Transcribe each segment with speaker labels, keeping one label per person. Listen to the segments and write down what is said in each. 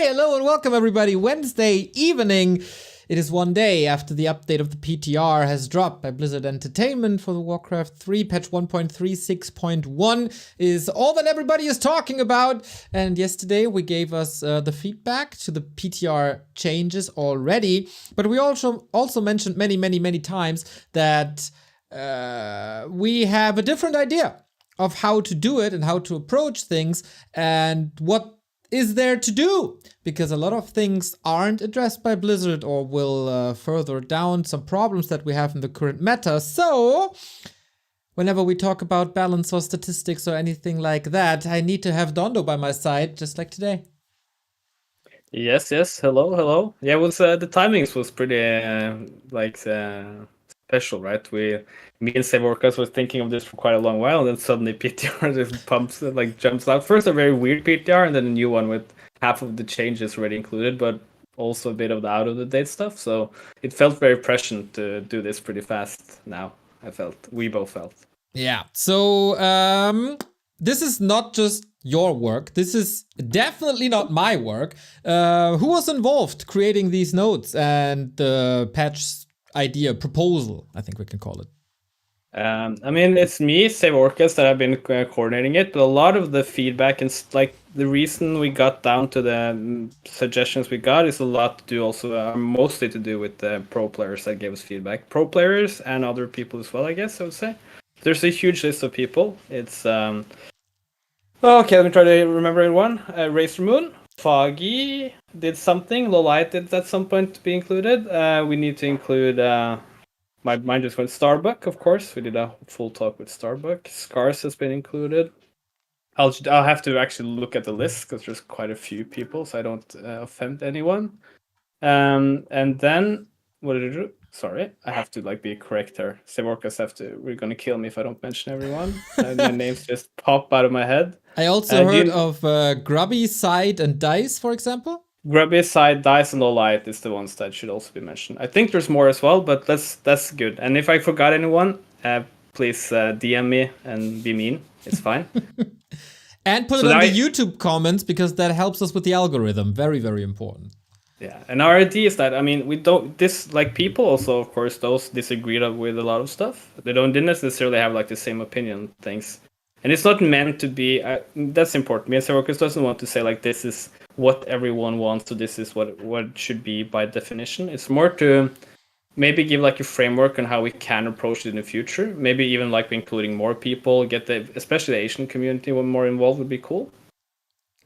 Speaker 1: hello and welcome everybody. Wednesday evening. It is one day after the update of the PTR has dropped by Blizzard Entertainment for the Warcraft 3. Patch 1.36.1 is all that everybody is talking about. And yesterday we gave us the feedback to the PTR changes already. But we also mentioned many times that we have a different idea of how to do it and how to approach things and what is there to do, because a lot of things aren't addressed by Blizzard or will further down some problems that we have in the current meta. So whenever we talk about balance or statistics or anything like that, I need to have Dondo by my side, just like today.
Speaker 2: Yes. Hello. Yeah, it was the timings was pretty special, right? Me and Sevorkas was thinking of this for quite a long while, and then suddenly PTR just jumps out. First, a very weird PTR, and then a new one with half of the changes already included, but also a bit of the out of the date stuff. So it felt very prescient to do this pretty fast. Now we both felt.
Speaker 1: Yeah. So this is not just your work. This is definitely not my work. Who was involved creating these notes and the patch idea proposal, I think we can call it?
Speaker 2: It's me, Save Orcas, that have been coordinating it, but a lot of the feedback and the reason we got down to the suggestions we got is a lot to do also, mostly to do with the pro players that gave us feedback. Pro players and other people as well, I guess I would say. There's a huge list of people. It's okay, let me try to remember everyone. Razor Moon, Foggy did something, Lolite did at some point to be included. We need to include my mind just went Starbuck, of course. We did a full talk with Starbuck. Scars has been included. I'll have to actually look at the list because there's quite a few people, so I don't offend anyone. And then what did I do? Sorry, I have to be correct here. Sevorkas we're gonna kill me if I don't mention everyone. My names just pop out of my head.
Speaker 1: I also heard of Grubby, Side, and Dice, for example.
Speaker 2: Grubby, Side, Dice, and Lolite is the ones that should also be mentioned. I think there's more as well, but that's good. And if I forgot anyone, please DM me and be mean. It's fine.
Speaker 1: And put it on the YouTube comments, because that helps us with the algorithm. Very, very important.
Speaker 2: Yeah, and our idea is that, we don't, people also, of course, those disagree with a lot of stuff. They didn't necessarily have the same opinion on things. And it's not meant to be, that's important. Me and Sevorkas doesn't want to say this is what everyone wants, so this is what it should be by definition. It's more to maybe give a framework on how we can approach it in the future. Maybe even including more people, especially the Asian community more involved would be cool.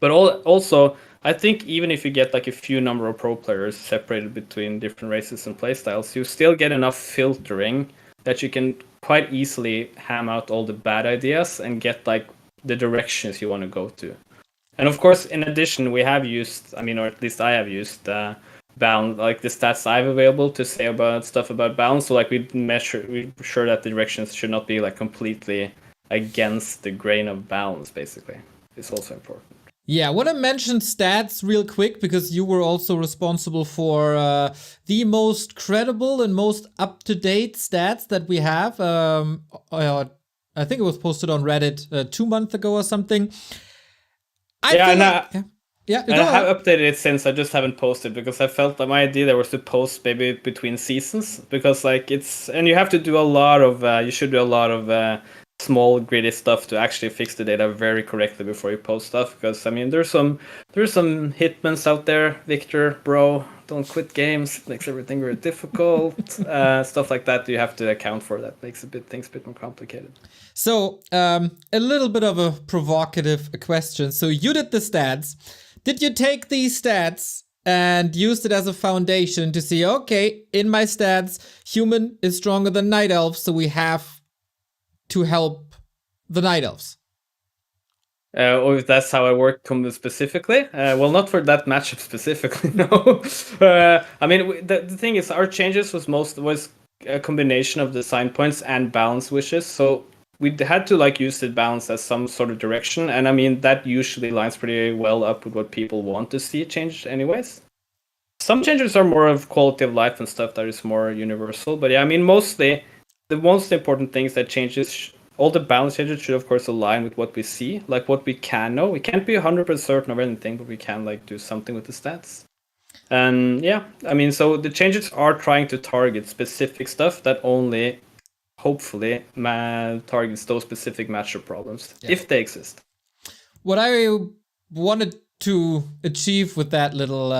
Speaker 2: But also, I think even if you get a few number of pro players separated between different races and playstyles, you still get enough filtering that you can quite easily ham out all the bad ideas and get the directions you want to go to. And of course, in addition, we have used, or at least I have used balance, the stats I have available to say about stuff about balance. So we're sure that the directions should not be completely against the grain of balance, basically. It's also important.
Speaker 1: Yeah, I want to mention stats real quick, because you were also responsible for the most credible and most up-to-date stats that we have. I think it was posted on Reddit 2 months ago or something.
Speaker 2: I have updated it since. I just haven't posted because I felt that my idea there was to post maybe between seasons, because and you have to do a lot of you should do a lot of small gritty stuff to actually fix the data very correctly before you post stuff, because there's some hitmans out there. Victor, bro, don't quit games, it makes everything very difficult. Stuff like that you have to account for. That makes things a bit more complicated.
Speaker 1: So a little bit of a provocative question. So you did the stats. Did you take these stats and used it as a foundation to see, okay, in my stats, human is stronger than night elf, so we have to help the night elves?
Speaker 2: Or if that's how I work specifically? Well, not for that matchup specifically, no. The thing is, our changes was a combination of design points and balance wishes. So we had to use the balance as some sort of direction, and that usually lines pretty well up with what people want to see changed anyways. Some changes are more of quality of life and stuff that is more universal, but yeah, mostly the most important things that changes all the balance changes should of course align with what we see, like what we can know. We can't be 100% certain of anything, but we can like do something with the stats. And yeah, I mean, so the changes are trying to target specific stuff that only hopefully targets those specific matchup problems, if they exist.
Speaker 1: What I wanted to achieve with that little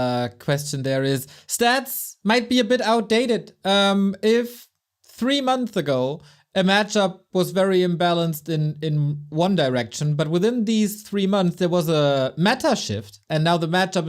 Speaker 1: question there is stats might be a bit outdated. If 3 months ago a matchup was very imbalanced in one direction, but within these 3 months there was a meta shift, and now the matchup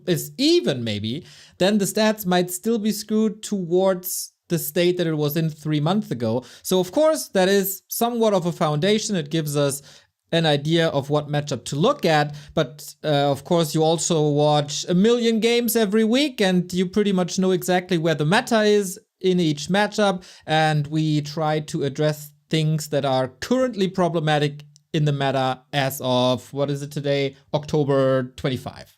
Speaker 1: is even maybe, then the stats might still be skewed towards the state that it was in 3 months ago. So of course that is somewhat of a foundation. It gives us an idea of what matchup to look at, but of course you also watch a million games every week and you pretty much know exactly where the meta is in each matchup, and we try to address things that are currently problematic in the meta as of, what is it today, October 25.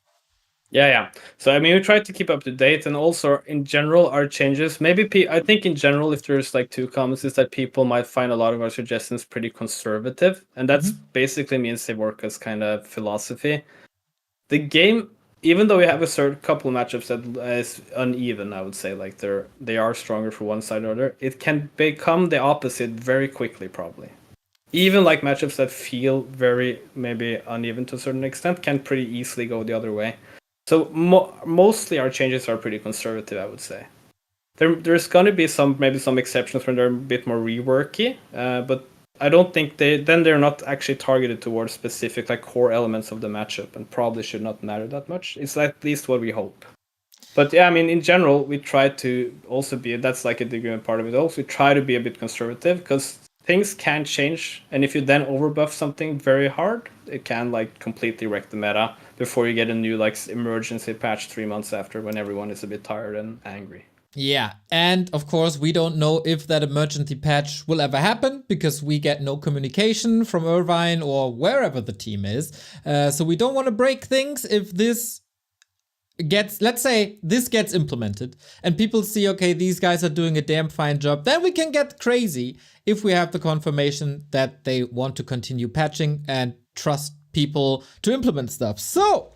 Speaker 2: Yeah. So I mean, we try to keep up to date, and also in general, our changes. Maybe I think in general, if there's like two comments, is that people might find a lot of our suggestions pretty conservative, and that's basically means they work as kind of philosophy. The game, even though we have a certain couple of matchups that is uneven, I would say like they are stronger for one side or other. It can become the opposite very quickly, probably. Even like matchups that feel very maybe uneven to a certain extent can pretty easily go the other way. So mostly our changes are pretty conservative, I would say. There's going to be maybe some exceptions when they're a bit more reworky, but I don't think they're not actually targeted towards specific like core elements of the matchup, and probably should not matter that much. It's at least what we hope. But yeah, I mean, in general, we try to also that's like a degree part of it also. We try to be a bit conservative because things can change, and if you then overbuff something very hard, it can like completely wreck the meta before you get a new like emergency patch 3 months after, when everyone is a bit tired and angry.
Speaker 1: Yeah, and of course we don't know if that emergency patch will ever happen because we get no communication from Irvine or wherever the team is. So we don't want to break things if this let's say this gets implemented and people see, okay, these guys are doing a damn fine job, then we can get crazy if we have the confirmation that they want to continue patching and trust people to implement stuff. So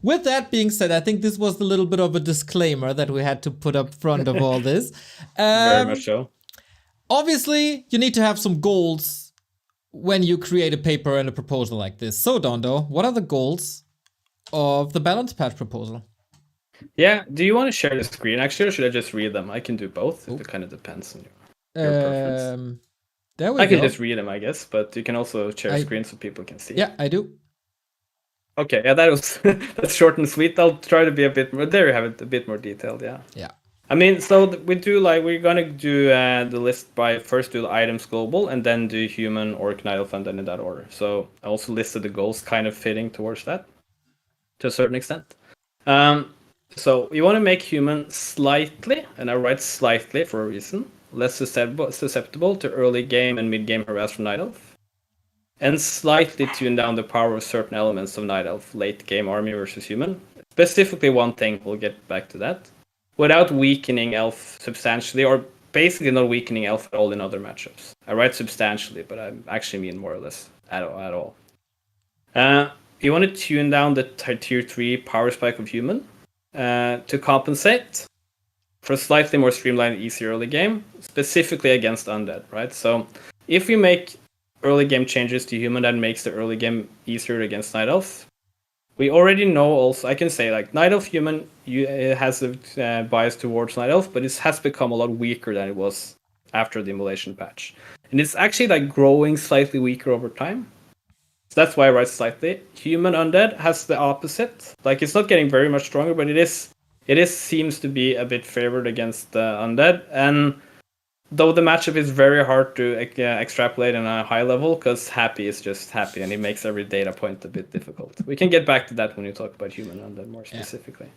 Speaker 1: with that being said, I think this was a little bit of a disclaimer that we had to put up front of all this.
Speaker 2: Very much so.
Speaker 1: Obviously, you need to have some goals when you create a paper and a proposal like this. So, Dondo, what are the goals of the balance patch proposal?
Speaker 2: Yeah, do you want to share the screen actually, or should I just read them? I can do both. It kind of depends on your preference.
Speaker 1: There we go.
Speaker 2: I can just read them, I guess, but you can also share a screen so people can see.
Speaker 1: Yeah, I do.
Speaker 2: Okay, yeah, that was that's short and sweet. I'll try to be a bit more. There you have it, a bit more detailed. Yeah.
Speaker 1: Yeah.
Speaker 2: I mean, so we're gonna do the list by first do the items global and then do human, orc, night elf, and then in that order. So I also listed the goals kind of fitting towards that to a certain extent. So we want to make human slightly, and I write slightly for a reason, less susceptible to early game and mid game harass from night elf, and slightly tune down the power of certain elements of night elf late game army versus human. Specifically one thing, we'll get back to that, without weakening elf substantially, or basically not weakening elf at all in other matchups. I write substantially, but I actually mean more or less at all. You want to tune down the tier 3 power spike of human to compensate for a slightly more streamlined, easy early game, specifically against undead, right? So if we make early game changes to human, that makes the early game easier against night elf. We already know also, I can say like night elf human it has a bias towards night elf, but it has become a lot weaker than it was after the immolation patch. And it's actually like growing slightly weaker over time. So that's why I write slightly. Human undead has the opposite. Like it's not getting very much stronger, but it seems to be a bit favored against undead. And though the matchup is very hard to extrapolate on a high level, because happy is just happy, and it makes every data point a bit difficult. We can get back to that when you talk about human undead more specifically.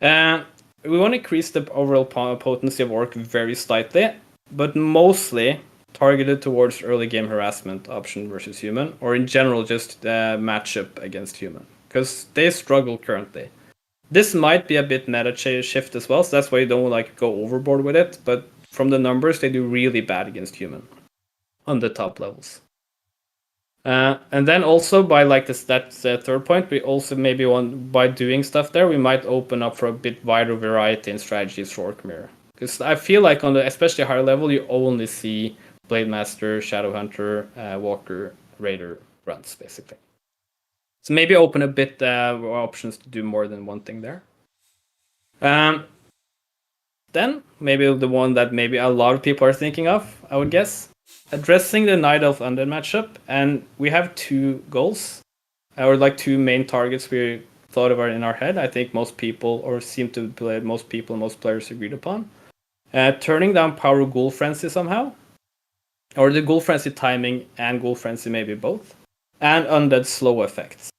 Speaker 2: Yeah. We want to increase the overall potency of orc very slightly, but mostly targeted towards early game harassment option versus human, or in general just matchup against human, because they struggle currently. This might be a bit meta shift as well, so that's why you don't like go overboard with it, but from the numbers, they do really bad against human. on the top levels. And then also by like this, that's the third point, we also maybe want, by doing stuff there, we might open up for a bit wider variety in strategies for Orc Mirror. Because I feel like on the especially higher level, you only see Blade Master, Shadow Hunter, Walker, Raider runs basically. So maybe open a bit options to do more than one thing there. Then maybe the one that maybe a lot of people are thinking of, I would guess, addressing the Night Elf Undead matchup, and we have two goals, or like two main targets we thought of in our head. I think most people, or seem to play most people, most players agreed upon. Turning down Power Ghoul Frenzy somehow, or the Ghoul Frenzy timing and Ghoul Frenzy maybe both, and Undead Slow effects.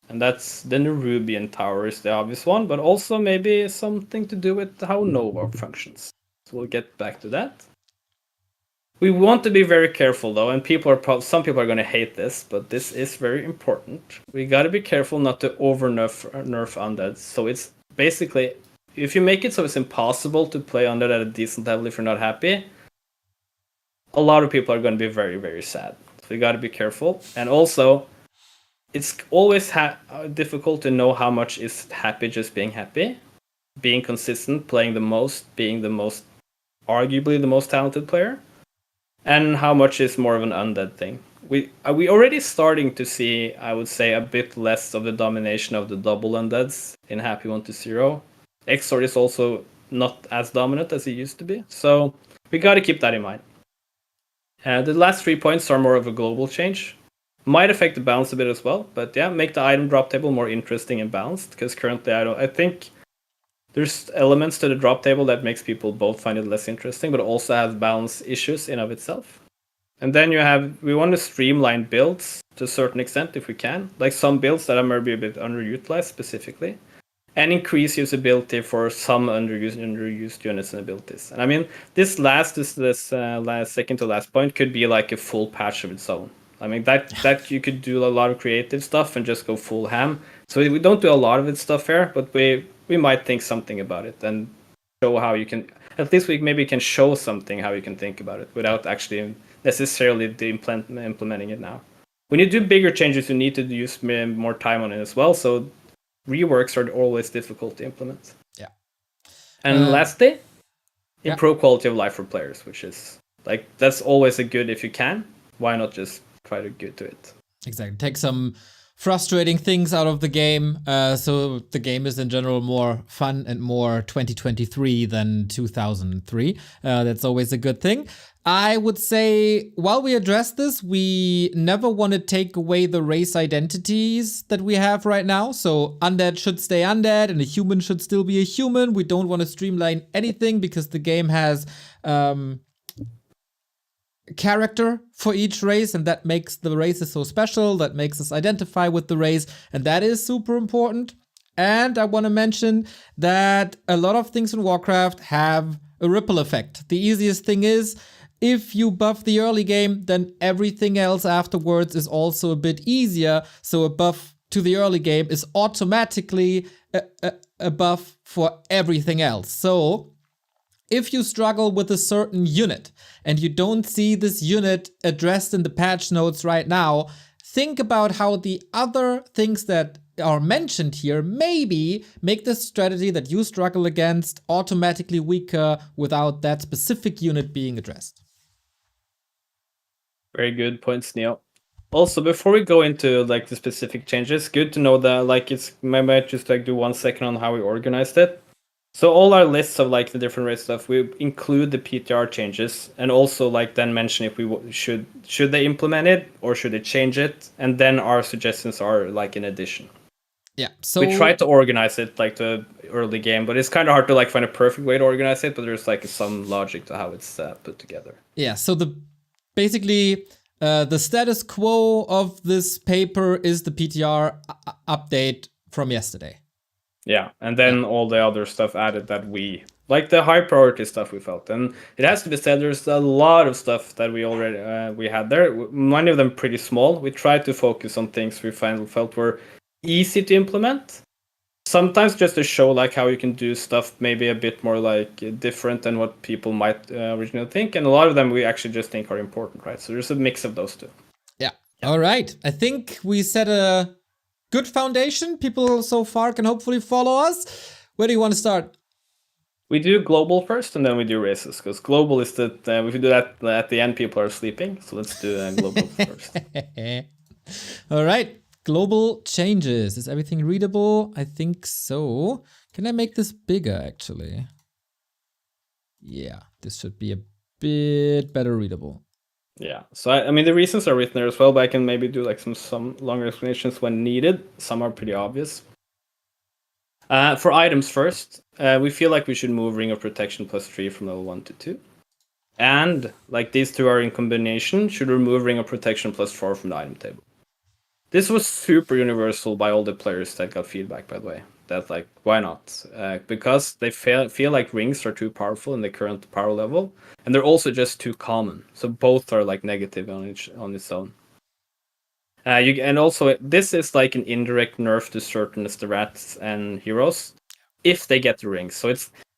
Speaker 2: And that's the Nerubian Tower is the obvious one, but also maybe something to do with how Nova functions. So we'll get back to that. We want to be very careful though, and some people are going to hate this, but this is very important. We got to be careful not to over nerf undead. So it's basically, if you make it so it's impossible to play undead at a decent level if you're not happy, a lot of people are going to be very, very sad. So we got to be careful. And also, it's always difficult to know how much is happy just being happy, being consistent, playing the most, being the most, arguably the most talented player, and how much is more of an undead thing. We already starting to see, I would say, a bit less of the domination of the double undeads in Happy 1-0. Exort is also not as dominant as he used to be, so we got to keep that in mind. The last 3 points are more of a global change. Might affect the balance a bit as well, but yeah, make the item drop table more interesting and balanced, because currently I think there's elements to the drop table that makes people both find it less interesting, but also has balance issues in of itself. And then we want to streamline builds to a certain extent if we can, like some builds that are maybe a bit underutilized specifically, and increase usability for some underused units and abilities. And I mean, this second to last point could be like a full patch of its own. I mean, that you could do a lot of creative stuff and just go full ham. So we don't do a lot of it stuff here, but we might think something about it and show how you can, at least we maybe can show something how you can think about it without actually necessarily implementing it now. When you do bigger changes, you need to use more time on it as well. So reworks are always difficult to implement.
Speaker 1: Yeah.
Speaker 2: And lastly, improve quality of life for players, which is like, that's always a good if you can. Why not just try to get to it?
Speaker 1: Exactly. Take some frustrating things out of the game, so the game is in general more fun and more 2023 than 2003. That's always a good thing. I would say, while we address this, we never want to take away the race identities that we have right now. So undead should stay undead and a human should still be a human. We don't want to streamline anything because the game has character for each race, and that makes the races so special, that makes us identify with the race, and that is super important. And I want to mention that a lot of things in Warcraft have a ripple effect. The easiest thing is, if you buff the early game, then everything else afterwards is also a bit easier. So a buff to the early game is automatically a buff for everything else. So if you struggle with a certain unit and you don't see this unit addressed in the patch notes right now, think about how the other things that are mentioned here maybe make the strategy that you struggle against automatically weaker without that specific unit being addressed.
Speaker 2: Very good points, Neil. Also, before we go into like the specific changes, good to know that like I might just like do 1 second on how we organized it. So all our lists of like the different race stuff, we include the PTR changes and also like then mention if we should they implement it or should they change it, and then our suggestions are like in addition.
Speaker 1: Yeah, so
Speaker 2: we try to organize it like the early game, but it's kind of hard to like find a perfect way to organize it. But there's like some logic to how it's put together.
Speaker 1: Yeah, so basically the status quo of this paper is the PTR update from yesterday.
Speaker 2: Yeah, and then all the other stuff added that we like, the high priority stuff we felt. And it has to be said, there's a lot of stuff that we already we had there. Many of them pretty small. We tried to focus on things we felt were easy to implement, sometimes just to show like how you can do stuff maybe a bit more like different than what people might originally think, and a lot of them we actually just think are important, right? So there's a mix of those two.
Speaker 1: Yeah. All right. I think we set a good foundation. People so far can hopefully follow us. Where do you want to start?
Speaker 2: We do global first, and then we do races, because global is that if we do that at the end, people are sleeping. So let's do global first.
Speaker 1: All right. Global changes. Is everything readable? I think so. Can I make this bigger, actually? Yeah, this should be a bit better readable.
Speaker 2: Yeah. So I mean, the reasons are written there as well, but I can maybe do like some longer explanations when needed. Some are pretty obvious. For items first, we feel like we should move Ring of Protection +3 from level 1 to 2. And, like these two are in combination, should remove Ring of Protection +4 from the item table. This was super universal by all the players that got feedback, by the way. That's like, why not? Because they feel like rings are too powerful in the current power level, and they're also just too common. So both are like negative on its own. And also, this is like an indirect nerf to certain strats and heroes if they get the rings. So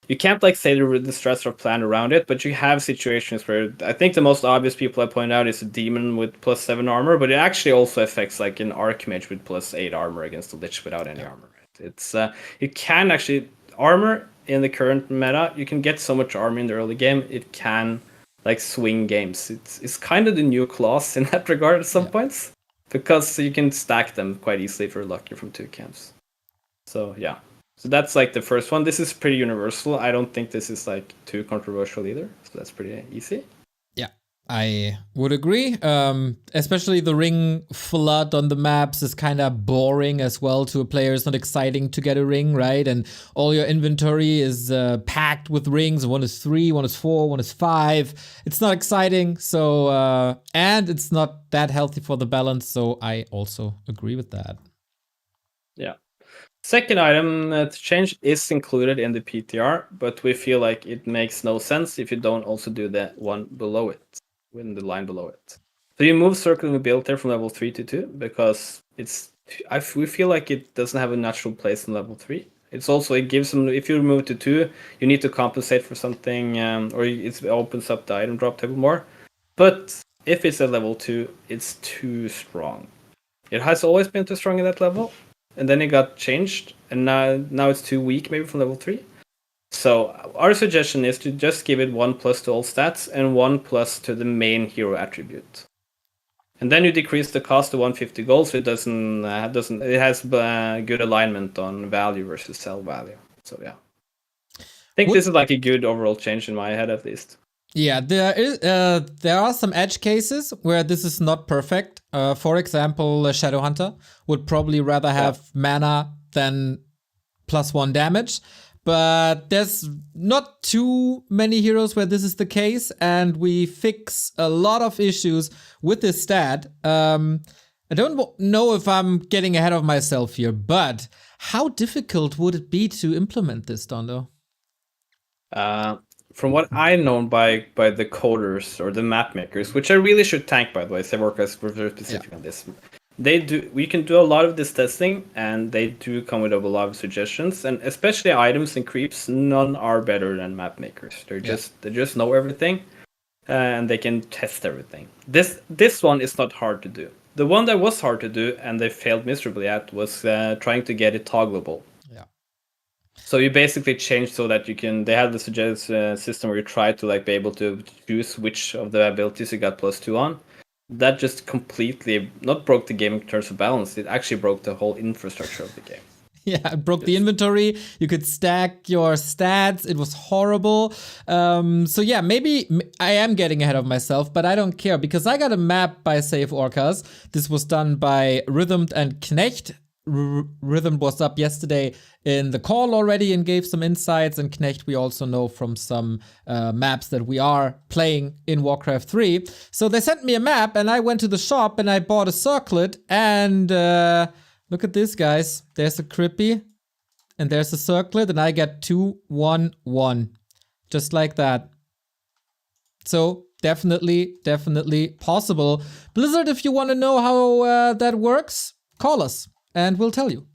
Speaker 2: you can't like say the strats are planned around it, but you have situations where I think the most obvious people I point out is a demon with +7 armor, but it actually also affects like an archmage with +8 armor against a lich without any armor. Right? It's you can actually armor in the current meta. You can get so much armor in the early game. It can like swing games. It's kind of the new class in that regard at some points, because you can stack them quite easily if you're lucky from 2 camps. So yeah. So that's like the first one. This is pretty universal. I don't think this is like too controversial either. So that's pretty easy.
Speaker 1: Yeah, I would agree. Especially the ring flood on the maps is kind of boring as well to a player. It's not exciting to get a ring, right? And all your inventory is packed with rings. One is 3, one is 4, one is 5. It's not exciting. So, and it's not that healthy for the balance. So I also agree with that.
Speaker 2: Yeah. Second item to change is included in the PTR, but we feel like it makes no sense if you don't also do the one below it, in the line below it. So you move Circling Ability from level 3 to 2, because we feel like it doesn't have a natural place in level 3. It's also, it gives them, if you move to 2, you need to compensate for something, or it opens up the item drop table more. But if it's at level 2, it's too strong. It has always been too strong at that level. And then it got changed, and now it's too weak, maybe from level 3. So our suggestion is to just give it 1+ to all stats and 1+ to the main hero attribute. And then you decrease the cost to 150 gold, so it it has good alignment on value versus sell value. So yeah, I think this is like a good overall change in my head at least.
Speaker 1: Yeah, there are some edge cases where this is not perfect. For example, a Shadowhunter would probably rather have mana than +1 damage. But there's not too many heroes where this is the case, and we fix a lot of issues with this stat. I don't know if I'm getting ahead of myself here, but how difficult would it be to implement this, Dondo?
Speaker 2: From what I know by the coders or the map makers, which I really should thank, by the way, they work as very specific on this. We can do a lot of this testing, and they do come with a lot of suggestions, and especially items and creeps, none are better than map makers. They just know everything, and they can test everything. This one is not hard to do. The one that was hard to do and they failed miserably at was trying to get it toggleable. So you basically change so that they had the suggested system where you try to like be able to choose which of the abilities you got +2 on. That just completely not broke the game in terms of balance. It actually broke the whole infrastructure of the game.
Speaker 1: Yeah, it broke the inventory. You could stack your stats. It was horrible. So yeah, maybe I am getting ahead of myself, but I don't care because I got a map by Save Orcas. This was done by Rhythmed and Knecht. Rhythm was up yesterday in the call already and gave some insights, and Knecht we also know from some maps that we are playing in Warcraft 3. So they sent me a map and I went to the shop and I bought a circlet, and look at this, guys. There's a Crippy and there's a circlet, and I get 2-1-1 just like that. So definitely possible. Blizzard, if you want to know how that works, call us and we'll tell you.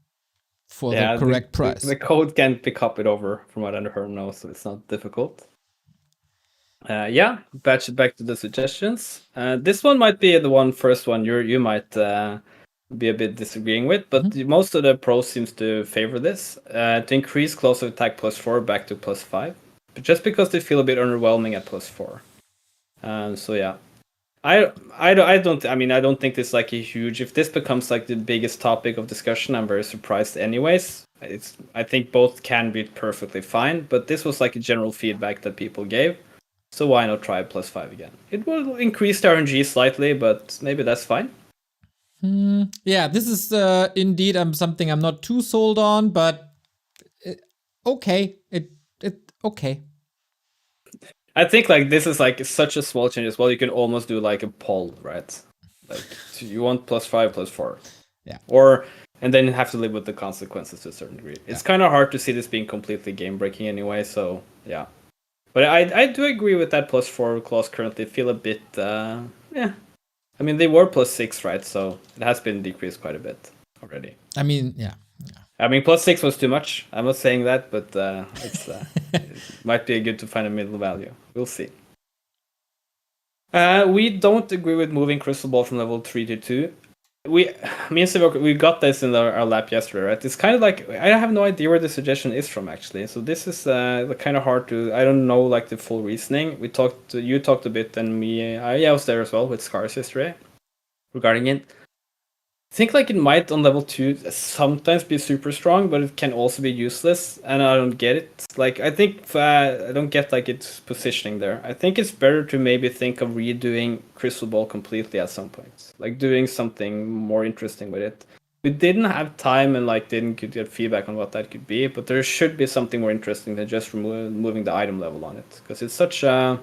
Speaker 1: for the correct price.
Speaker 2: The code can't be copied over from what I heard now, so it's not difficult. Back to the suggestions. This one might be the first one you might be a bit disagreeing with, but most of the pros seems to favor this to increase close attack +4 back to +5, but just because they feel a bit underwhelming at +4. So yeah, I don't think this is like a huge. If this becomes like the biggest topic of discussion, I'm very surprised. Anyways, I think both can be perfectly fine, but this was like a general feedback that people gave. So why not try +5 again? It will increase the RNG slightly, but maybe that's fine.
Speaker 1: Yeah, this is indeed something I'm not too sold on, but okay. It okay.
Speaker 2: I think like this is like such a small change as well. You can almost do like a poll, right? Like you want +5, +4,
Speaker 1: yeah,
Speaker 2: and then you have to live with the consequences to a certain degree. It's kind of hard to see this being completely game breaking anyway. So yeah. But I do agree with that +4 clause currently. Feel a bit, I mean, they were +6, right? So it has been decreased quite a bit already.
Speaker 1: I mean, yeah.
Speaker 2: I mean, +6 was too much. I'm not saying that, but it might be good to find a middle value. We'll see. We don't agree with moving Crystal Ball from level 3 to 2. Me and Sivok, we got this in our lab yesterday, right? It's kind of like, I have no idea where the suggestion is from, actually. So this is kind of hard to, I don't know like the full reasoning. You talked a bit, and me, I was there as well with Scars yesterday regarding it. I think like it might on level 2 sometimes be super strong, but it can also be useless, and I don't get it. Like I think I don't get like its positioning there. I think it's better to maybe think of redoing Crystal Ball completely at some point, like doing something more interesting with it. We didn't have time and like didn't get feedback on what that could be, but there should be something more interesting than just moving the item level on it, because it's such a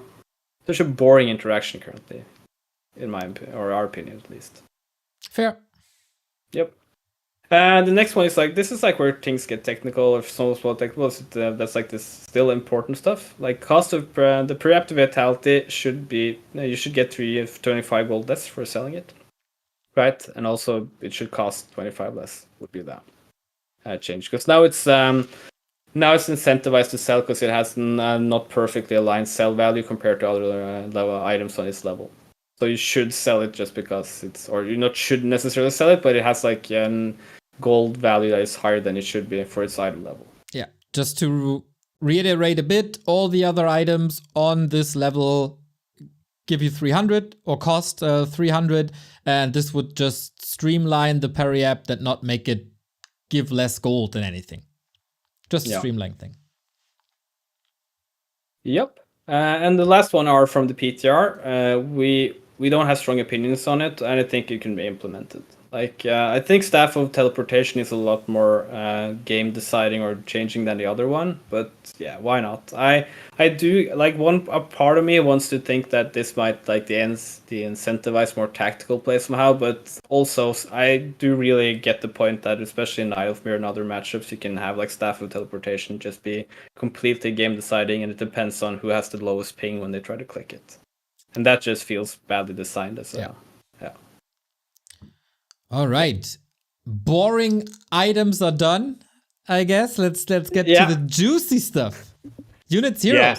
Speaker 2: boring interaction currently, in my or our opinion at least.
Speaker 1: Fair.
Speaker 2: Yep. The next one is like, this is like where things get technical, or so small technical. That's like this still important stuff. Like cost of the pre-active vitality should be, you should get 25 gold less for selling it, right? And also it should cost 25 less. Would be that change, because now it's incentivized to sell because it has not perfectly aligned sell value compared to other level items on its level. So you should sell it just because or you not should necessarily sell it, but it has like gold value that is higher than it should be for its item level.
Speaker 1: Yeah, just to reiterate a bit, all the other items on this level give you 300 or cost 300, and this would just streamline the parry app, that not make it give less gold than anything. Just a streamline thing.
Speaker 2: Yep. And the last one are from the PTR. We don't have strong opinions on it, and I think it can be implemented. Like, I think Staff of Teleportation is a lot more game deciding or changing than the other one, but yeah, why not? I do like a part of me wants to think that this might like the incentivize more tactical play somehow, but also I do really get the point that especially in Night of Mirror and other matchups, you can have like Staff of Teleportation just be completely game deciding, and it depends on who has the lowest ping when they try to click it. And that just feels badly designed as well. Yeah.
Speaker 1: All right. Boring items are done, I guess. Let's get to the juicy stuff. Unit Heroes.
Speaker 2: Yeah.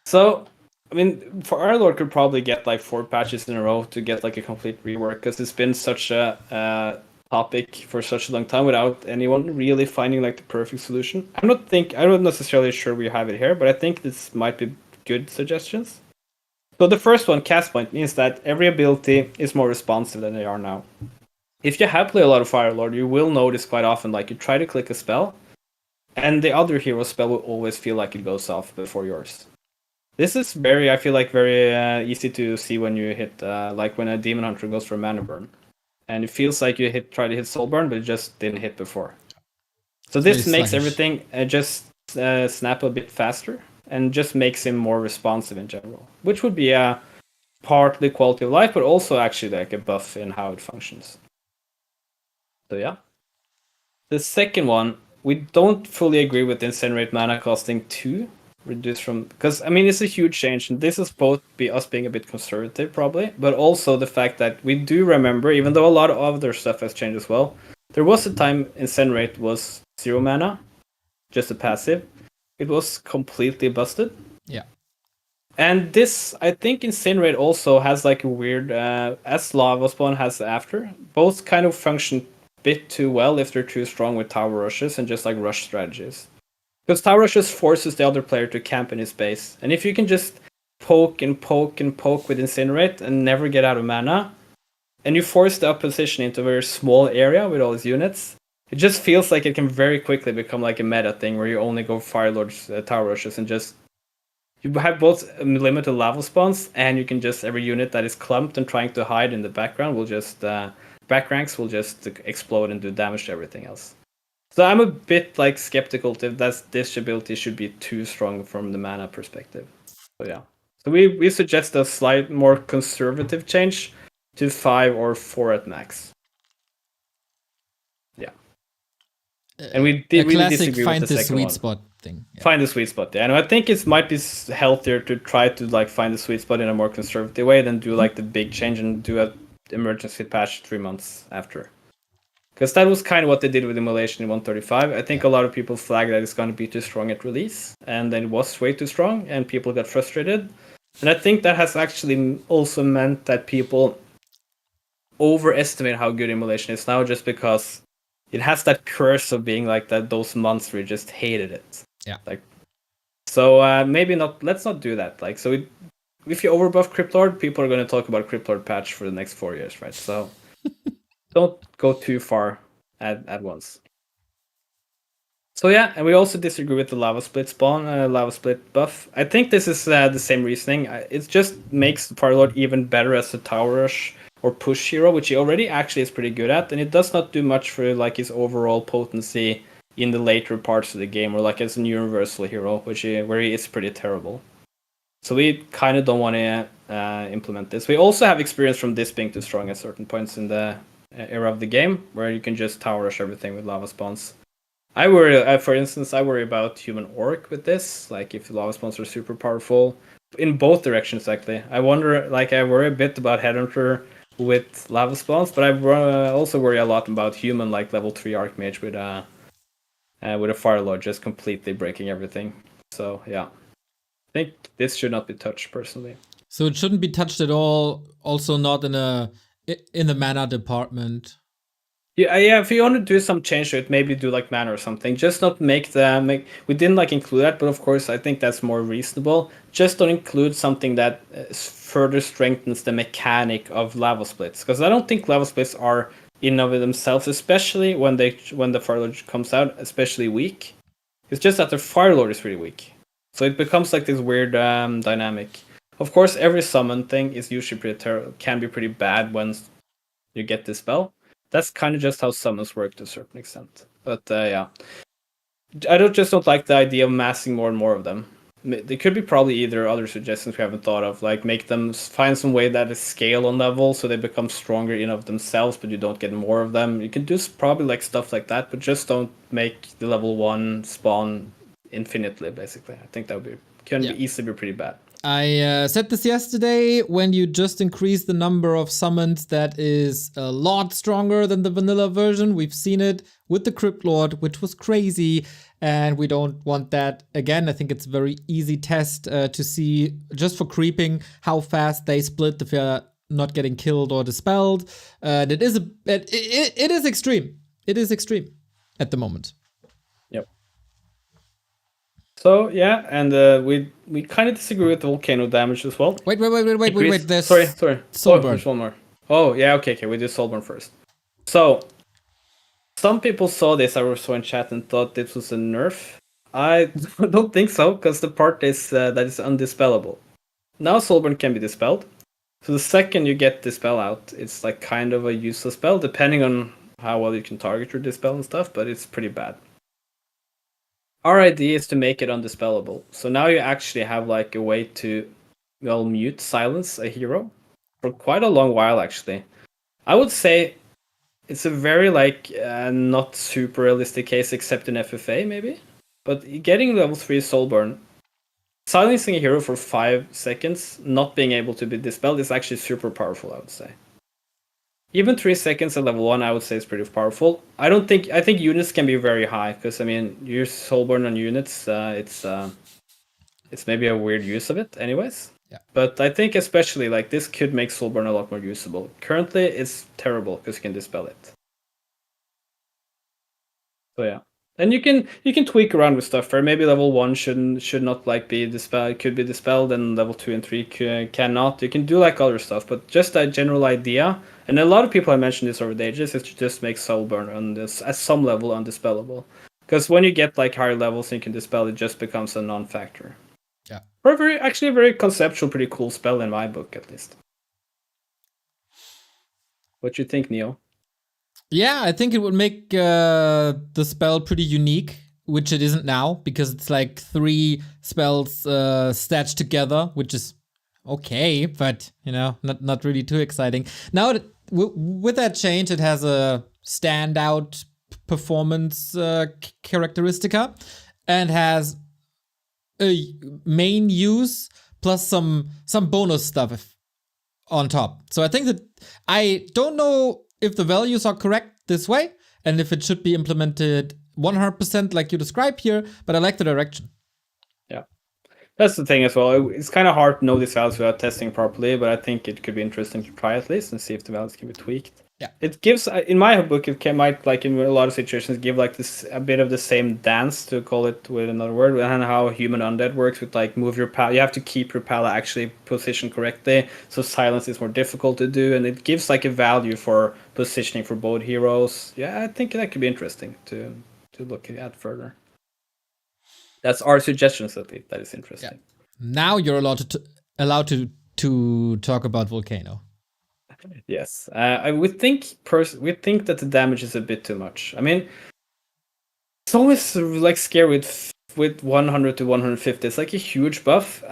Speaker 2: So, I mean, for our Lord could probably get like 4 patches in a row to get like a complete rework, because it's been such a topic for such a long time without anyone really finding like the perfect solution. I'm not necessarily sure we have it here, but I think this might be good suggestions. So the first one, cast point, means that every ability is more responsive than they are now. If you have played a lot of Fire Lord, you will notice quite often, like you try to click a spell, and the other hero spell will always feel like it goes off before yours. This is very easy to see when you hit, like when a Demon Hunter goes for a Mana Burn. And it feels like you try to hit Soul Burn, but it just didn't hit before. So this makes everything just snap a bit faster, and just makes him more responsive in general, which would be partly quality of life, but also actually like a buff in how it functions. So yeah. The second one, we don't fully agree with Incinerate mana costing 2, reduced from, because I mean it's a huge change, and this is both us being a bit conservative probably, but also the fact that we do remember, even though a lot of other stuff has changed as well, there was a time Incinerate was 0 mana, just a passive, it was completely busted.
Speaker 1: Yeah.
Speaker 2: And this, I think Incinerate also has like a weird, as Lava Spawn has after, both kind of function a bit too well if they're too strong with tower rushes and just like rush strategies. Because tower rushes forces the other player to camp in his base. And if you can just poke and poke and poke with Incinerate and never get out of mana, and you force the opposition into a very small area with all his units, it just feels like it can very quickly become like a meta thing where you only go Firelord's tower rushes and just you have both limited lava spawns, and you can just every unit that is clumped and trying to hide in the background will just back ranks will just explode and do damage to everything else. So I'm a bit like skeptical if this ability should be too strong from the mana perspective. So yeah, so we suggest a slight more conservative change to 5 or 4 at max. Yeah, and we did really disagree with the second one.
Speaker 1: Spot thing.
Speaker 2: Yeah. Find the sweet spot, yeah. And I think it might be healthier to try to like find the sweet spot in a more conservative way than do like the big change and do a emergency patch 3 months after. Because that was kind of what they did with Immolation in 135. I think a lot of people flagged that it's going to be too strong at release, and then it was way too strong, and people got frustrated. And I think that has actually also meant that people overestimate how good Immolation is now, just because it has that curse of being like that those months where you just hated it.
Speaker 1: Yeah.
Speaker 2: Like, so maybe not. Let's not do that. Like, so if you overbuff Cryptlord, people are going to talk about Cryptlord patch for the next 4 years, right? So don't go too far at once. So yeah, and we also disagree with the lava split spawn, lava split buff. I think this is the same reasoning. It just makes the Firelord even better as a tower rush or push hero, which he already actually is pretty good at, and it does not do much for like his overall potency in the later parts of the game, or like as a universal hero, where he is pretty terrible. So we kind of don't want to implement this. We also have experience from this being too strong at certain points in the era of the game, where you can just tower rush everything with lava spawns. I worry, for instance, about human orc with this. Like if lava spawns are super powerful in both directions, actually. I worry a bit about Headhunter with lava spawns, but I also worry a lot about human, like level 3 Archmage with a Firelord just completely breaking everything. So yeah, I think this should not be touched personally.
Speaker 1: So it shouldn't be touched at all. Also, not in the mana department.
Speaker 2: Yeah. If you want to do some change to it, maybe do like mana or something. Just not make. We didn't like include that, but of course I think that's more reasonable. Just don't include something that further strengthens the mechanic of lava splits, because I don't think lava splits are in of themselves, especially when the Firelord comes out, especially weak. It's just that the Firelord is really weak, so it becomes like this weird dynamic. Of course, every summon thing is usually can be pretty bad once you get this spell. That's kind of just how summons work to a certain extent. But yeah, I don't like the idea of massing more and more of them. There could be probably either other suggestions we haven't thought of, like make them find some way that is scale on level so they become stronger in of themselves, but you don't get more of them. You can do probably like stuff like that, but just don't make the level 1 spawn infinitely. Basically, I think that would be easily be pretty bad.
Speaker 1: I said this yesterday, when you just increase the number of summons, that is a lot stronger than the vanilla version. We've seen it with the Cryptlord, which was crazy, and we don't want that again. I think it's a very easy test to see, just for creeping, how fast they split if you're not getting killed or dispelled. And it is extreme. It is extreme at the moment.
Speaker 2: So yeah, and we kind of disagree with the volcano damage as well.
Speaker 1: Wait. There's
Speaker 2: sorry.
Speaker 1: Soulburn.
Speaker 2: Oh, there's one more. Oh yeah, okay. We do Soulburn first. So some people saw this. I saw in chat and thought this was a nerf. I don't think so, because the part is that is undispellable. Now Soulburn can be dispelled. So the second you get dispel out, it's like kind of a useless spell, depending on how well you can target your dispel and stuff. But it's pretty bad. Our idea is to make it undispellable. So now you actually have like a way to, mute, silence a hero for quite a long while, actually. I would say it's a very not super realistic case, except in FFA maybe. But getting level 3 Soulburn, silencing a hero for 5 seconds, not being able to be dispelled, is actually super powerful, I would say. Even 3 seconds at level 1, I would say is pretty powerful. I think units can be very high because I mean, use Soulburn on units. It's maybe a weird use of it, anyways.
Speaker 1: Yeah.
Speaker 2: But I think especially like this could make Soulburn a lot more usable. Currently, it's terrible because you can dispel it. So yeah. And you can tweak around with stuff. Where maybe level 1 should not like be dispelled, could be dispelled, and level 2 and 3 cannot. You can do like other stuff, but just a general idea. And a lot of people have mentioned this over the ages is to just make Soulburn on this at some level undispellable. Because when you get like higher levels and you can dispel, it just becomes a non-factor.
Speaker 1: Yeah.
Speaker 2: Or actually a very conceptual, pretty cool spell in my book at least. What you think, Neo?
Speaker 1: Yeah, I think it would make the spell pretty unique, which it isn't now, because it's like 3 spells stitched together, which is okay, but not really too exciting. Now, with that change, it has a standout performance characteristica, and has a main use plus some bonus stuff on top. So I think that I don't know if the values are correct this way, and if it should be implemented 100% like you describe here, but I like the direction.
Speaker 2: Yeah, that's the thing as well. It's kind of hard to know these values without testing properly, but I think it could be interesting to try at least and see if the values can be tweaked.
Speaker 1: Yeah,
Speaker 2: it gives, in my book, might like in a lot of situations give like this a bit of the same dance, to call it with another word, and how human undead works with like move your pal. You have to keep your pal actually positioned correctly, so silence is more difficult to do, and it gives like a value for positioning for both heroes. Yeah, I think that could be interesting to look at further. That's our suggestions at least. That is interesting.
Speaker 1: Yeah. Now you're allowed to talk about Volcano.
Speaker 2: Yes, I would think we think that the damage is a bit too much. I mean, it's always like scary with 100 to 150. It's like a huge buff.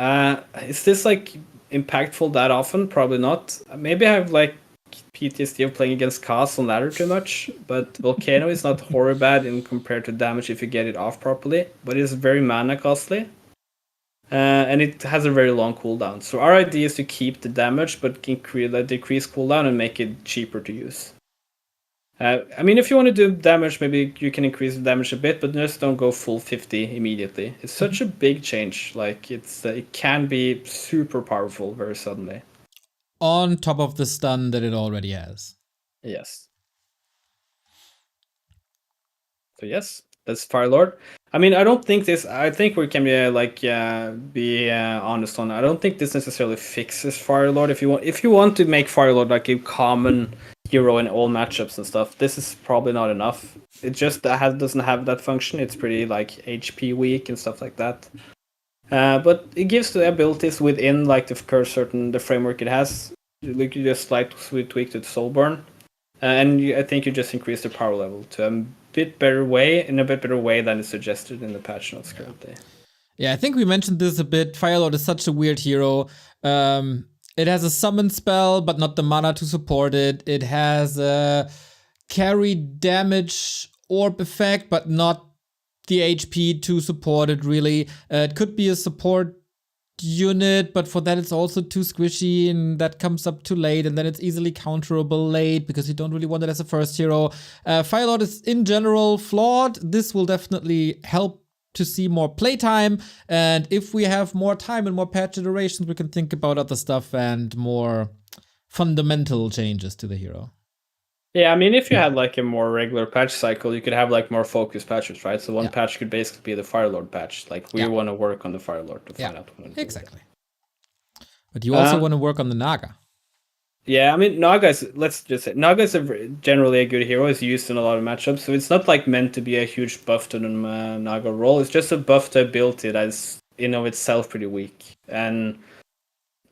Speaker 2: Is this like impactful that often? Probably not. Maybe I have like PTSD of playing against Cast on ladder too much, but Volcano is not horror bad in compared to damage if you get it off properly, but it's very mana costly. And it has a very long cooldown. So our idea is to keep the damage, but decrease cooldown and make it cheaper to use. I mean, if you want to do damage, maybe you can increase the damage a bit, but just don't go full 50 immediately. It's such a big change. Like it can be super powerful very suddenly.
Speaker 1: On top of the stun that it already has.
Speaker 2: Yes. So yes, that's Firelord. I mean, I don't think this. I think we can be honest on. I don't think this necessarily fixes Firelord. If you want to make Firelord like a common hero in all matchups and stuff, this is probably not enough. It just doesn't have that function. It's pretty like HP weak and stuff like that. But it gives the abilities within like the framework it has. Like you just slightly tweak to Soulburn, and I think you just increase the power level to a bit better way than is suggested in the patch notes currently.
Speaker 1: Yeah, I think we mentioned this a bit. Firelord is such a weird hero. It has a summon spell, but not the mana to support it. It has a carry damage orb effect, but not the HP to support it, really. It could be a support unit, but for that it's also too squishy, and that comes up too late, and then it's easily counterable late because you don't really want it as a first hero. Firelord is in general flawed. This will definitely help to see more playtime, and if we have more time and more patch iterations, we can think about other stuff and more fundamental changes to the hero.
Speaker 2: Yeah, I mean, if you had like a more regular patch cycle, you could have like more focused patches, right? So one patch could basically be the Firelord patch. Like we want to work on the Firelord to find out what
Speaker 1: exactly. But you also want to work on the Naga.
Speaker 2: Yeah, I mean, Naga is generally a good hero. It's used in a lot of matchups, so it's not like meant to be a huge buff to the Naga role. It's just a buff to ability that is in of itself pretty weak and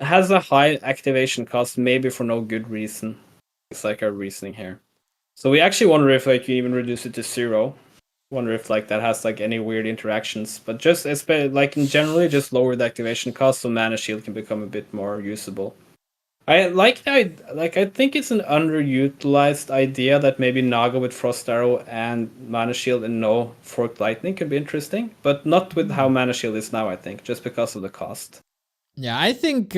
Speaker 2: has a high activation cost, maybe for no good reason. It's like our reasoning here. So we actually wonder if like you even reduce it to 0. Wonder if like that has like any weird interactions, but just like in generally just lower the activation cost, so Mana Shield can become a bit more usable. I think it's an underutilized idea that maybe Naga with Frost Arrow and Mana Shield and no Forked Lightning could be interesting, but not with how Mana Shield is now, I think, just because of the cost.
Speaker 1: Yeah, I think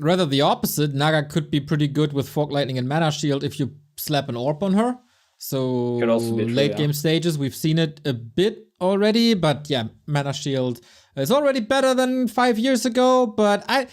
Speaker 1: rather the opposite. Naga could be pretty good with Fork Lightning and Mana Shield if you slap an orb on her. So
Speaker 2: Could also be true,
Speaker 1: late
Speaker 2: yeah.
Speaker 1: game stages, we've seen it a bit already, but yeah, Mana Shield is already better than 5 years ago. But I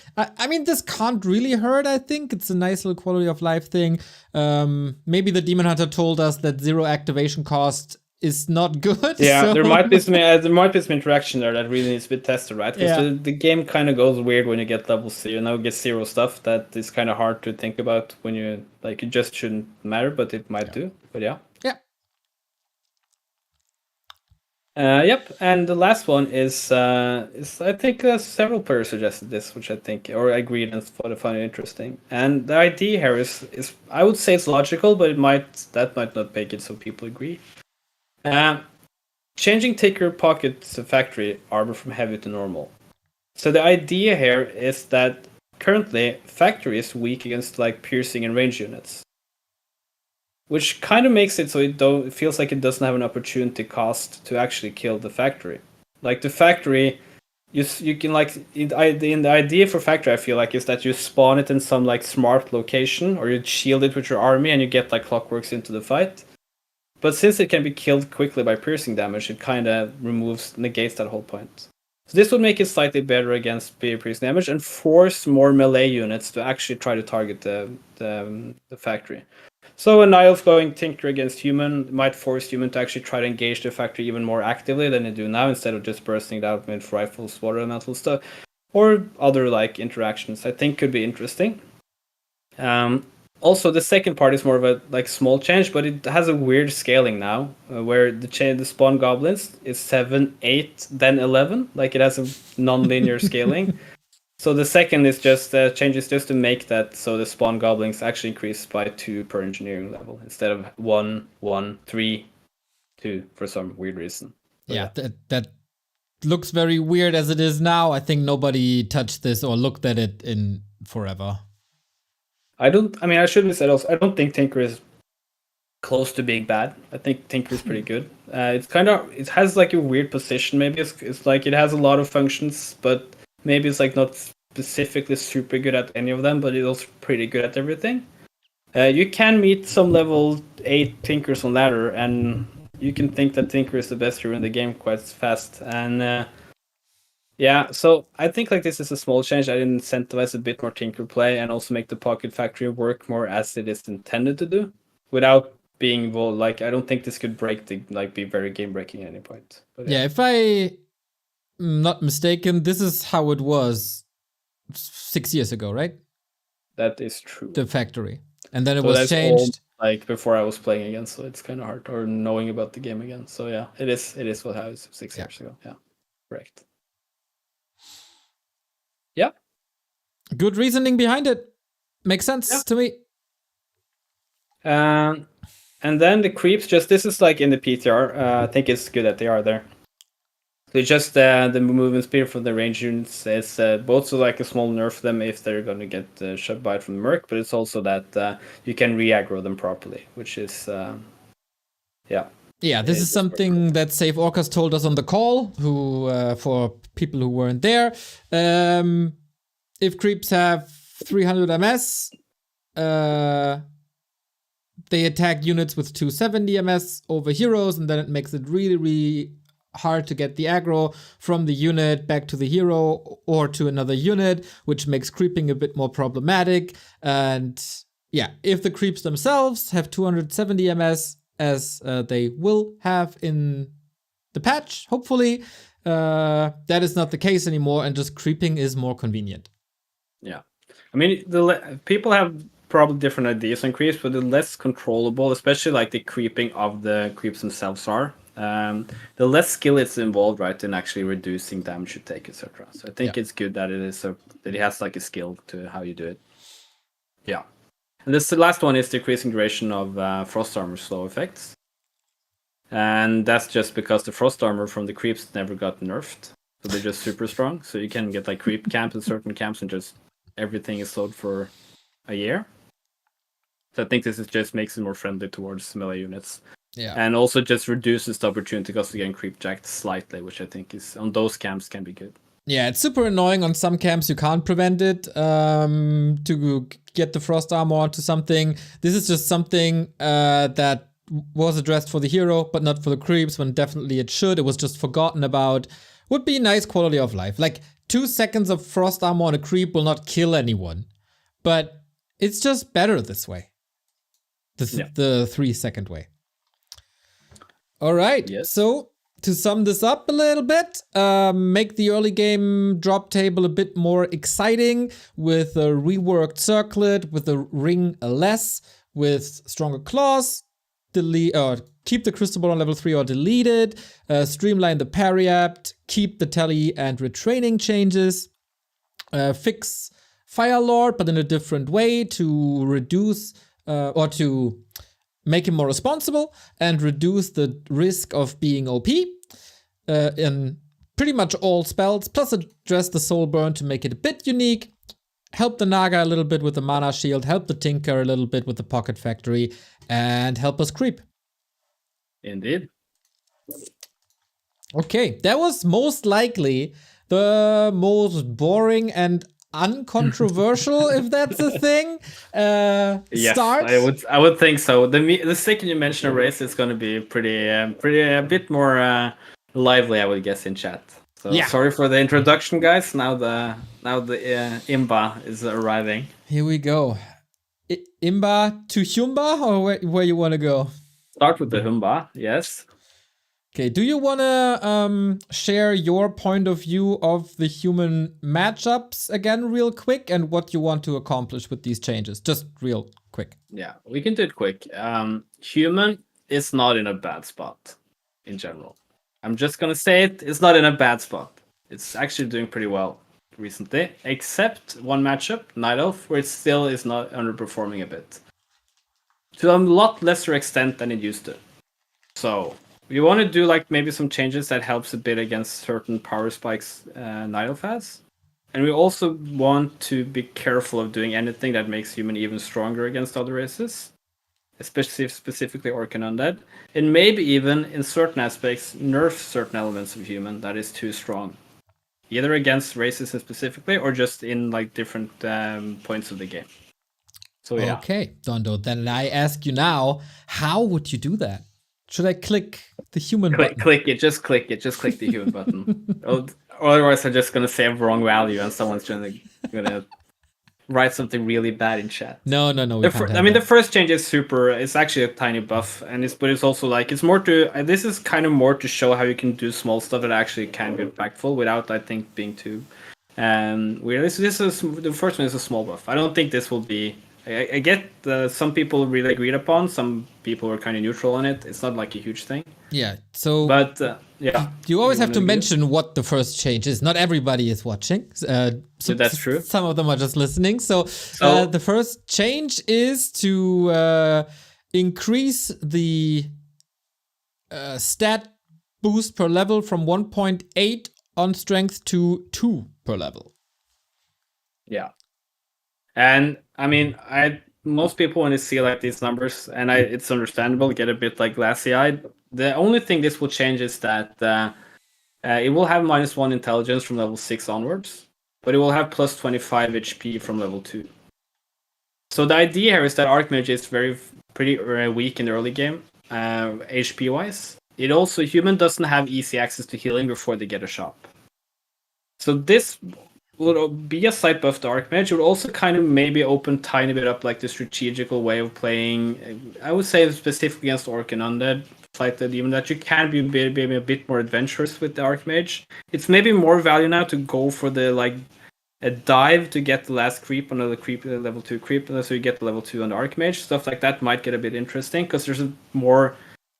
Speaker 1: mean, this can't really hurt. I think it's a nice little quality of life thing. Maybe the Demon Hunter told us that 0 activation cost is not good.
Speaker 2: Yeah,
Speaker 1: so.
Speaker 2: there might be some interaction there that really needs to be tested, right? Because
Speaker 1: Yeah.
Speaker 2: the game kind of goes weird when you get level 0, get 0 stuff that is kind of hard to think about when you like it just shouldn't matter, but it might do. But yeah.
Speaker 1: Yeah.
Speaker 2: Yep, and the last one is I think several players suggested this, which I think or agreed and found it interesting. And the idea here is I would say it's logical, but that might not make it so people agree. Changing Taker Pocket Factory armor from heavy to normal. So the idea here is that currently Factory is weak against like piercing and range units, which kind of makes it so it feels like it doesn't have an opportunity cost to actually kill the Factory. Like the Factory, you can like in the idea for Factory, I feel like is that you spawn it in some like smart location or you shield it with your army and you get like clockworks into the fight. But since it can be killed quickly by piercing damage, it kind of negates that whole point. So this would make it slightly better against piercing damage and force more melee units to actually try to target the Factory. So a Niles going Tinker against Human might force Human to actually try to engage the Factory even more actively than they do now, instead of just bursting it out with rifles, water elemental stuff, or other like interactions. I think could be interesting. Also, the second part is more of a like small change, but it has a weird scaling now, where the spawn goblins is 7, 8, then 11. Like it has a non-linear scaling. So the second is just changes just to make that so the spawn goblins actually increase by 2 per engineering level instead of 1, 1, 3, 2 for some weird reason.
Speaker 1: But yeah, that looks very weird as it is now. I think nobody touched this or looked at it in forever.
Speaker 2: I should have said also, I don't think Tinker is close to being bad. I think Tinker is pretty good. It has like a weird position. Maybe it's like it has a lot of functions, but maybe it's like not specifically super good at any of them, but it's also pretty good at everything. You can meet some level 8 Tinkers on ladder, and you can think that Tinker is the best hero in the game quite fast. And yeah, so I think like this is a small change. I incentivize a bit more Tinker play and also make the Pocket Factory work more as it is intended to do, without being involved. Like I don't think this could be very game breaking at any point. But,
Speaker 1: yeah, if I'm not mistaken, this is how it was 6 years ago, right?
Speaker 2: That is true.
Speaker 1: The Factory, and then it was changed.
Speaker 2: Like before I was playing again, so it's kind of hard, or knowing about the game again. So yeah, it is what happens 6 years ago. Yeah, correct. Yeah.
Speaker 1: Good reasoning behind it. Makes sense to me.
Speaker 2: And then the creeps, this is like in the PTR. I think it's good that they are there. So just the movement speed from the range units is both so like a small nerf them if they're going to get shot by it from the Merc, but it's also that you can re-aggro them properly, which is yeah.
Speaker 1: Yeah, this is something that Save Orcas told us on the call, who for people who weren't there. If creeps have 300 MS, they attack units with 270 MS over heroes, and then it makes it really, really hard to get the aggro from the unit back to the hero or to another unit, which makes creeping a bit more problematic. And yeah, if the creeps themselves have 270 MS, as they will have in the patch, hopefully, that is not the case anymore, and just creeping is more convenient.
Speaker 2: Yeah, I mean, people have probably different ideas on creeps, but the less controllable, especially like the creeping of the creeps themselves are, the less skill it's involved, right, in actually reducing damage you take, etc. So I think it's good that that it has like a skill to how you do it. Yeah. And the last one is decreasing duration of Frost Armor slow effects. And that's just because the Frost Armor from the creeps never got nerfed. So they're just super strong. So you can get like creep camps in certain camps and just everything is slowed for a year. So I think this just makes it more friendly towards melee units.
Speaker 1: Yeah.
Speaker 2: And also just reduces the opportunity cost to getting creep jacked slightly, which I think is on those camps can be good.
Speaker 1: Yeah, it's super annoying. On some camps, you can't prevent it to get the frost armor onto something. This is just something that was addressed for the hero, but not for the creeps, when definitely it should. It was just forgotten about. Would be nice quality of life. Like 2 seconds of frost armor on a creep will not kill anyone, but it's just better this way. The 3-second way. All right,
Speaker 2: Yes.
Speaker 1: so to sum this up a little bit, make the early game drop table a bit more exciting with a reworked circlet, with a ring less, with stronger claws, delete or keep the crystal ball on level 3 or delete it, streamline the parry apt, keep the tele and retraining changes, fix Fire Lord but in a different way to reduce or to make him more responsible and reduce the risk of being OP in pretty much all spells, plus address the soul burn to make it a bit unique, help the Naga a little bit with the mana shield, help the Tinker a little bit with the Pocket Factory, and help us creep.
Speaker 2: Indeed.
Speaker 1: Okay, that was most likely the most boring and uncontroversial, if that's a thing.
Speaker 2: Yes,
Speaker 1: start.
Speaker 2: I would think so. The second you mention a race, it's going to be pretty a bit more lively, I would guess, in chat. So
Speaker 1: Yeah.
Speaker 2: Sorry for the introduction, guys. Now the Imba is arriving.
Speaker 1: Here we go. Imba to Humba, or where you want to go?
Speaker 2: Start with the Humba, yes.
Speaker 1: Okay, do you want to share your point of view of the human matchups again real quick and what you want to accomplish with these changes? Just real quick.
Speaker 2: Yeah, we can do it quick. Human is not in a bad spot in general. I'm just going to say it's not in a bad spot. It's actually doing pretty well recently, except one matchup, Night Elf, where it still is not underperforming a bit. To a lot lesser extent than it used to. So we want to do like maybe some changes that helps a bit against certain power spikes Night Elf has. And we also want to be careful of doing anything that makes human even stronger against other races, especially specifically Orc and Undead. And maybe even in certain aspects nerf certain elements of human that is too strong. Either against races specifically or just in like different points of the game. So yeah.
Speaker 1: Okay, Dondo, then I ask you now, how would you do that? Should I click the human button?
Speaker 2: Click it, just click the human button. Or otherwise I'm just gonna say a wrong value and someone's gonna write something really bad in chat.
Speaker 1: No.
Speaker 2: The first change is super. It's actually a tiny buff, but it's also like it's more to. This is kind of more to show how you can do small stuff that actually can be impactful without, I think, being too weird. This is the first one is a small buff. I don't think this will be. I get some people really agreed upon. Some people were kind of neutral on it. It's not like a huge thing.
Speaker 1: Yeah. So,
Speaker 2: but yeah,
Speaker 1: you always have to mention what the first change is. Not everybody is watching. So
Speaker 2: that's true.
Speaker 1: Some of them are just listening. So the first change is to increase the stat boost per level from 1.8 on strength to 2 per level.
Speaker 2: Yeah. And I mean, most people when they see like these numbers, and it's understandable, get a bit like glassy-eyed. The only thing this will change is that it will have -1 intelligence from level 6 onwards, but it will have plus 25 HP from level 2. So the idea here is that Archmage is pretty weak in the early game, HP wise. It also human doesn't have easy access to healing before they get a shop. So this will be a slight buff to Archmage. It would also kind of maybe open tiny bit up like the strategical way of playing. I would say specifically against Orc and Undead, slightly even that you can be maybe a bit more adventurous with the Archmage. It's maybe more value now to go for the like a dive to get the last creep on the creep level 2 creep, so you get the level 2 on the Archmage. Stuff like that might get a bit interesting because there's a more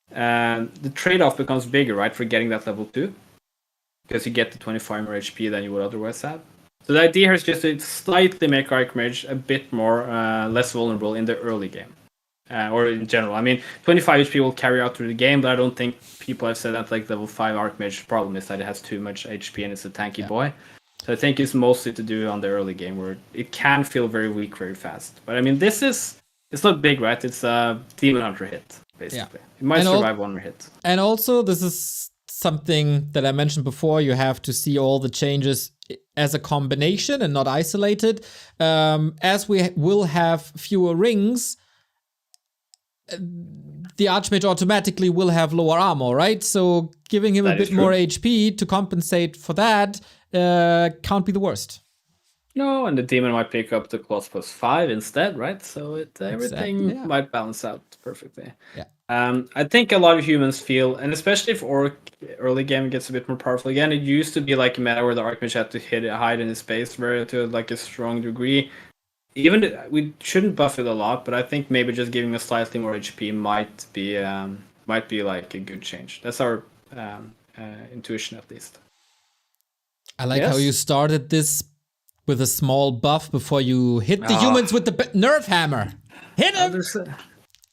Speaker 2: the trade-off becomes bigger, right, for getting that level 2 because you get the 25 more HP than you would otherwise have. So the idea here is just to slightly make Archmage a bit more less vulnerable in the early game, or in general. I mean, 25 HP will carry out through the game, but I don't think people have said that like level 5 Archmage problem is that it has too much HP and it's a tanky boy. So I think it's mostly to do on the early game where it can feel very weak very fast. But I mean, it's not big, right? It's a Demon Hunter hit, basically. It might survive one hit.
Speaker 1: And also, this is something that I mentioned before. You have to see all the changes as a combination and not isolated. As we will have fewer rings, the Archmage automatically will have lower armor, right? So giving him a bit more HP to compensate for that can't be the worst.
Speaker 2: No, and the demon might pick up the claws +5 instead, right? So everything might balance out perfectly.
Speaker 1: Yeah.
Speaker 2: I think a lot of humans feel, and especially if Orc early game gets a bit more powerful again, it used to be like a meta where the Archmage had to hide in his space to like a strong degree. Even we shouldn't buff it a lot, but I think maybe just giving a slightly more HP might be like a good change. That's our intuition, at least.
Speaker 1: I like how you started this with a small buff before you hit the humans with the nerf hammer. Hit him!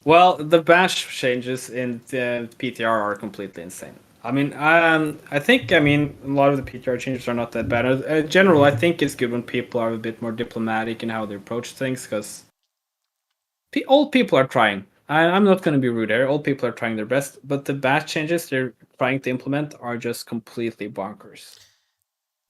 Speaker 2: Well, the bash changes in the PTR are completely insane. I mean, I think a lot of the PTR changes are not that bad. In general, I think it's good when people are a bit more diplomatic in how they approach things, because all people are trying. I'm not going to be rude here. All people are trying their best, but the bash changes they're trying to implement are just completely bonkers.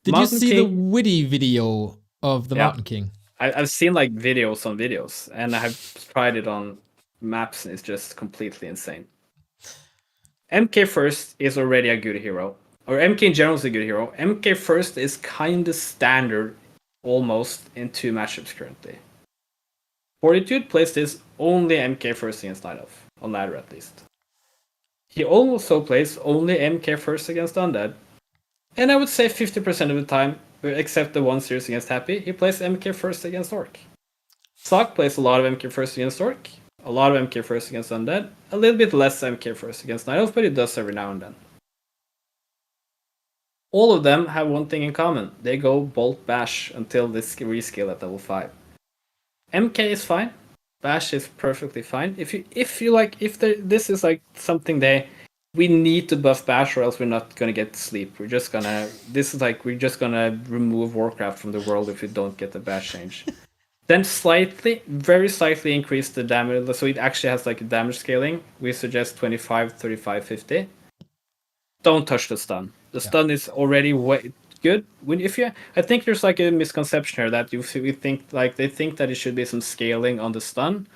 Speaker 1: Did you see the witty video of the Mountain King?
Speaker 2: I've seen like videos on videos, and I've tried it on maps, and it's just completely insane. MK First is already a good hero, or MK in general is a good hero. MK First is kind of standard, almost, in 2 matchups currently. Fortitude plays this only MK First against Night Elf, on ladder at least. He also plays only MK First against Undead. And I would say 50% of the time, except the one series against Happy, he plays MK First against Orc. Sock plays a lot of MK First against Orc, a lot of MK First against Undead, a little bit less MK First against Night Elf, but he does every now and then. All of them have one thing in common. They go Bolt Bash until this reskill at level 5. MK is fine. Bash is perfectly fine. If this is like something we need to buff Bash, or else we're not gonna get sleep. We're just gonna remove Warcraft from the world if we don't get the Bash change. Then very slightly increase the damage, so it actually has like a damage scaling. We suggest 25, 35, 50. Don't touch the stun. The stun is already way good. I think there's like a misconception here that we think like they think that it should be some scaling on the stun.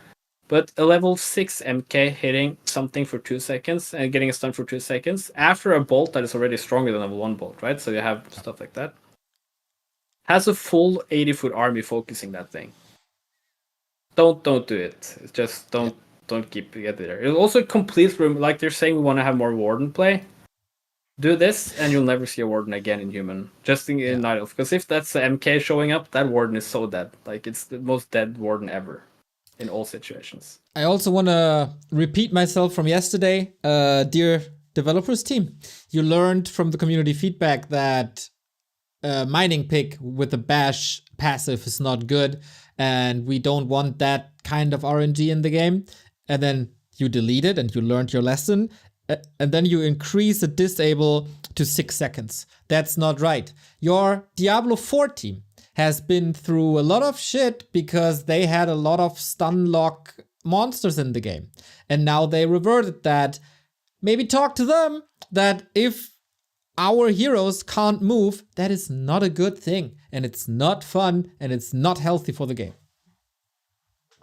Speaker 2: But a level 6 MK hitting something for 2 seconds and getting a stun for 2 seconds after a bolt that is already stronger than level 1 bolt, right? So you have stuff like that. Has a full 80-foot army focusing that thing. Don't do it. It's just don't get there. It's also a complete room. Like they're saying we want to have more Warden play. Do this and you'll never see a Warden again in human. Just in Night Elf. Because if that's the MK showing up, that Warden is so dead. Like it's the most dead Warden ever. In all situations.
Speaker 1: I also want to repeat myself from yesterday. Dear developers team, you learned from the community feedback that mining pick with the bash passive is not good, and we don't want that kind of RNG in the game. And then you delete it and you learned your lesson. And then you increase the disable to 6 seconds. That's not right. Your Diablo 4 team has been through a lot of shit because they had a lot of stun lock monsters in the game. And now they reverted that. Maybe talk to them that if our heroes can't move, that is not a good thing. And it's not fun and it's not healthy for the game.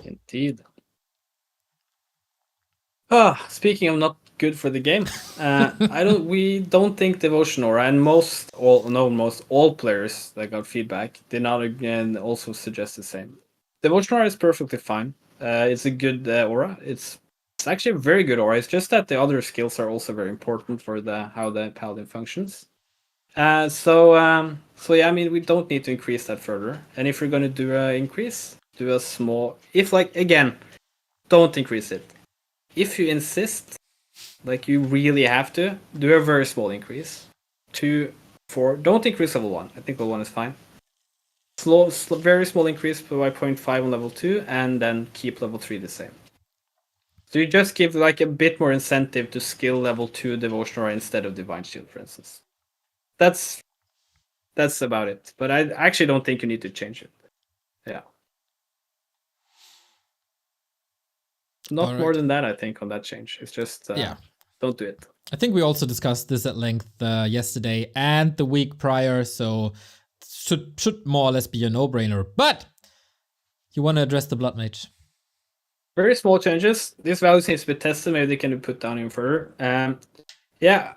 Speaker 2: Indeed. Speaking of not good for the game, we don't think Devotion Aura, and most all players that got feedback did not again also suggest the same. Devotion Aura is perfectly fine. It's a good aura. It's actually a very good aura. It's just that the other skills are also very important for how the paladin functions. So yeah, we don't need to increase that further. And if you're going to do an increase, do a small. Don't increase it. If you insist, like you really have to, do a very small increase. 2, 4. Don't increase level 1. I think level 1 is fine. Very small increase by 0.5 on level 2, and then keep level 3 the same. So you just give like a bit more incentive to skill level 2 Devotion Aura instead of Divine Shield, for instance. That's about it. But I actually don't think you need to change it. Yeah. Not more than that, I think, on that change. It's just don't do it.
Speaker 1: I think we also discussed this at length yesterday and the week prior, so should more or less be a no-brainer. But you want to address the Blood Mage.
Speaker 2: Very small changes. This value seems to be tested. Maybe they can be put down even further. Yeah,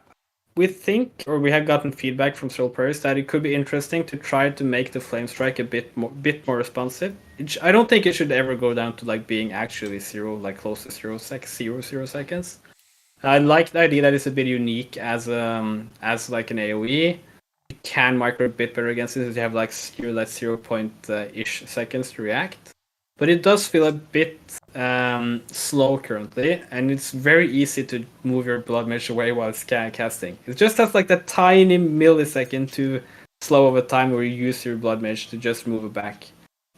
Speaker 2: we think, or we have gotten feedback from several players that it could be interesting to try to make the Flame Strike a bit more responsive. I don't think it should ever go down to like being actually zero, like close to 0 seconds. I like the idea that it's a bit unique as like an AoE. You can micro a bit better against it if you have like 0 point ish seconds to react. But it does feel a bit slow currently, and it's very easy to move your Blood Mage away while it's casting. It just has like that tiny millisecond to slow over time where you use your Blood Mage to just move it back.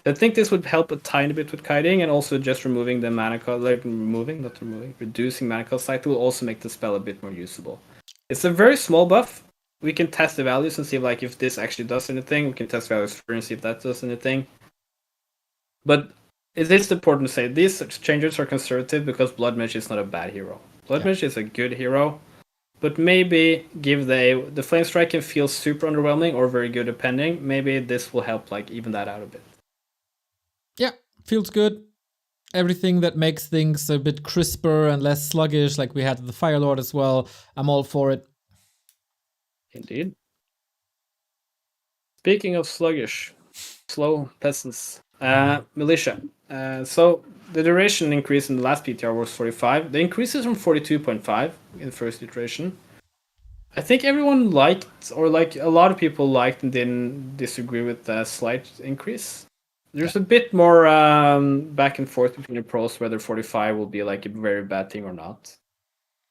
Speaker 2: I think this would help a tiny bit with kiting, and also just removing the mana cost, reducing mana cost cycle will also make the spell a bit more usable. It's a very small buff. We can test the values and see like if this actually does anything. We can test values first and see if that does anything. But it is important to say these changes are conservative because Blood Mage is not a bad hero. Blood Mage is a good hero, but maybe give the Flame Strike can feel super underwhelming or very good depending. Maybe this will help like even that out a bit.
Speaker 1: Yeah, feels good. Everything that makes things a bit crisper and less sluggish, like we had the Fire Lord as well. I'm all for it.
Speaker 2: Indeed. Speaking of sluggish, slow peasants, militia. So the duration increase in the last PTR was 45. The increase is from 42.5 in the first iteration. I think everyone liked, or like a lot of people liked and didn't disagree with the slight increase. There's a bit more back and forth between the pros whether 45 will be like a very bad thing or not.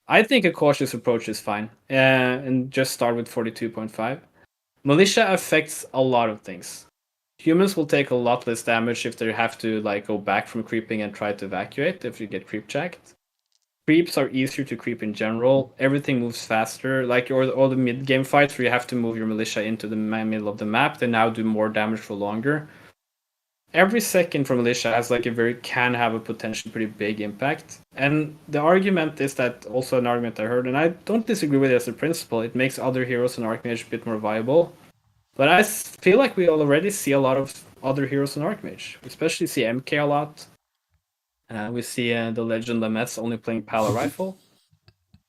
Speaker 2: I think a cautious approach is fine, and just start with 42.5. Militia affects a lot of things. Humans will take a lot less damage if they have to like go back from creeping and try to evacuate if you get creep checked. Creeps are easier to creep in general. Everything moves faster. Like all the mid-game fights where you have to move your militia into the middle of the map, they now do more damage for longer. Every second from militia has like can have a potentially pretty big impact. And the argument is that also an argument I heard, and I don't disagree with it as a principle. It makes other heroes in Archmage a bit more viable. But I feel like we already see a lot of other heroes in Archmage. We especially see MK a lot. We see the Legend Lamets only playing Pala Rifle.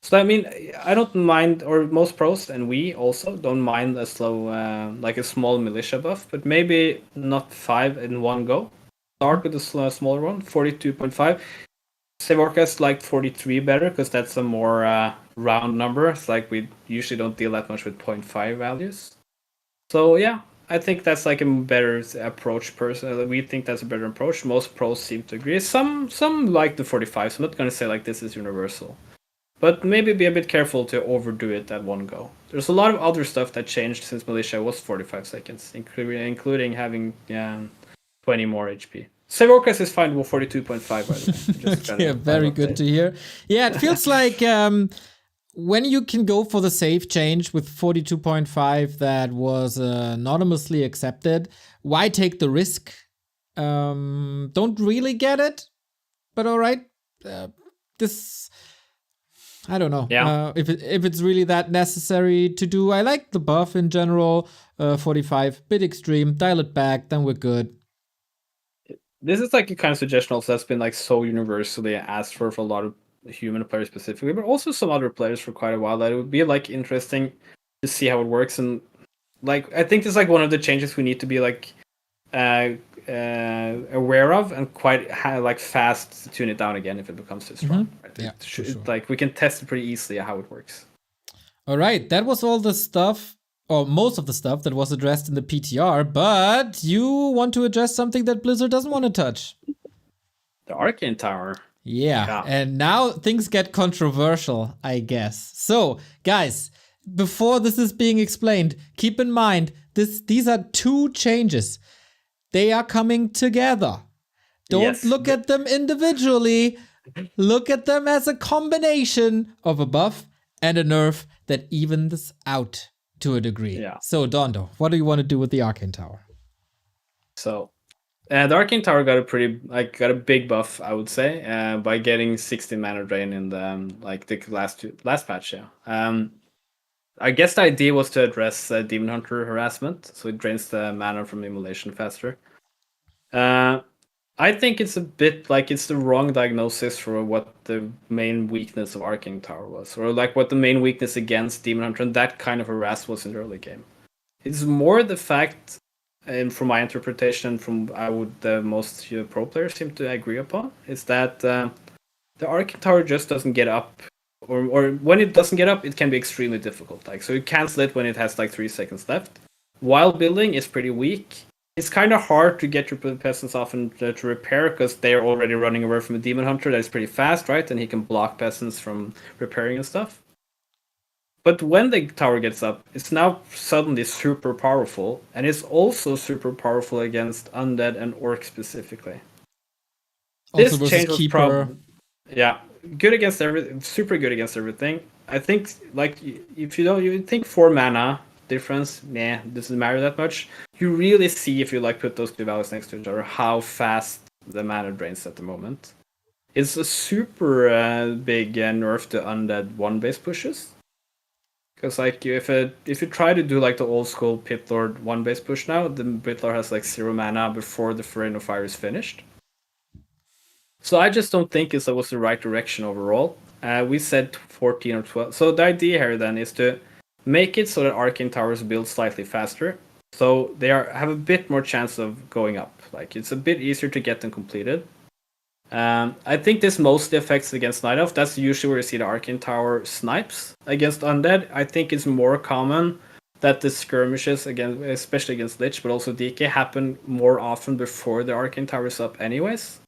Speaker 2: So I mean, I don't mind, or most pros and we also don't mind a slow, like a small militia buff, but maybe not 5 in one go. Start with a smaller one, 42.5. Sevorkas like 43 better because that's a more round number. It's like we usually don't deal that much with 0.5 values. So yeah, I think that's like a better approach. Personally, we think that's a better approach. Most pros seem to agree. Some like the 45. So I'm not going to say like this is universal. But maybe be a bit careful to overdo it at one go. There's a lot of other stuff that changed since militia was 45 seconds, including having 20 more HP. Sevorkas is fine with 42.5, by the way.
Speaker 1: Yeah, very good to hear. Yeah, it feels like when you can go for the safe change with 42.5 that was anonymously accepted, why take the risk? Don't really get it, but all right. This... I don't know if it's really that necessary to do. I like the buff in general. 45, bit extreme. Dial it back, then we're good.
Speaker 2: This is like a kind of suggestion also that's been like so universally asked for a lot of human players specifically, but also some other players for quite a while. That it would be like interesting to see how it works, and like I think this is like one of the changes we need to be like aware of and quite like fast to tune it down again if it becomes too strong.
Speaker 1: Mm-hmm.
Speaker 2: Right?
Speaker 1: Yeah,
Speaker 2: sure. Like we can test it pretty easily how it works.
Speaker 1: All right, that was all the stuff, or most of the stuff that was addressed in the PTR, but you want to address something that Blizzard doesn't want to touch.
Speaker 2: The Arcane Tower.
Speaker 1: Yeah, and now things get controversial, I guess. So, guys, before this is being explained, keep in mind, these are two changes. They are coming together. Don't look at them individually. Look at them as a combination of a buff and a nerf that evens out to a degree.
Speaker 2: Yeah.
Speaker 1: So, Dondo, what do you want to do with the Arcane Tower?
Speaker 2: So, The Arcane Tower got a big buff, I would say, by getting 60 mana drain in the the last patch. Yeah. I guess the idea was to address Demon Hunter harassment, so it drains the mana from immolation faster. I think it's a bit like it's the wrong diagnosis for what the main weakness of Arcane Tower was, or like what the main weakness against Demon Hunter and that kind of harass was in the early game. It's more the fact, and from my interpretation, from the most pro players seem to agree upon, is that the Arcane Tower just doesn't get up, or when it doesn't get up, it can be extremely difficult. Like, so you cancel it when it has like 3 seconds left. While building is pretty weak. It's kind of hard to get your peasants often to repair because they're already running away from a demon hunter that is pretty fast, right? And he can block peasants from repairing and stuff. But when the tower gets up, it's now suddenly super powerful, and it's also super powerful against undead and orc specifically.
Speaker 1: Also this change was problem.
Speaker 2: Yeah, good against everything, super good against everything. I think like if you think 4 mana difference, doesn't matter that much. You really see if you like put those two values next to each other how fast the mana drains at the moment. It's a super big nerf to undead 1-base pushes. Because like if you try to do like the old school Pit Lord 1-base push now, the Pit Lord has like 0 mana before the Rain of Fire is finished. So I just don't think it was the right direction overall. We said 14 or 12. So the idea here then is to make it so that Arcane Towers build slightly faster, so they have a bit more chance of going up. Like it's a bit easier to get them completed. I think this mostly affects against Night Elf. That's usually where you see the Arcane Tower snipes. Against Undead, I think it's more common that the skirmishes, again, especially against Lich, but also DK, happen more often before the Arcane Tower is up anyways.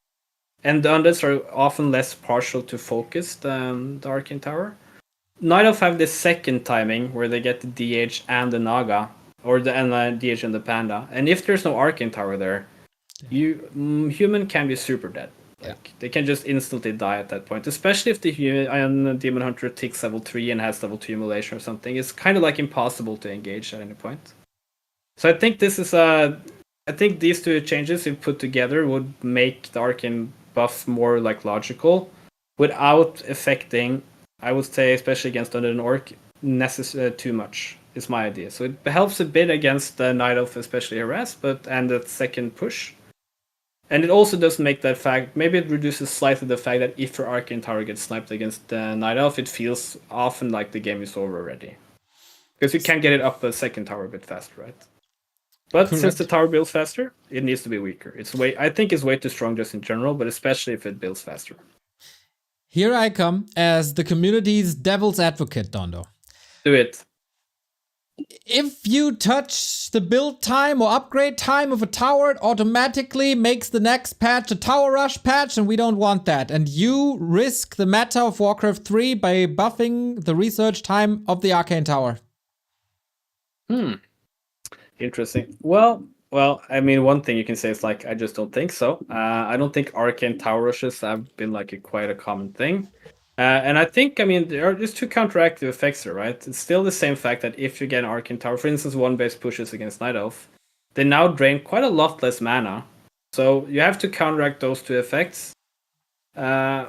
Speaker 2: And the Undeads are often less partial to focus than the Arcane Tower. Night Elf have this second timing where they get the DH and the Naga, or the DH and the Panda. And if there's no Arcane Tower there, human can be super dead. Like they can just instantly die at that point. Especially if the Demon Hunter ticks level 3 and has level 2 immolation or something. It's kind of like impossible to engage at any point. So I think this is I think these two changes if put together would make the Arcane buff more like logical, without affecting, I would say, especially against Undead and Orc, too much. Is my idea. So it helps a bit against the Night Elf, especially harass, and the second push. And it also doesn't make that fact, maybe it reduces slightly the fact that if your Arcane Tower gets sniped against the Night Elf, it feels often like the game is over already. Because you can get it up a second tower a bit faster, right? But correct. Since the tower builds faster, it needs to be weaker. I think it's way too strong just in general, but especially if it builds faster.
Speaker 1: Here I come as the community's devil's advocate, Dondo.
Speaker 2: Do it.
Speaker 1: If you touch the build time or upgrade time of a tower, it automatically makes the next patch a tower rush patch, and we don't want that. And you risk the meta of Warcraft 3 by buffing the research time of the Arcane Tower.
Speaker 2: Interesting. Well, I mean, one thing you can say is like, I just don't think so. I don't think Arcane Tower rushes have been like quite a common thing. And I think, I mean, there are just two counteractive effects here, right? It's still the same fact that if you get an Arcane Tower, for instance, 1-base pushes against Night Elf, they now drain quite a lot less mana. So you have to counteract those two effects. I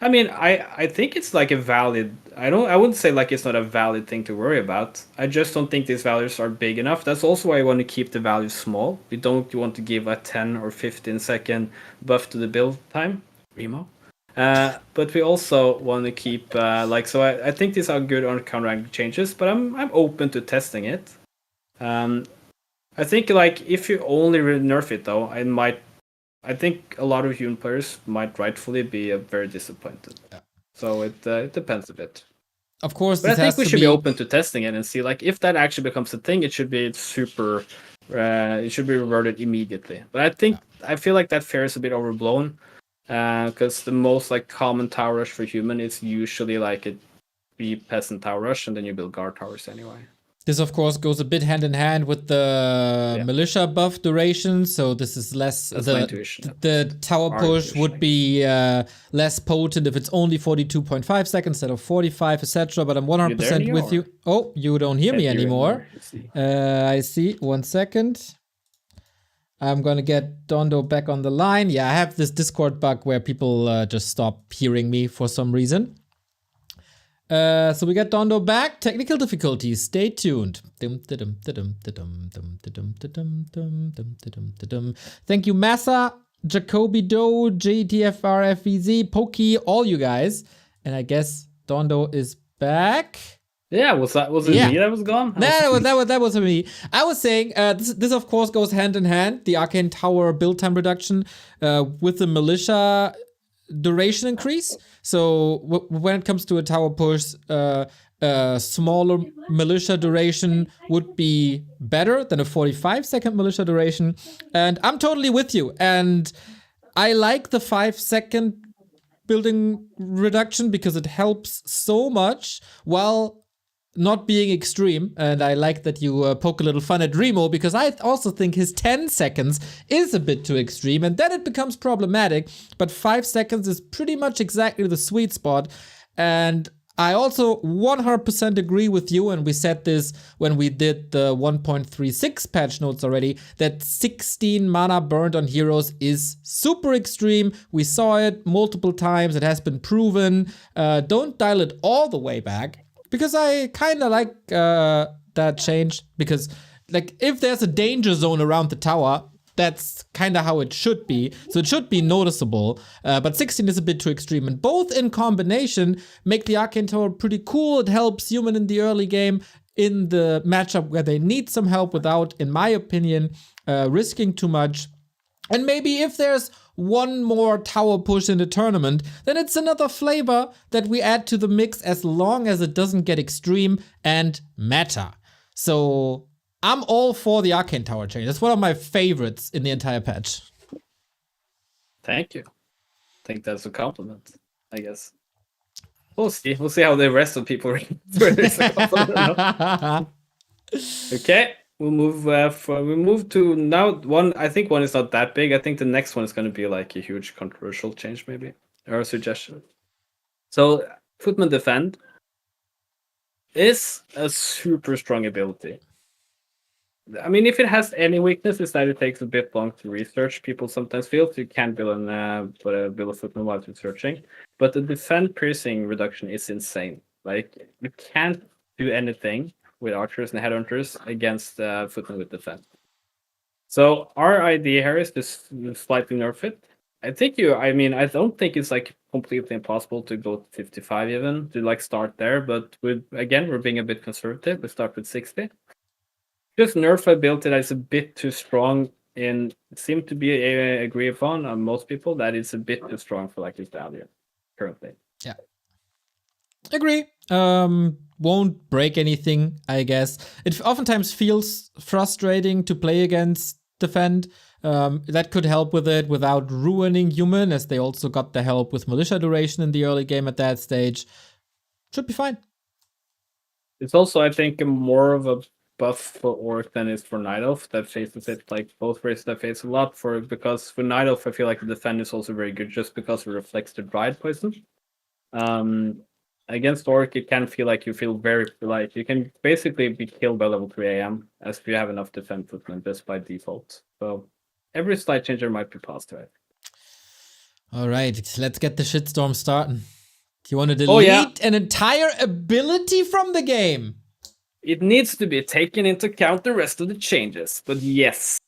Speaker 2: mean, I think it's like a valid... I wouldn't say like it's not a valid thing to worry about. I just don't think these values are big enough. That's also why I want to keep the values small. We don't want to give a 10 or 15 second buff to the build time. Remo. But we also want to keep so I think these are good on counteracting changes, but I'm open to testing it. I think like if you only nerf it though, I think a lot of human players might rightfully be very disappointed. Yeah. So it depends a bit.
Speaker 1: Of course,
Speaker 2: but I think we should be open to testing it and see like if that actually becomes a thing, it should be super. It should be reverted immediately. But I feel like that fear is a bit overblown. Because the most like common tower rush for human is usually like a peasant tower rush, and then you build guard towers anyway.
Speaker 1: This of course goes a bit hand in hand with the militia buff duration, so this is less. The tower push would be less potent if it's only 42.5 seconds instead of 45, etc. But I'm 100% with you. Oh, you don't hear me anymore. I see. 1 second. I'm gonna get Dondo back on the line. Yeah, I have this Discord bug where people just stop hearing me for some reason. So we got Dondo back. Technical difficulties. Stay tuned. Thank you, Massa, Jacoby Doe, JTFRFEZ, Pokey, all you guys. And I guess Dondo is back.
Speaker 2: Yeah, was it me that was gone?
Speaker 1: That was me. I was saying this of course goes hand in hand. The Arcane Tower build time reduction with the militia duration increase. So when it comes to a tower push, smaller militia duration would be better than a 45-second militia duration. And I'm totally with you. And I like the 5-second building reduction because it helps so much while not being extreme. And I like that you poke a little fun at Remo, because I also think his 10 seconds is a bit too extreme, and then it becomes problematic. But 5 seconds is pretty much exactly the sweet spot. And I also 100% agree with you, and we said this when we did the 1.36 patch notes already, that 16 mana burned on heroes is super extreme. We saw it multiple times. It has been proven. Don't dial it all the way back, because I kind of like that change, because like if there's a danger zone around the tower, that's kind of how it should be. So it should be noticeable, but 16 is a bit too extreme. And both in combination make the Arcane Tower pretty cool. It helps human in the early game in the matchup where they need some help without, in my opinion, risking too much. And maybe if there's one more tower push in the tournament, then it's another flavor that we add to the mix, as long as it doesn't get extreme and meta. So I'm all for the Arcane Tower change. It's one of my favorites in the entire patch.
Speaker 2: Thank you. I think that's a compliment, I guess. We'll see. We'll see how the rest of people read. Okay. We'll move to now one. I think one is not that big. I think the next one is going to be like a huge controversial change, maybe, or a suggestion. So Footman Defend is a super strong ability. I mean, if it has any weakness, is that it takes a bit long to research. People sometimes feel so you can't build a Footman while researching. But the defend piercing reduction is insane. Like, you can't do anything with archers and headhunters against Footman with defense. So our idea here is to slightly nerf it. I don't think it's like completely impossible to go to 55 even, to like start there, but we're being a bit conservative. We start with 60. Just nerf ability that is a bit too strong, and seem to be agree upon on most people that it's a bit too strong for like this value currently.
Speaker 1: Yeah. Agree. Won't break anything, I guess. It oftentimes feels frustrating to play against defend. That could help with it without ruining human, as they also got the help with militia duration in the early game at that stage. Should be fine.
Speaker 2: It's also, I think, more of a buff for Orc than is for Night Elf that faces it, like both races that face a lot for it, because for Night Elf I feel like the defend is also very good just because it reflects the Dryad poison. Against Orc, it can feel like you can basically be killed by level 3 AM as if you have enough defense footprint just by default. So every slight change there might be positive.
Speaker 1: All right, let's get the shitstorm starting. Do you want to delete an entire ability from the game?
Speaker 2: It needs to be taken into account the rest of the changes. But yes,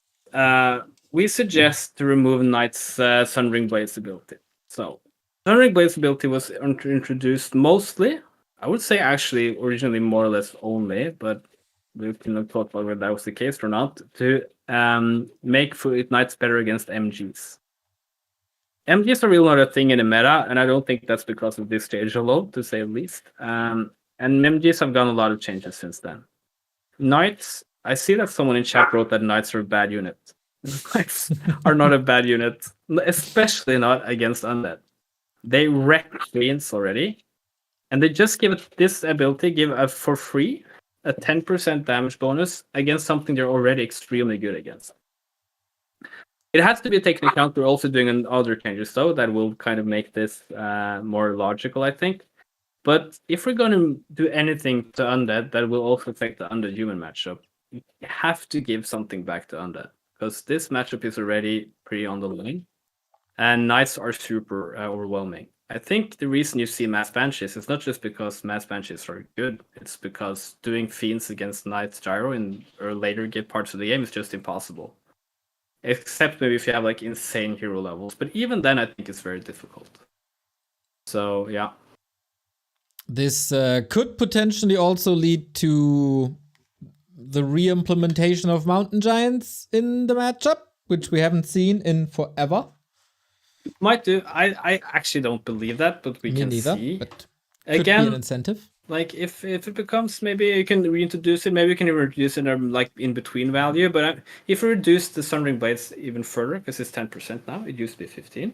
Speaker 2: we suggest to remove Knight's Sunring Blaze ability. So Sunring Blaze ability was introduced mostly, I would say actually originally more or less only, but we can talk about whether that was the case or not, to make Knights better against MGs. MGs are really not a thing in the meta, and I don't think that's because of this stage alone, to say the least. And MGs have done a lot of changes since then. Knights, I see that someone in chat wrote that Knights are a bad unit. Knights are not a bad unit, especially not against Undead. They wreck queens already, and they just give this ability for free a 10% damage bonus against something they're already extremely good against. It has to be taken into account. We're also doing other changes though that will kind of make this more logical, I think. But if we're going to do anything to Undead that will also affect the Undead human matchup, you have to give something back to Undead. because this matchup is already pretty on the line, and knights are super overwhelming. I think the reason you see mass banshees is not just because mass banshees are good. It's because doing fiends against knights gyro in or later get parts of the game is just impossible. Except maybe if you have like insane hero levels, but even then, I think it's very difficult. So yeah.
Speaker 1: This could potentially also lead to the re-implementation of mountain giants in the matchup, which we haven't seen in forever.
Speaker 2: Might do. I actually don't believe that, but we
Speaker 1: Me
Speaker 2: can
Speaker 1: neither,
Speaker 2: see.
Speaker 1: but
Speaker 2: Again,
Speaker 1: could be an incentive.
Speaker 2: Like if it becomes, maybe you can reintroduce it. Maybe you can reduce it like in between value. But if you reduce the Sundering Blades even further, because it's 10% now, it used to be 15.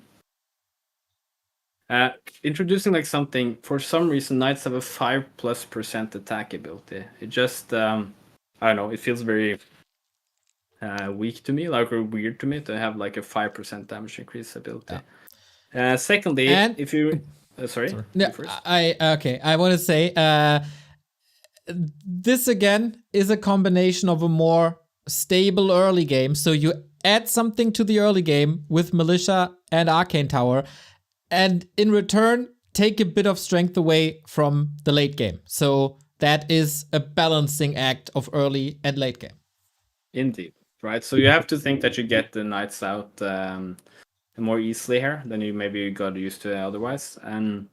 Speaker 2: Introducing like something, for some reason knights have a 5+% attack ability. It just I don't know. It feels very weak to me, like, or weird to me to have like a 5% damage increase ability. Secondly,
Speaker 1: And
Speaker 2: if you sorry.
Speaker 1: Yeah, I want to say this again is a combination of a more stable early game. So you add something to the early game with Militia and Arcane Tower, and in return take a bit of strength away from the late game. So that is a balancing act of early and late game.
Speaker 2: Indeed, right? So you have to think that you get the knights out more easily here than you maybe got used to otherwise. And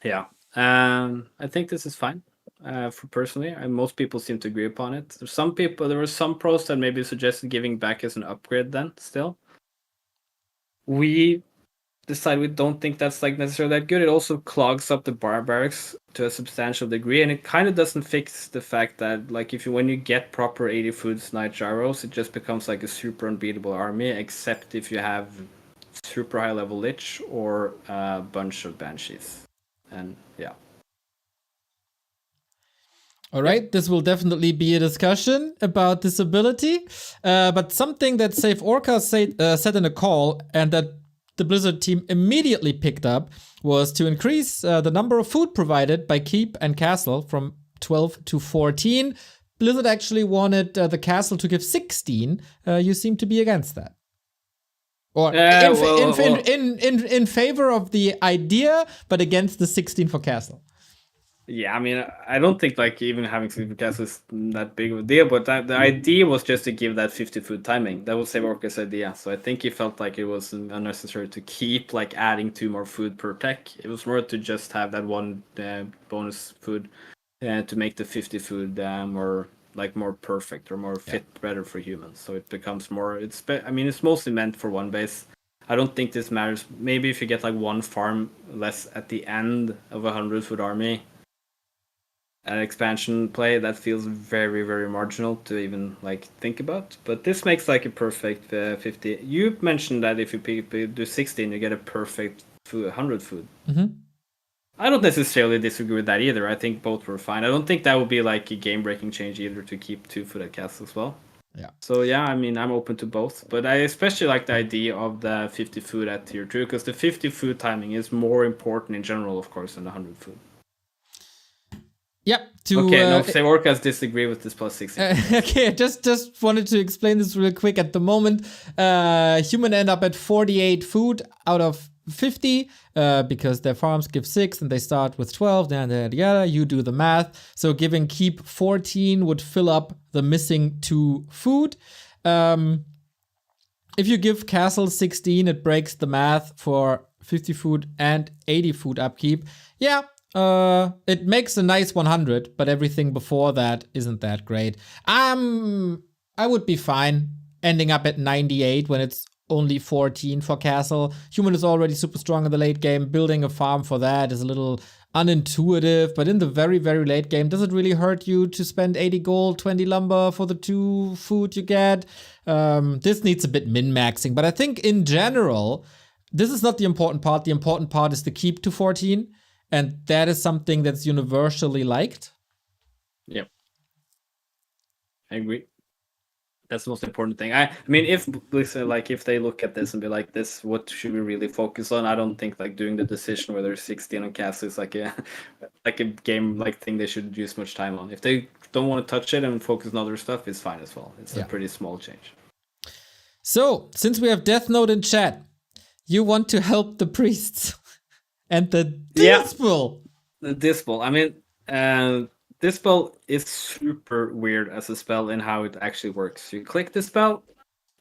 Speaker 2: yeah, I think this is fine for personally. And most people seem to agree upon it. There were some pros that maybe suggested giving back as an upgrade then still. We decide we don't think that's like necessarily that good. It also clogs up the barracks to a substantial degree, and it kind of doesn't fix the fact that like when you get proper 80 foods night gyros, it just becomes like a super unbeatable army, except if you have super high level lich or a bunch of banshees. And yeah.
Speaker 1: All right, this will definitely be a discussion about this ability, but something that Save Orca said in a call, and that the Blizzard team immediately picked up, was to increase the number of food provided by keep and castle from 12 to 14. Blizzard actually wanted the castle to give 16. You seem to be against that. Or in favor of the idea, but against the 16 for castle.
Speaker 2: Yeah, I mean, I don't think like even having sleeper castle is that big of a deal, but the idea was just to give that 50 food timing. That was Save Orca's idea. So I think he felt like it was unnecessary to keep like adding 2 more food per tech. It was more to just have that one bonus food to make the 50 food more perfect or more fit better for humans. So it becomes more. I mean, it's mostly meant for one base. I don't think this matters. Maybe if you get like 1 farm less at the end of a 100 food army. An expansion play, that feels very, very marginal to even like think about. But this makes like a perfect 50. You mentioned that if you do 16, you get a perfect 100 food.
Speaker 1: Mm-hmm.
Speaker 2: I don't necessarily disagree with that either. I think both were fine. I don't think that would be like a game-breaking change either to keep 2 food at castle as well.
Speaker 1: Yeah.
Speaker 2: So yeah, I mean, I'm open to both, but I especially like the idea of the 50 food at tier 2, because the 50 food timing is more important in general, of course, than the 100 food.
Speaker 1: Yep.
Speaker 2: No, Save Orcas disagree with this plus 60.
Speaker 1: Okay, just wanted to explain this real quick. At the moment, human end up at 48 food out of 50 because their farms give 6 and they start with 12. Yada. You do the math. So giving keep 14 would fill up the missing 2 food. If you give castle 16, it breaks the math for 50 food and 80 food upkeep. Yeah. It makes a nice 100, but everything before that isn't that great. I would be fine ending up at 98 when it's only 14 for castle. Human is already super strong in the late game. Building a farm for that is a little unintuitive, but in the very, very late game, does it really hurt you to spend 80 gold, 20 lumber for the 2 food you get? This needs a bit min-maxing, but I think in general, this is not the important part. The important part is the keep to 14. And that is something that's universally liked.
Speaker 2: Yep. I agree. That's the most important thing. I mean, if they look at this and be like, "This, what should we really focus on?" I don't think like doing the decision whether 16 on castle is like a game like thing they should use much time on. If they don't want to touch it and focus on other stuff, it's fine as well. It's a pretty small change.
Speaker 1: So, since we have Death Note in chat, you want to help the priests and the Dispel.
Speaker 2: The Dispel. I mean, Dispel is super weird as a spell in how it actually works. You click Dispel,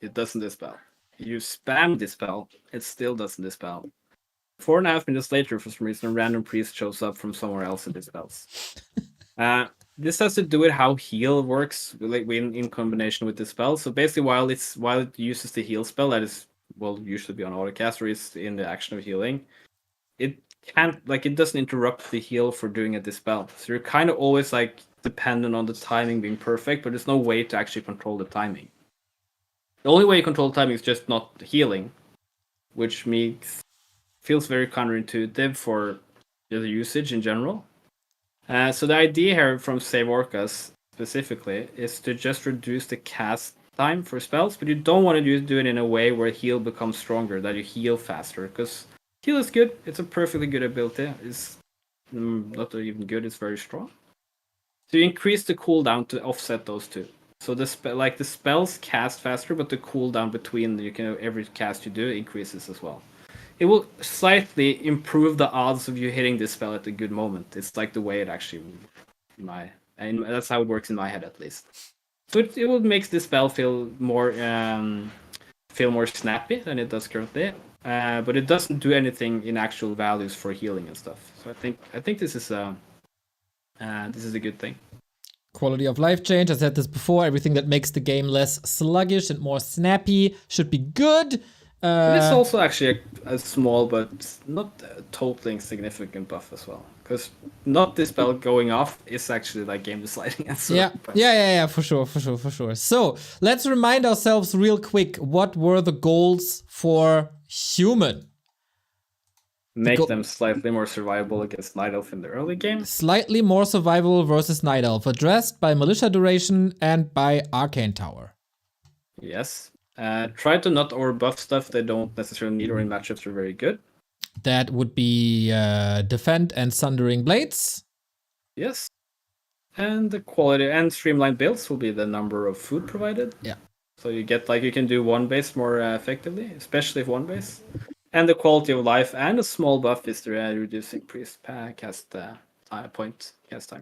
Speaker 2: it doesn't dispel. You spam Dispel, it still doesn't dispel. 4.5 minutes later, for some reason, a random priest shows up from somewhere else and dispels. This has to do with how heal works, like in combination with the spell. So basically, while it uses the heal spell that is usually be on autocast or is in the action of healing, it doesn't interrupt the heal for doing a dispel. So you're kind of always like dependent on the timing being perfect, but there's no way to actually control the timing. The only way you control the timing is just not healing, which feels very counterintuitive for the usage in general. So the idea here from Save Orcas specifically is to just reduce the cast time for spells, but you don't want to do it in a way where heal becomes stronger, that you heal faster, because heal is good. It's a perfectly good ability. It's not even good. It's very strong. So you increase the cooldown to offset those two. So the spells cast faster, but the cooldown between every cast you do increases as well. It will slightly improve the odds of you hitting this spell at a good moment. It's like the way it actually, and that's how it works in my head at least. So it will make this spell feel more snappy than it does currently. But it doesn't do anything in actual values for healing and stuff. So I think this is a good thing.
Speaker 1: Quality of life change. I said this before. Everything that makes the game less sluggish and more snappy should be good.
Speaker 2: It's also actually a small but not totally insignificant buff as well. Because not this spell going off is actually like game deciding.
Speaker 1: Yeah, for sure. So let's remind ourselves real quick, what were the goals for human?
Speaker 2: Make them slightly more survivable against Night Elf in the early game.
Speaker 1: Slightly more survivable versus Night Elf, addressed by Militia Duration and by Arcane Tower.
Speaker 2: Yes. Try to not overbuff stuff they don't necessarily need or in matchups are very good.
Speaker 1: That would be Defend and Sundering Blades.
Speaker 2: Yes. And the quality and streamlined builds will be the number of food provided.
Speaker 1: Yeah.
Speaker 2: So you get you can do one base more effectively, especially if one base. And the quality of life and a small buff is the reducing priest cast time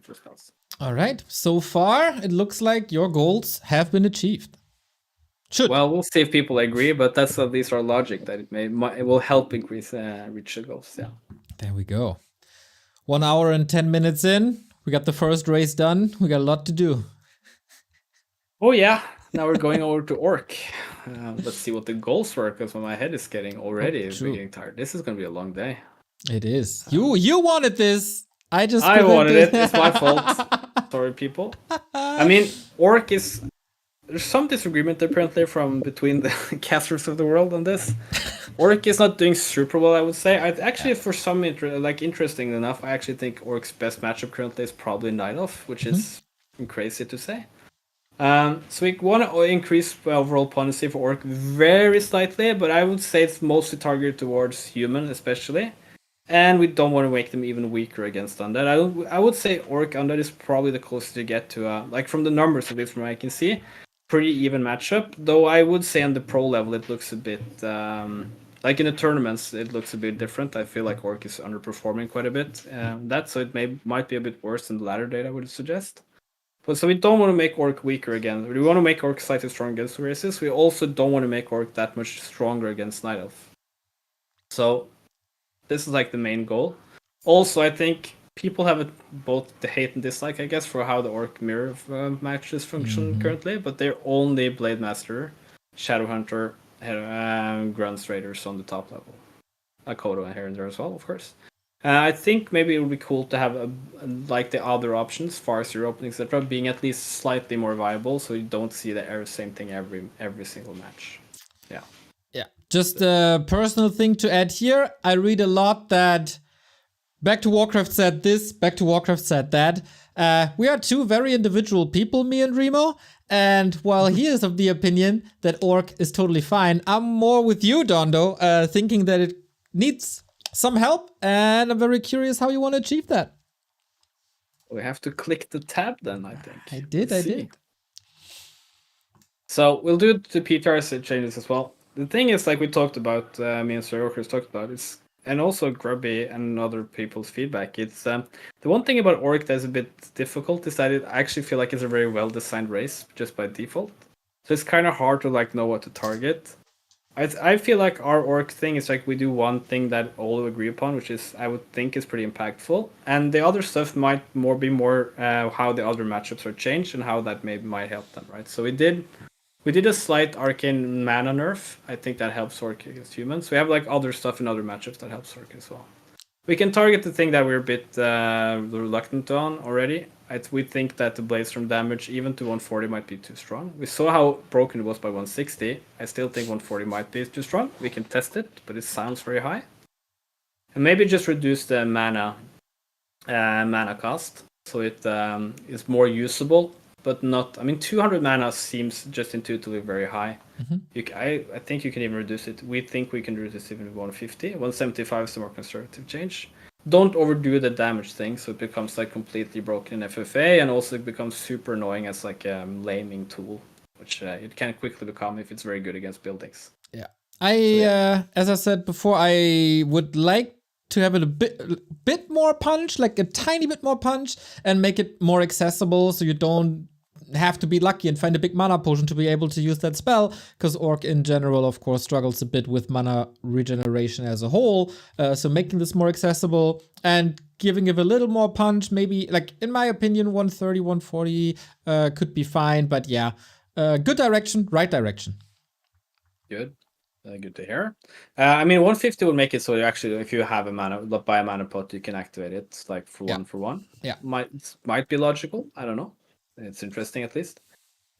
Speaker 2: for spells.
Speaker 1: All right. So far, it looks like your goals have been achieved.
Speaker 2: Well, we'll see if people agree, but that's at least our logic that it will help increase reach the goals. Yeah.
Speaker 1: There we go. 1 hour and 10 minutes in, we got the first race done. We got a lot to do.
Speaker 2: Oh yeah. Now we're going over to Orc. Let's see what the goals were, because my head is getting getting tired. This is going to be a long day.
Speaker 1: It is. You wanted this. I
Speaker 2: wanted it. It's my fault. Sorry, people. I mean, Orc is. There's some disagreement apparently between the casters of the world on this. Orc is not doing super well, I would say. For some interesting enough, I actually think Orc's best matchup currently is probably Night Elf, which is crazy to say. So we want to increase overall potency for Orc very slightly, but I would say it's mostly targeted towards human, especially. And we don't want to make them even weaker against Undead. I would say Orc Undead is probably the closest you get to, from the numbers, at least from what I can see, pretty even matchup. Though I would say on the pro level, it looks a bit, in the tournaments, it looks a bit different. I feel like Orc is underperforming quite a bit. So it might be a bit worse than the latter data would suggest. But so we don't want to make Orc weaker again. We want to make Orc slightly stronger against races. We also don't want to make Orc that much stronger against Night Elf. So this is the main goal. Also, I think people have both the hate and dislike, I guess, for how the Orc mirror matches function currently. But they're only Blade Master, Shadowhunter, Grunts Raiders on the top level. Kodo here and there as well, of course. I think maybe it would be cool to have the other options, Farseer openings, etc., being at least slightly more viable, so you don't see the same thing every single match. Yeah.
Speaker 1: Yeah. Just a personal thing to add here. I read a lot that Back to Warcraft said this, Back to Warcraft said that. We are two very individual people, me and Remo. And while he is of the opinion that Orc is totally fine, I'm more with you, Dondo, thinking that it needs some help, and I'm very curious how you want to achieve that. We
Speaker 2: have to click the tab then, I think.
Speaker 1: I did.
Speaker 2: So we'll do the PTR changes as well. The thing is, like we talked about, me and Sir Orcus talked about, is and also Grubby and other people's feedback. It's the one thing about Orc that's a bit difficult is that I actually feel like it's a very well designed race just by default. So it's kind of hard to like know what to target. I feel like our Orc thing is like we do one thing that all agree upon, which is I would think is pretty impactful, and the other stuff might be more how the other matchups are changed and how that maybe might help them, right? So we did a slight arcane mana nerf. I think that helps Orc against humans. We have like other stuff in other matchups that helps Orc as well. We can target the thing that we're a bit reluctant on already. We think that the Bladestorm damage, even to 140, might be too strong. We saw how broken it was by 160. I still think 140 might be too strong. We can test it, but it sounds very high. And maybe just reduce the mana cost so it is more usable, but not. I mean, 200 mana seems just intuitively very high. I think you can even reduce it. We think we can reduce it even to 150. 175 is a more conservative change. Don't overdo the damage thing, so it becomes like completely broken in FFA, and also it becomes super annoying as like a laming tool, which it can quickly become if it's very good against buildings.
Speaker 1: Yeah. As I said before, I would like to have it a bit more punch, like a tiny bit more punch, and make it more accessible so you don't have to be lucky and find a big mana potion to be able to use that spell, because Orc in general, of course, struggles a bit with mana regeneration as a whole. So making this more accessible and giving it a little more punch, maybe, like, in my opinion, 130, 140 could be fine, but yeah, good direction, right direction.
Speaker 2: Good. Good to hear. I mean, 150 will make it so you actually, if you have a mana, buy a mana pot, you can activate it like for one for one.
Speaker 1: Yeah.
Speaker 2: Might be logical. I don't know. It's interesting at least.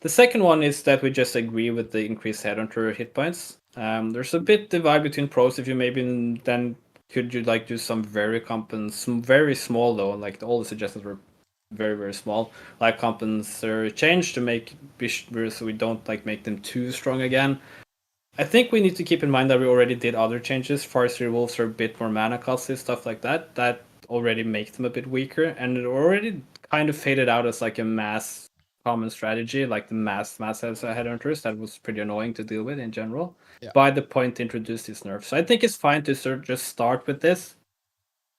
Speaker 2: The second one is that we just agree with the increased headhunter hit points. There's a bit divide between pros. If you maybe then could you like do some very small though, like all the suggestions were very very small, like compensatory change to make so we don't like make them too strong again. I think we need to keep in mind that we already did other changes. Farseer Wolves are a bit more mana costly, stuff like that. That already makes them a bit weaker, and it already kind of faded out as like a mass common strategy, like the mass headhunters. That was pretty annoying to deal with in general.
Speaker 1: Yeah.
Speaker 2: By the point to introduce these nerfs, so I think it's fine to just start with this,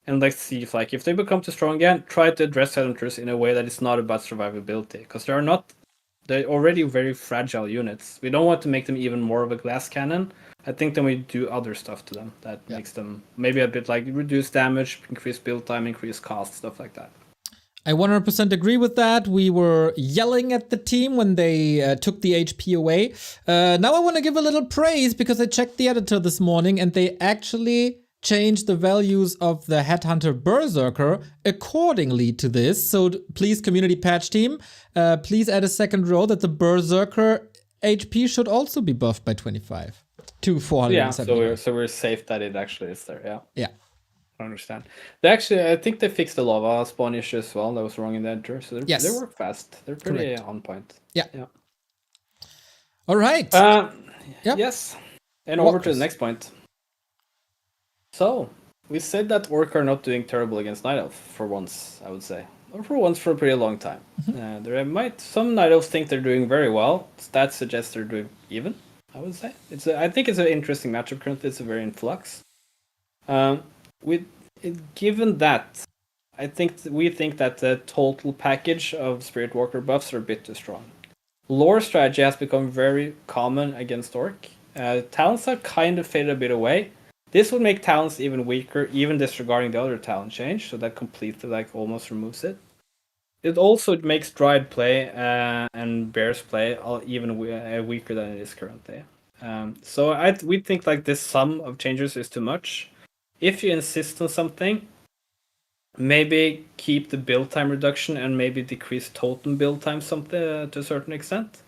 Speaker 2: and let's see if they become too strong again, try to address headhunters in a way that is not about survivability, because they're already very fragile units. We don't want to make them even more of a glass cannon. I think then we do other stuff to them that makes them maybe a bit like reduce damage, increase build time, increase cost, stuff like that.
Speaker 1: I 100% agree with that. We were yelling at the team when they took the HP away. Now I want to give a little praise because I checked the editor this morning and they actually changed the values of the Headhunter Berserker accordingly to this. So please, community patch team, please add a second row that the Berserker HP should also be buffed by 25 to 470.
Speaker 2: Yeah, so we're safe that it actually is there. Yeah.
Speaker 1: Yeah.
Speaker 2: I understand. I think they fixed the lava spawn issue as well. That was wrong in the editor. So they work fast. They're pretty on point.
Speaker 1: Yeah. All right.
Speaker 2: Yes. And over to the next point. So, we said that Orc are not doing terrible against Night Elf for once, I would say. Or for once for a pretty long time. Some Night Elves think they're doing very well. Stats suggest they're doing even, I would say. I think it's an interesting matchup currently. It's a very in flux. Given that, we think that the total package of Spirit Walker buffs are a bit too strong. Lore strategy has become very common against Orc. Talents have kind of faded a bit away. This would make talents even weaker, even disregarding the other talent change, so that completely almost removes it. It also makes Druid play and Bears play even weaker than it is currently. So we think this sum of changes is too much. If you insist on something, maybe keep the build time reduction and maybe decrease totem build time something to a certain extent.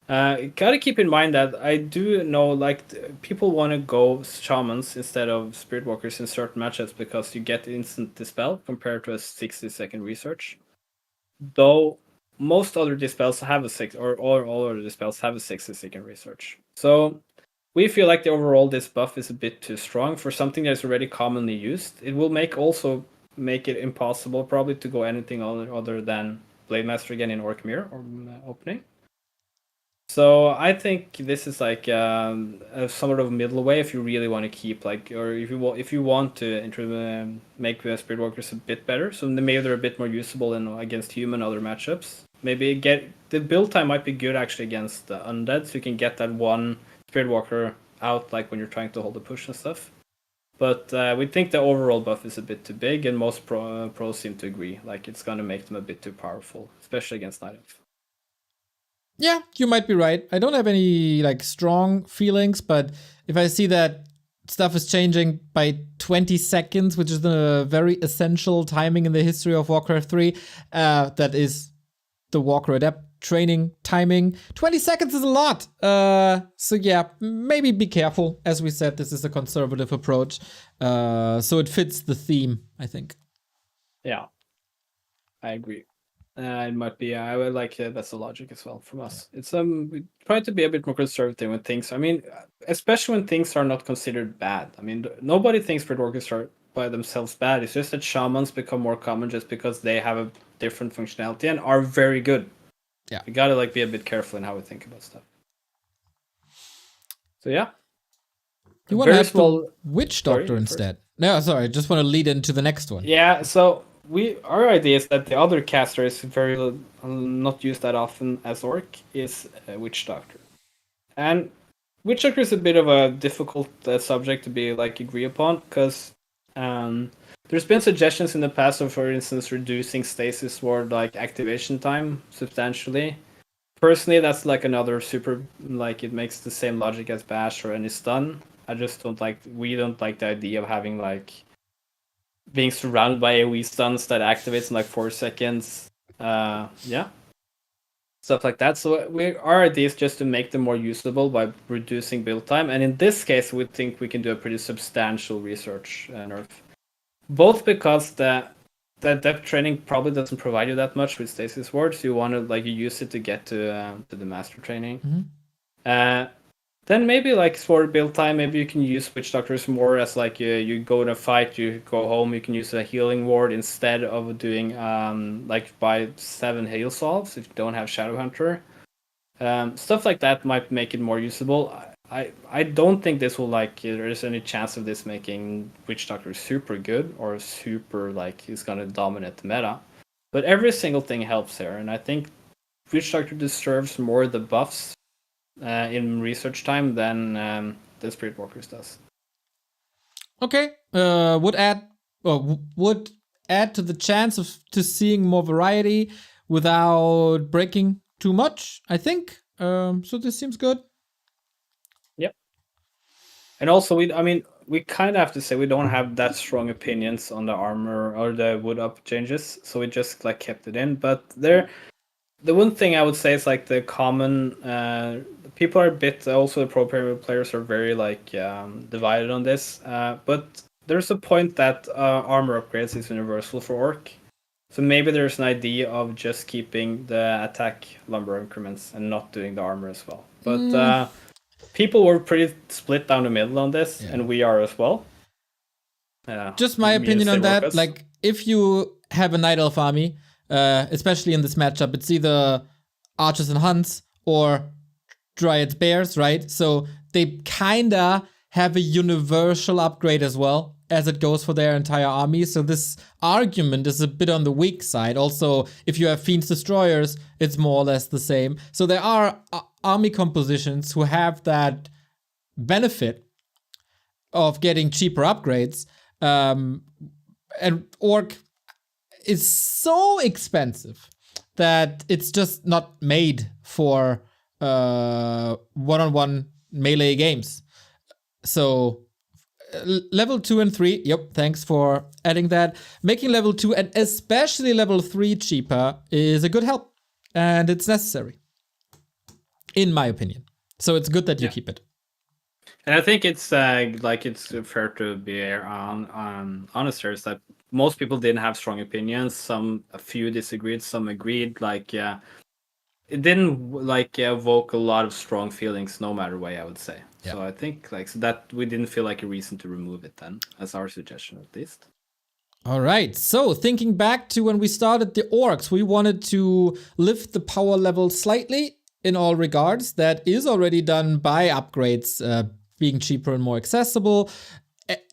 Speaker 2: Gotta keep in mind that I do know people want to go shamans instead of spirit walkers in certain matchups because you get instant dispel compared to a 60-second research. Though most other dispels have all other dispels have a 60-second research. So we feel like the overall this buff is a bit too strong for something that's already commonly used. It will make it impossible probably to go anything other than Blade Master again in Orc Mirror or opening. So I think this is like a sort of middle way if you really want to keep like, or if you want to make the Spirit Walkers a bit better, so maybe they're a bit more usable in against human other matchups. Maybe get the build time might be good actually against the undead, so you can get that one Spirit Walker out like when you're trying to hold the push and stuff. But we think the overall buff is a bit too big, and most pros seem to agree. Like it's gonna make them a bit too powerful, especially against Night Elf.
Speaker 1: Yeah, you might be right. I don't have any like strong feelings, but if I see that stuff is changing by 20 seconds, which is a very essential timing in the history of Warcraft 3, that is the Walker Adept training timing. 20 seconds is a lot. So yeah, maybe be careful. As we said, this is a conservative approach. So it fits the theme, I think.
Speaker 2: Yeah, I agree. It might be. I would like that's the logic as well from us. It's we try to be a bit more conservative when things. I mean, especially when things are not considered bad. I mean, nobody thinks Spirit Walkers are by themselves bad. It's just that shamans become more common just because they have a different functionality and are very good.
Speaker 1: Yeah,
Speaker 2: we gotta like be a bit careful in how we think about stuff. So yeah,
Speaker 1: you want to have the Witch Doctor instead. No, sorry, I just want to lead into the next one.
Speaker 2: Yeah, so our idea is that the other caster is very not used that often as Orc is Witch Doctor, and Witch Doctor is a bit of a difficult subject to be like agree upon because there's been suggestions in the past of, for instance, reducing Stasis Ward like activation time substantially. Personally, that's like another super like it makes the same logic as Bash or any stun. I just we don't like the idea of having like being surrounded by AoE stuns that activates in like 4 seconds. Yeah. Stuff like that. So our idea is just to make them more usable by reducing build time. And in this case, we think we can do a pretty substantial research nerf. Both because the depth training probably doesn't provide you that much with Stasis Ward, so you want to like use it to get to the master training. Mm-hmm. Then maybe like for build time, maybe you can use Witch Doctors more as like you go in a fight, you go home, you can use a healing ward instead of doing like by 7 heal solves if you don't have Shadowhunter. Stuff like that might make it more usable. I don't think this will like there's any chance of this making Witch Doctor super good or super like he's gonna dominate the meta. But every single thing helps here, and I think Witch Doctor deserves more the buffs in research time than the Spirit Walkers does.
Speaker 1: Okay, would add to the chance of to seeing more variety without breaking too much, I think. So this seems good.
Speaker 2: Yep. And also, we kind of have to say we don't have that strong opinions on the armor or the wood up changes, so we just like kept it in. But the one thing I would say is like the common people are a bit also the pro players are very like divided on this. But there's a point that armor upgrades is universal for Orc. So maybe there's an idea of just keeping the attack lumber increments and not doing the armor as well. But people were pretty split down the middle on this, and we are as well.
Speaker 1: Just my opinion on that. Like if you have a Night Elf army, especially in this matchup, it's either Archers and Hunts or Dryads Bears, right? So they kinda have a universal upgrade as well as it goes for their entire army. So this argument is a bit on the weak side. Also, if you have Fiends Destroyers, it's more or less the same. So there are army compositions who have that benefit of getting cheaper upgrades. And Orc is so expensive that it's just not made for one-on-one melee games. So level 2 and 3, yep, thanks for adding that. Making level 2 and especially level 3 cheaper is a good help, and it's necessary, in my opinion. So it's good that you keep it.
Speaker 2: And I think it's it's fair to be honest here, is that most people didn't have strong opinions. A few disagreed, some agreed. It didn't evoke a lot of strong feelings, no matter way, I would say. Yeah. So I think so that we didn't feel like a reason to remove it then, as our suggestion at least.
Speaker 1: All right. So thinking back to when we started the Orcs, we wanted to lift the power level slightly in all regards. That is already done by upgrades being cheaper and more accessible.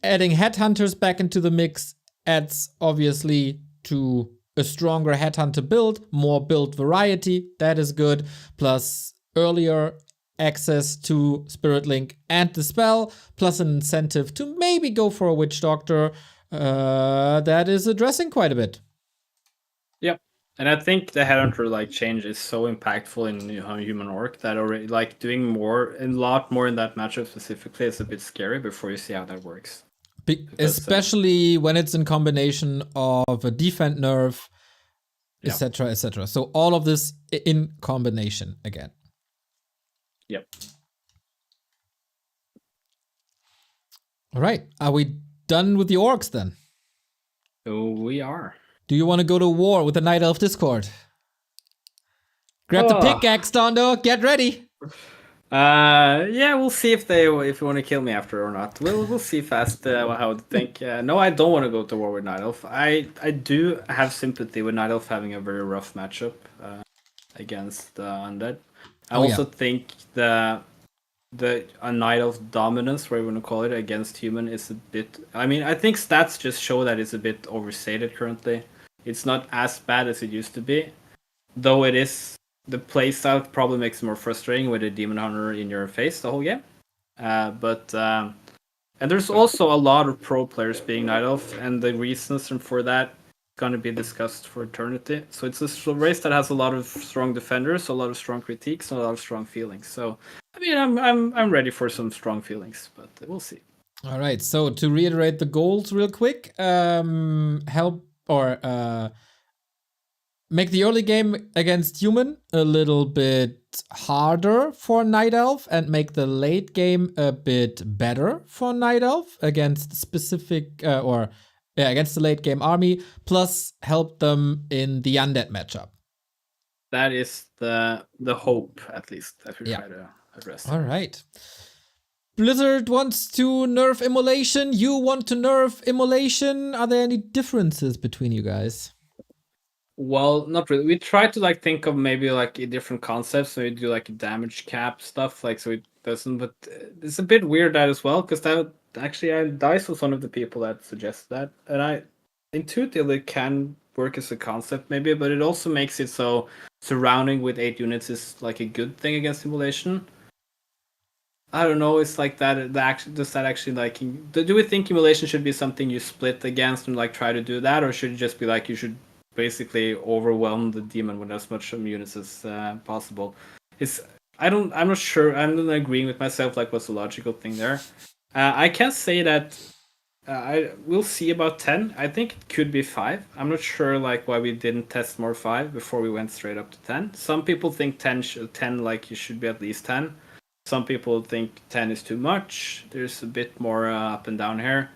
Speaker 1: Adding headhunters back into the mix adds obviously to a stronger headhunter build, more build variety. That is good. Plus earlier access to Spirit Link and the spell, plus an incentive to maybe go for a Witch Doctor. That is addressing quite a bit.
Speaker 2: Yep. And I think the headhunter like change is so impactful in human orc that already like doing more a lot more in that matchup specifically is a bit scary before you see how that works.
Speaker 1: Especially when it's in combination of a defend nerf, etc., etc. So all of this in combination again.
Speaker 2: Yep.
Speaker 1: All right. Are we done with the orcs then?
Speaker 2: So we are.
Speaker 1: Do you want to go to war with the Night Elf Discord? Grab the pickaxe, Dondo. Get ready.
Speaker 2: Yeah, we'll see if you want to kill me after or not. We'll see fast how to think. No, I don't want to go to war with Night Elf. I do have sympathy with Night Elf having a very rough matchup against Undead. I also think the Night Elf dominance, whatever you want to call it, against human is a bit. I mean, I think stats just show that it's a bit overstated currently. It's not as bad as it used to be, though it is. The playstyle probably makes it more frustrating with a Demon Hunter in your face the whole game. And there's also a lot of pro players being Night Elf, and the reasons for that is going to be discussed for eternity. So it's a race that has a lot of strong defenders, a lot of strong critiques, and a lot of strong feelings. So I mean, I'm ready for some strong feelings, but we'll see.
Speaker 1: All right. So to reiterate the goals real quick, help or make the early game against human a little bit harder for Night Elf, and make the late game a bit better for Night Elf against specific against the late game army. Plus, help them in the undead matchup.
Speaker 2: That is the hope, at least, that we try to address.
Speaker 1: All right. Blizzard wants to nerf immolation. You want to nerf immolation. Are there any differences between you guys?
Speaker 2: Well, not really. We try to like think of maybe like different concepts. So we do like damage cap stuff, like so it doesn't. But it's a bit weird that as well, because that actually Dice was one of the people that suggested that, and I intuitively can work as a concept maybe, but it also makes it so surrounding with 8 units is like a good thing against simulation. I don't know. It's like that. Does that actually like? Do we think immolation should be something you split against and like try to do that, or should it just be like you should basically overwhelm the demon with as much units as possible? I'm not sure. I'm not agreeing with myself. Like, what's the logical thing there? I can say that we'll see about 10. I think it could be 5. I'm not sure like why we didn't test more 5 before we went straight up to 10. Some people think 10 like you should be at least 10. Some people think 10 is too much. There's a bit more up and down here.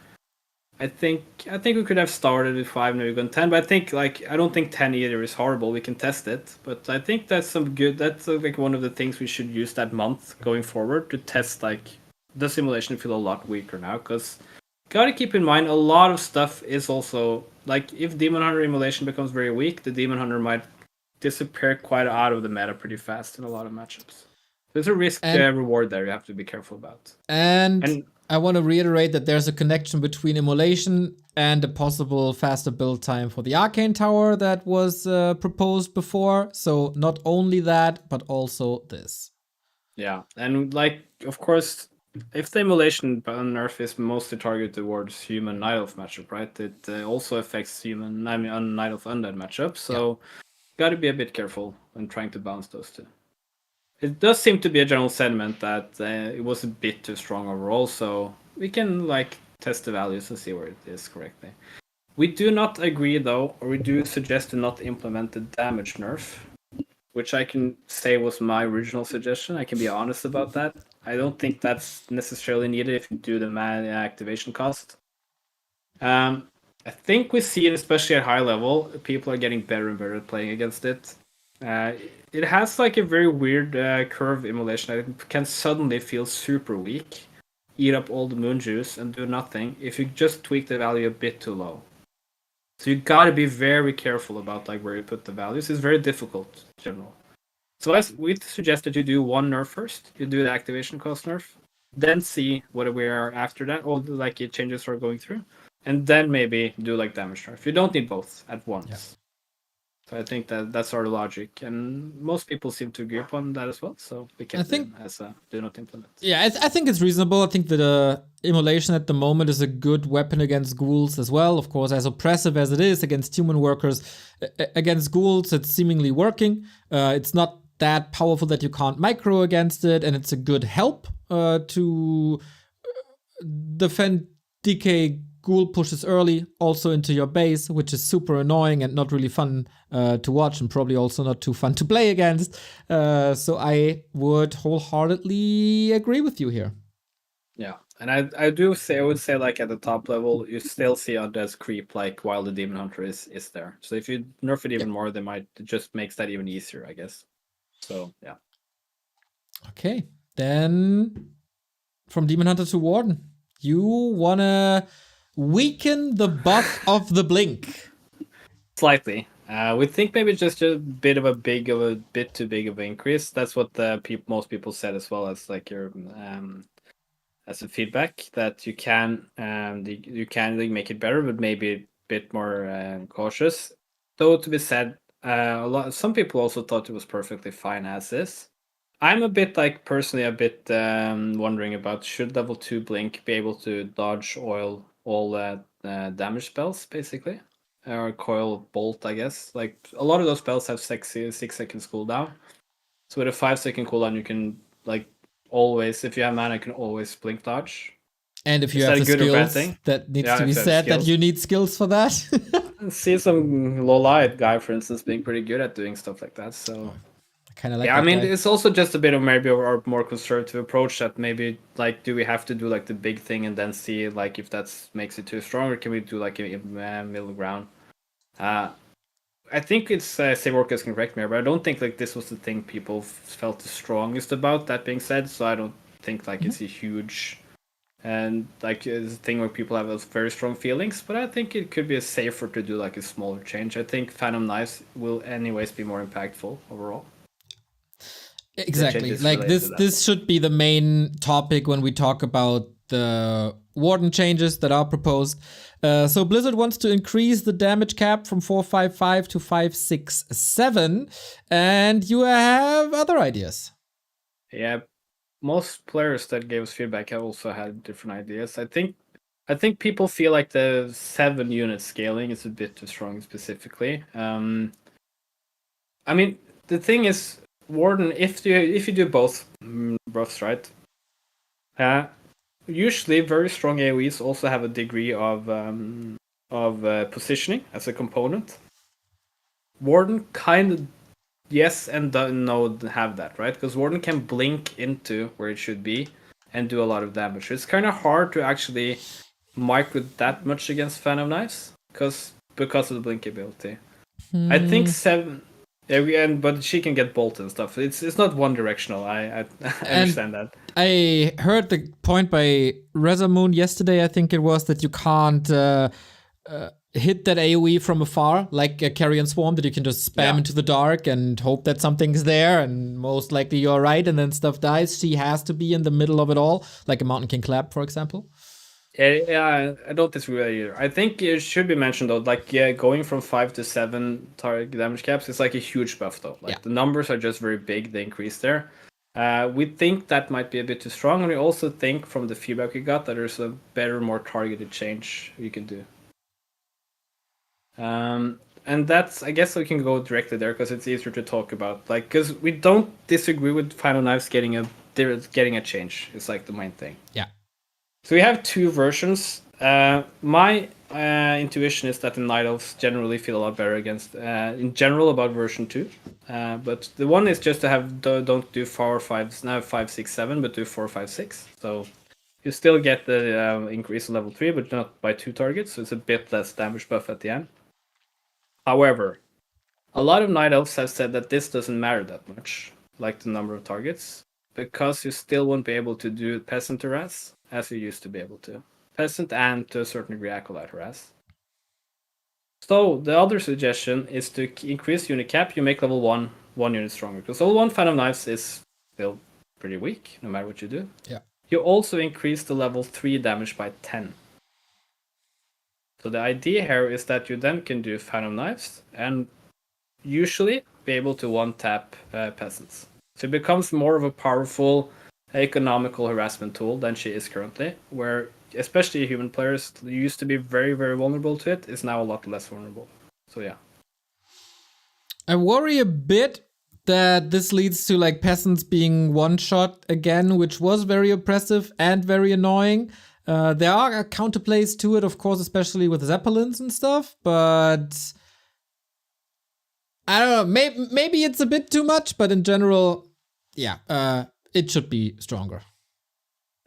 Speaker 2: I think we could have started with 5, now we've gone 10. But I think I don't think 10 either is horrible. We can test it, but I think that's some good. That's like one of the things we should use that month going forward to test like the simulation feel a lot weaker now, because gotta keep in mind a lot of stuff is also like if Demon Hunter emulation becomes very weak, the Demon Hunter might disappear quite out of the meta pretty fast in a lot of matchups. There's a risk reward there you have to be careful about.
Speaker 1: And I want to reiterate that there's a connection between immolation and a possible faster build time for the Arcane Tower that was proposed before. So not only that, but also this.
Speaker 2: Yeah, and like, of course, if the immolation nerf is mostly targeted towards human Night Elf matchup, right? It also affects Night Elf Undead matchup. So got to be a bit careful when trying to balance those two. It does seem to be a general sentiment that it was a bit too strong overall, so we can like test the values and see where it is correctly. We do not agree though, or we do suggest to not implement the damage nerf, which I can say was my original suggestion. I can be honest about that. I don't think that's necessarily needed if you do the mana activation cost. I think we see it, especially at high level, people are getting better and better at playing against it. It has like a very weird curve immolation. It can suddenly feel super weak, eat up all the moon juice, and do nothing if you just tweak the value a bit too low. So you gotta be very careful about like where you put the values. It's very difficult in general. So we suggest that you do one nerf first. You do the activation cost nerf, then see what we are after that, all the like changes are going through, and then maybe do like damage nerf. You don't need both at once.
Speaker 1: Yeah.
Speaker 2: So I think that's our logic, and most people seem to agree upon that as well. So we kept it as a do not implement.
Speaker 1: Yeah, I think it's reasonable. I think that immolation at the moment is a good weapon against ghouls as well. Of course, as oppressive as it is against human workers, against ghouls, it's seemingly working. It's not that powerful that you can't micro against it, and it's a good help to defend DK ghoul pushes early also into your base, which is super annoying and not really fun to watch, and probably also not too fun to play against. So I would wholeheartedly agree with you here.
Speaker 2: Yeah, and I would say like at the top level, you still see undeads creep like while the demon hunter is there. So if you nerf it even more, they might it just makes that even easier, I guess. So yeah.
Speaker 1: Okay, then from demon hunter to warden, you wanna weaken the buff of the blink.
Speaker 2: Slightly. We think maybe just a bit too big of an increase. That's what the most people said as well as like your as a feedback that you can like, make it better, but maybe a bit more cautious. Though to be said, some people also thought it was perfectly fine as is. I'm a bit like personally a bit wondering about should level 2 blink be able to dodge oil all damage spells basically, or coil bolt, I guess. Like a lot of those spells have 6 seconds cooldown. So with a 5 second cooldown, you can like always, if you have mana, you can always blink dodge.
Speaker 1: And if you
Speaker 2: Is
Speaker 1: have
Speaker 2: that
Speaker 1: the
Speaker 2: a good or bad
Speaker 1: skills,
Speaker 2: thing?
Speaker 1: that needs
Speaker 2: Yeah,
Speaker 1: to be
Speaker 2: if you have
Speaker 1: said that
Speaker 2: skills.
Speaker 1: you need skills for that.
Speaker 2: See some low-light guy, for instance, being pretty good at doing stuff like that. So
Speaker 1: Kind of like
Speaker 2: yeah,
Speaker 1: that
Speaker 2: I mean,
Speaker 1: guy.
Speaker 2: it's also just a bit of maybe our more conservative approach that maybe like, do we have to do like the big thing and then see like if that makes it too strong, or can we do like a middle ground? I think it's Savork is correct me, but I don't think like this was the thing people felt the strongest about. That being said, so I don't think like it's a huge and like it's a thing where people have those very strong feelings. But I think it could be safer to do like a smaller change. I think Phantom Knives will anyways be more impactful overall.
Speaker 1: Exactly. Like this should be the main topic when we talk about the warden changes that are proposed. So Blizzard wants to increase the damage cap from 455 to 567, and you have other ideas.
Speaker 2: Yeah, most players that gave us feedback have also had different ideas. I think people feel like the 7 unit scaling is a bit too strong specifically. I mean, the thing is, Warden, if you do both buffs right, usually very strong AoEs also have a degree of positioning as a component. Warden kind of yes and no have that, right? Because Warden can blink into where it should be and do a lot of damage. It's kind of hard to actually micro that much against Phantom Knives because of the blink ability. I think 7. Yeah, but she can get bolt and stuff. It's not one directional. I understand that.
Speaker 1: I heard the point by Rezamoon yesterday. I think it was that you can't hit that AoE from afar, like a Carrion Swarm, that you can just spam into the dark and hope that something's there, and most likely you're right, and then stuff dies. She has to be in the middle of it all, like a Mountain King Clap, for example.
Speaker 2: Yeah, I don't disagree either. I think it should be mentioned though, like going from 5 to 7 target damage caps is like a huge buff though. Like the numbers are just very big, they increase there. We think that might be a bit too strong, and we also think from the feedback we got that there's a better, more targeted change you can do. And that's, I guess we can go directly there because it's easier to talk about. Like, because we don't disagree with Final Knives getting a change. It's like the main thing.
Speaker 1: Yeah.
Speaker 2: So we have 2 versions. My intuition is that the Night Elves generally feel a lot better against, in general, about version 2. But the one is just to have don't do 4 or 5, now 5, 6, 7, but do 4, 5, 6. So you still get the increase in level 3, but not by 2 targets. So it's a bit less damage buff at the end. However, a lot of Night Elves have said that this doesn't matter that much, like the number of targets, because you still won't be able to do Peasant harass as you used to be able to. Peasant and to a certain degree Acolyte harass. So the other suggestion is to increase unit cap. You make level 1 1 unit stronger. Because level 1 Phantom Knives is still pretty weak, no matter what you do.
Speaker 1: Yeah.
Speaker 2: You also increase the level 3 damage by 10. So the idea here is that you then can do Phantom Knives and usually be able to one-tap peasants. So it becomes more of a powerful economical harassment tool than she is currently, where especially human players used to be very, very vulnerable to it, is now a lot less vulnerable. So yeah.
Speaker 1: I worry a bit that this leads to like peasants being one shot again, which was very oppressive and very annoying. There are counterplays to it, of course, especially with zeppelins and stuff, but I don't know. Maybe it's a bit too much, but in general, yeah, it should be stronger.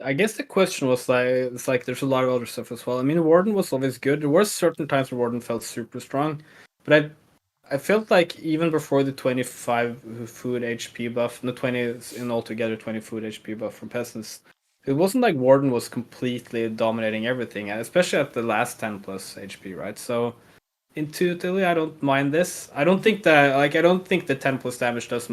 Speaker 2: I guess the question was like, it's like there's a lot of other stuff as well. I mean, Warden was always good. There were certain times where Warden felt super strong, but I felt like even before the 25 food HP buff, the 20 in altogether 20 food HP buff from peasants, it wasn't like Warden was completely dominating everything, especially at the last 10 plus HP, right? So intuitively, I don't mind this. I don't think the 10 plus damage does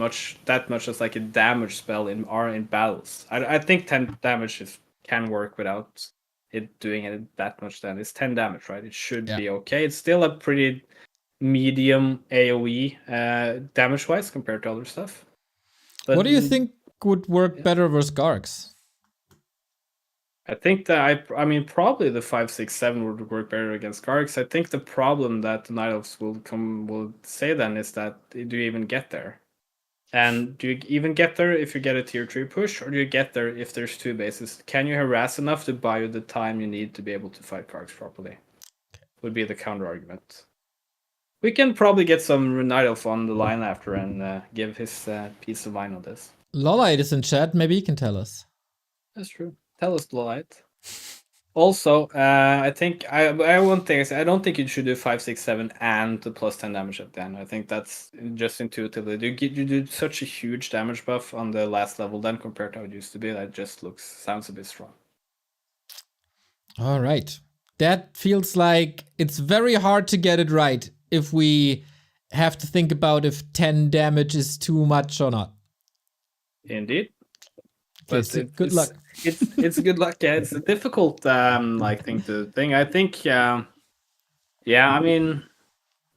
Speaker 2: that much as like a damage spell in battles. I think 10 damage can work without it doing it that much. Then it's 10 damage, right? It should be okay. It's still a pretty medium AOE damage wise compared to other stuff. But
Speaker 1: what do you think would work better versus Gargs?
Speaker 2: I think that I mean probably the 567 would work better against Gargs. I think the problem that the Night Elves will say then is that do you even get there? And do you even get there if you get a tier 3 push, or do you get there if there's 2 bases? Can you harass enough to buy you the time you need to be able to fight Gargs properly? Would be the counter argument. We can probably get some Night Elf on the line after and give his peace of mind on this.
Speaker 1: Lolite is in chat. Maybe he can tell us.
Speaker 2: That's true. Tell us, Lolite. Also, I think I one thing is I don't think you should do 5, 6, 7 and the plus 10 damage at the end. I think that's just intuitively. You do such a huge damage buff on the last level then compared to how it used to be. That just sounds a bit strong.
Speaker 1: All right. That feels like it's very hard to get it right if we have to think about if 10 damage is too much or not.
Speaker 2: Indeed.
Speaker 1: Okay, so good luck.
Speaker 2: It's good luck. Yeah, it's a difficult thing to think. I think yeah, I mean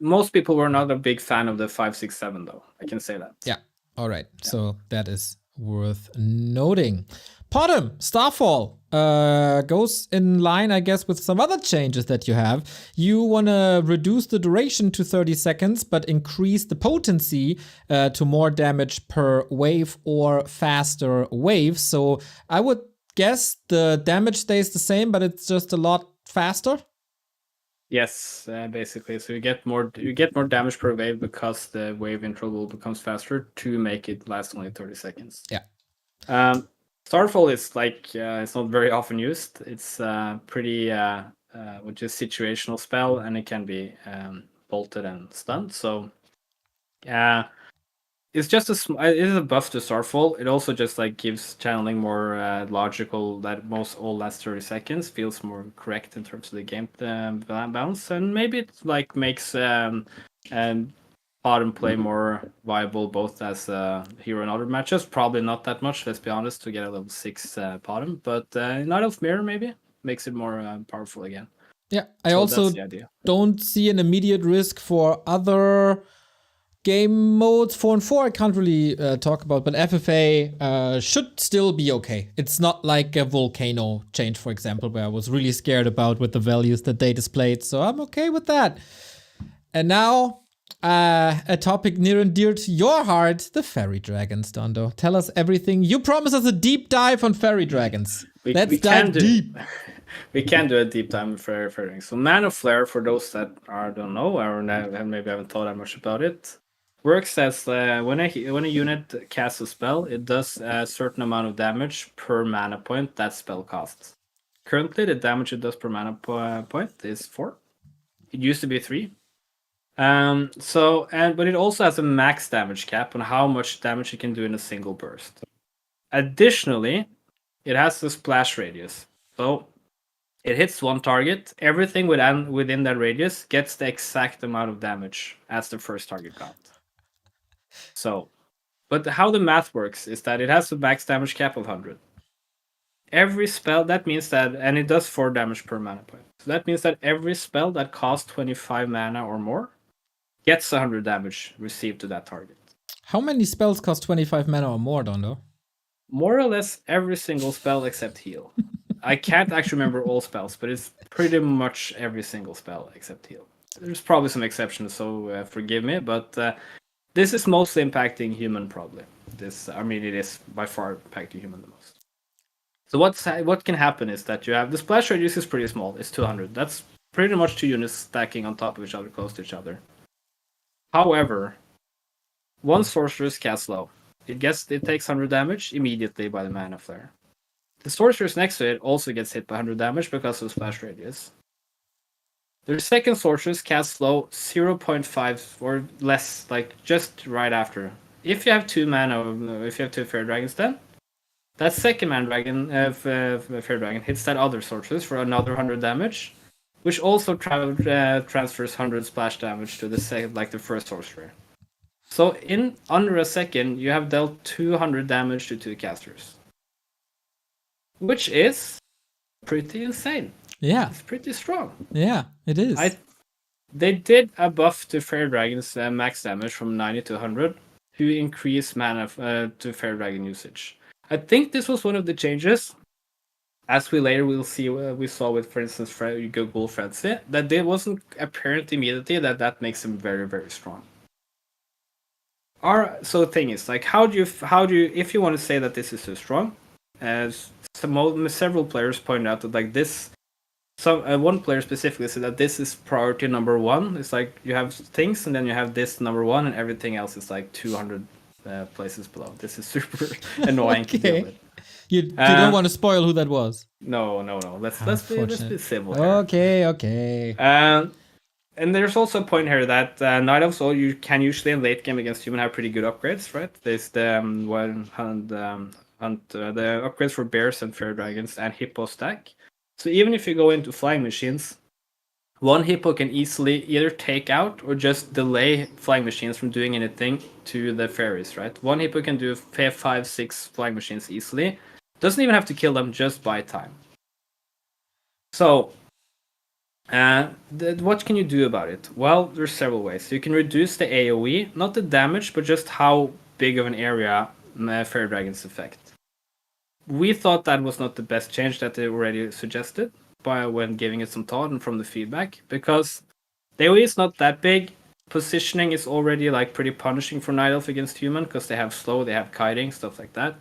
Speaker 2: most people were not a big fan of the 5, 6, 7 though. I can say that.
Speaker 1: Yeah. All right. Yeah. So that is worth noting. Potom, Starfall goes in line, I guess, with some other changes that you have. You want to reduce the duration to 30 seconds, but increase the potency to more damage per wave or faster waves. So I would guess the damage stays the same, but it's just a lot faster.
Speaker 2: Yes, basically. So you get more damage per wave because the wave interval becomes faster to make it last only 30 seconds.
Speaker 1: Yeah.
Speaker 2: Starfall is like it's not very often used. It's pretty which is situational spell, and it can be bolted and stunned. So it's just it is a buff to Starfall. It also just like gives channeling more logical. That all last 30 seconds feels more correct in terms of the game balance, and maybe it like makes Autumn play more viable both as a hero in other matches. Probably not that much, let's be honest, to get a level 6 Autumn, but Night Elf Mirror maybe makes it more powerful again.
Speaker 1: Yeah, I also don't see an immediate risk for other game modes. 4 and 4 I can't really talk about, but FFA should still be okay. It's not like a Volcano change, for example, where I was really scared about with the values that they displayed, so I'm okay with that. And now a topic near and dear to your heart, the fairy dragons, Dondo. Tell us everything. You promised us a deep dive on fairy dragons. Let's dive deep.
Speaker 2: We can do a deep dive on fairy dragons. So Mana Flare, for those that don't know or maybe haven't thought that much about it, works as when a unit casts a spell, it does a certain amount of damage per mana point that spell costs. Currently, the damage it does per mana point is 4. It used to be 3. But it also has a max damage cap on how much damage it can do in a single burst. Additionally, it has the splash radius. So it hits one target. Everything within that radius gets the exact amount of damage as the first target got. So, but how the math works is that it has a max damage cap of 100. Every spell, that means that, and it does 4 damage per mana point. So that means that every spell that costs 25 mana or more gets 100 damage received to that target.
Speaker 1: How many spells cost 25 mana or more, Dondo?
Speaker 2: More or less every single spell except heal. I can't actually remember all spells, but it's pretty much every single spell except heal. There's probably some exceptions, so forgive me, but this is mostly impacting human, probably. It is by far impacting human the most. So what can happen is that you have the splash radius is pretty small. It's 200. That's pretty much 2 units stacking on top of each other, close to each other. However, one sorceress casts low. It takes 100 damage immediately by the mana flare. The sorceress next to it also gets hit by 100 damage because of splash radius. The second sorceress casts low 0.5 or less, like just right after. If you have 2 mana, if you have 2 fair dragons, then that second man dragon, fair dragon, hits that other sorceress for another 100 damage, which also transfers 100 splash damage to the first sorcerer. So in under a second, you have dealt 200 damage to 2 casters, which is pretty insane.
Speaker 1: Yeah.
Speaker 2: It's pretty strong.
Speaker 1: Yeah, it is.
Speaker 2: They did a buff to Fair Dragon's max damage from 90 to 100 to increase mana to Fair Dragon usage. I think this was one of the changes, as we later will see. We saw with, for instance, Google Frenzy, that it wasn't apparent immediately that makes them very, very strong. So the thing is, like, how do you, if you want to say that this is so strong, as several players pointed out that like this. One player specifically said that this is priority number 1. It's like you have things, and then you have this number 1, and everything else is like 200 places below. This is super annoying to deal with.
Speaker 1: You don't want to spoil who that was.
Speaker 2: No. Let's be civil here.
Speaker 1: Okay.
Speaker 2: And there's also a point here that Night Elves, you can usually in late game against human have pretty good upgrades, right? There's the the upgrades for bears and fair dragons and hippo stack. So even if you go into flying machines, one hippo can easily either take out or just delay flying machines from doing anything to the fairies, right? One hippo can do 5, 6 flying machines easily. Doesn't even have to kill them, just buy time. So, what can you do about it? Well, there's several ways. You can reduce the AoE, not the damage, but just how big of an area fair dragons affect. We thought that was not the best change that they already suggested when giving it some thought and from the feedback, because the AoE is not that big. Positioning is already like pretty punishing for Night Elf against human because they have slow, they have kiting, stuff like that.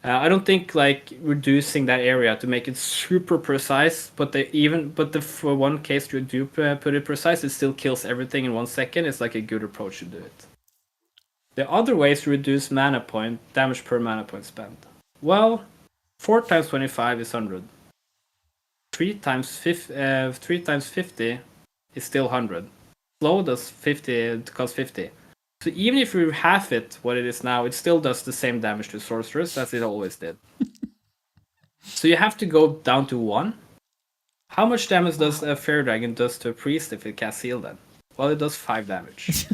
Speaker 2: I don't think like reducing that area to make it super precise, but for one case you do put it precise, it still kills everything in 1 second. It's like a good approach to do it. The other way is to reduce damage per mana point spent. Well, 4 times 25 is 100. 3 times 50 is still 100. Slow does 50, it costs 50. So even if you half it, what it is now, it still does the same damage to sorcerers as it always did. So you have to go down to 1. How much damage does a fair dragon does to a priest if it casts heal then? Well, it does 5 damage.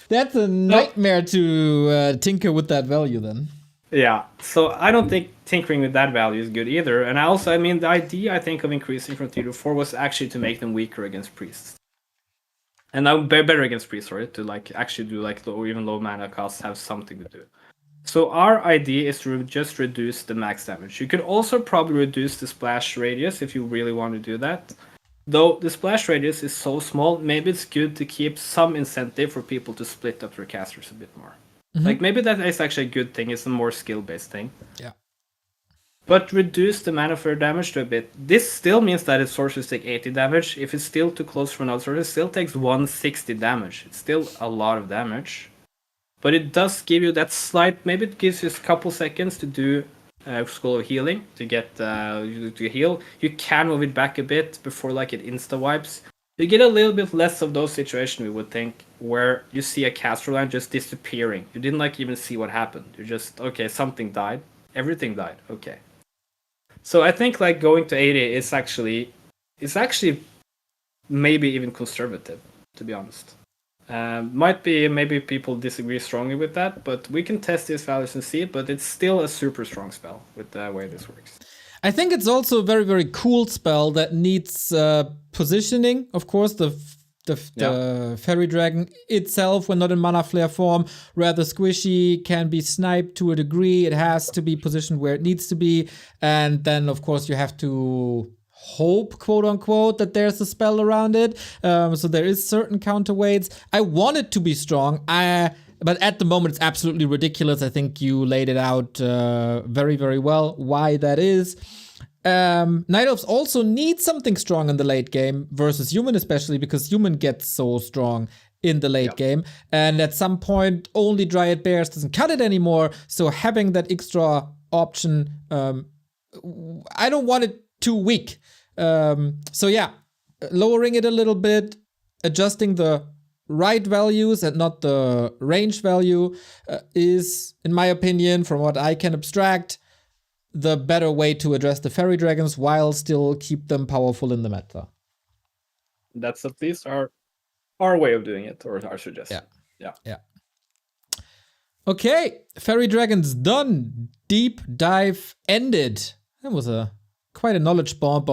Speaker 1: That's a nightmare to tinker with that value then.
Speaker 2: Yeah, so I don't think tinkering with that value is good either. And the idea I think of increasing from 3 to 4 was actually to make them weaker against priests. And now better against priests, sorry, to like actually do like even low mana costs have something to do. So our idea is to just reduce the max damage. You could also probably reduce the splash radius if you really want to do that. Though the splash radius is so small, maybe it's good to keep some incentive for people to split up their casters a bit more. Mm-hmm. Like maybe that is actually a good thing. It's a more skill-based thing.
Speaker 1: Yeah.
Speaker 2: But reduce the mana for damage to a bit. This still means that its sorcerers take 80 damage. If it's still too close for another sorcerer, it still takes 160 damage. It's still a lot of damage. But it does give you that slight... Maybe it gives you a couple seconds to do Skull of Healing to get to heal. You can move it back a bit before like it insta-wipes. You get a little bit less of those situations, we would think, where you see a caster line just disappearing. You didn't like even see what happened. You just, okay, something died. Everything died. Okay. So I think like going to 80 is actually maybe even conservative, to be honest. Maybe people disagree strongly with that, but we can test these values and see it. But it's still a super strong spell with the way this works.
Speaker 1: I think it's also a very, very cool spell that needs positioning. Of course, the Fairy Dragon itself, when not in Mana Flare form, rather squishy, can be sniped to a degree. It has to be positioned where it needs to be. And then, of course, you have to hope, quote unquote, that there's a spell around it. So there is certain counterweights. I want it to be strong. But at the moment, it's absolutely ridiculous. I think you laid it out very, very well why that is. Night Elves also need something strong in the late game versus Human, especially because Human gets so strong in the late game. And at some point, only Dryad Bears doesn't cut it anymore. So having that extra option, I don't want it too weak. So yeah, lowering it a little bit, adjusting the right values and not the range value is, in my opinion, from what I can abstract, the better way to address the Fairy Dragons while still keep them powerful in the meta.
Speaker 2: That's at least our way of doing it, or our suggestion.
Speaker 1: Yeah. Okay, Fairy Dragons done. Deep dive ended. That was quite a knowledge bomb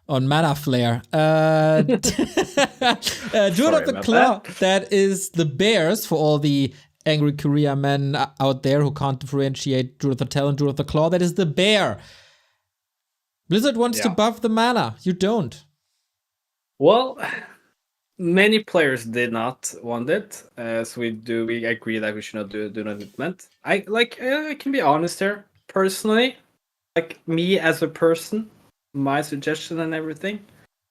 Speaker 1: on Mana Flare. Druid of the Claw, that is the bears for all the angry Korea men out there who can't differentiate Druid of the Talon and Druid of the Claw. That is the bear. Blizzard wants to buff the mana. You don't.
Speaker 2: Well, many players did not want it. So we agree that we should not do not implement. I can be honest here. Personally, like me as a person, my suggestion and everything,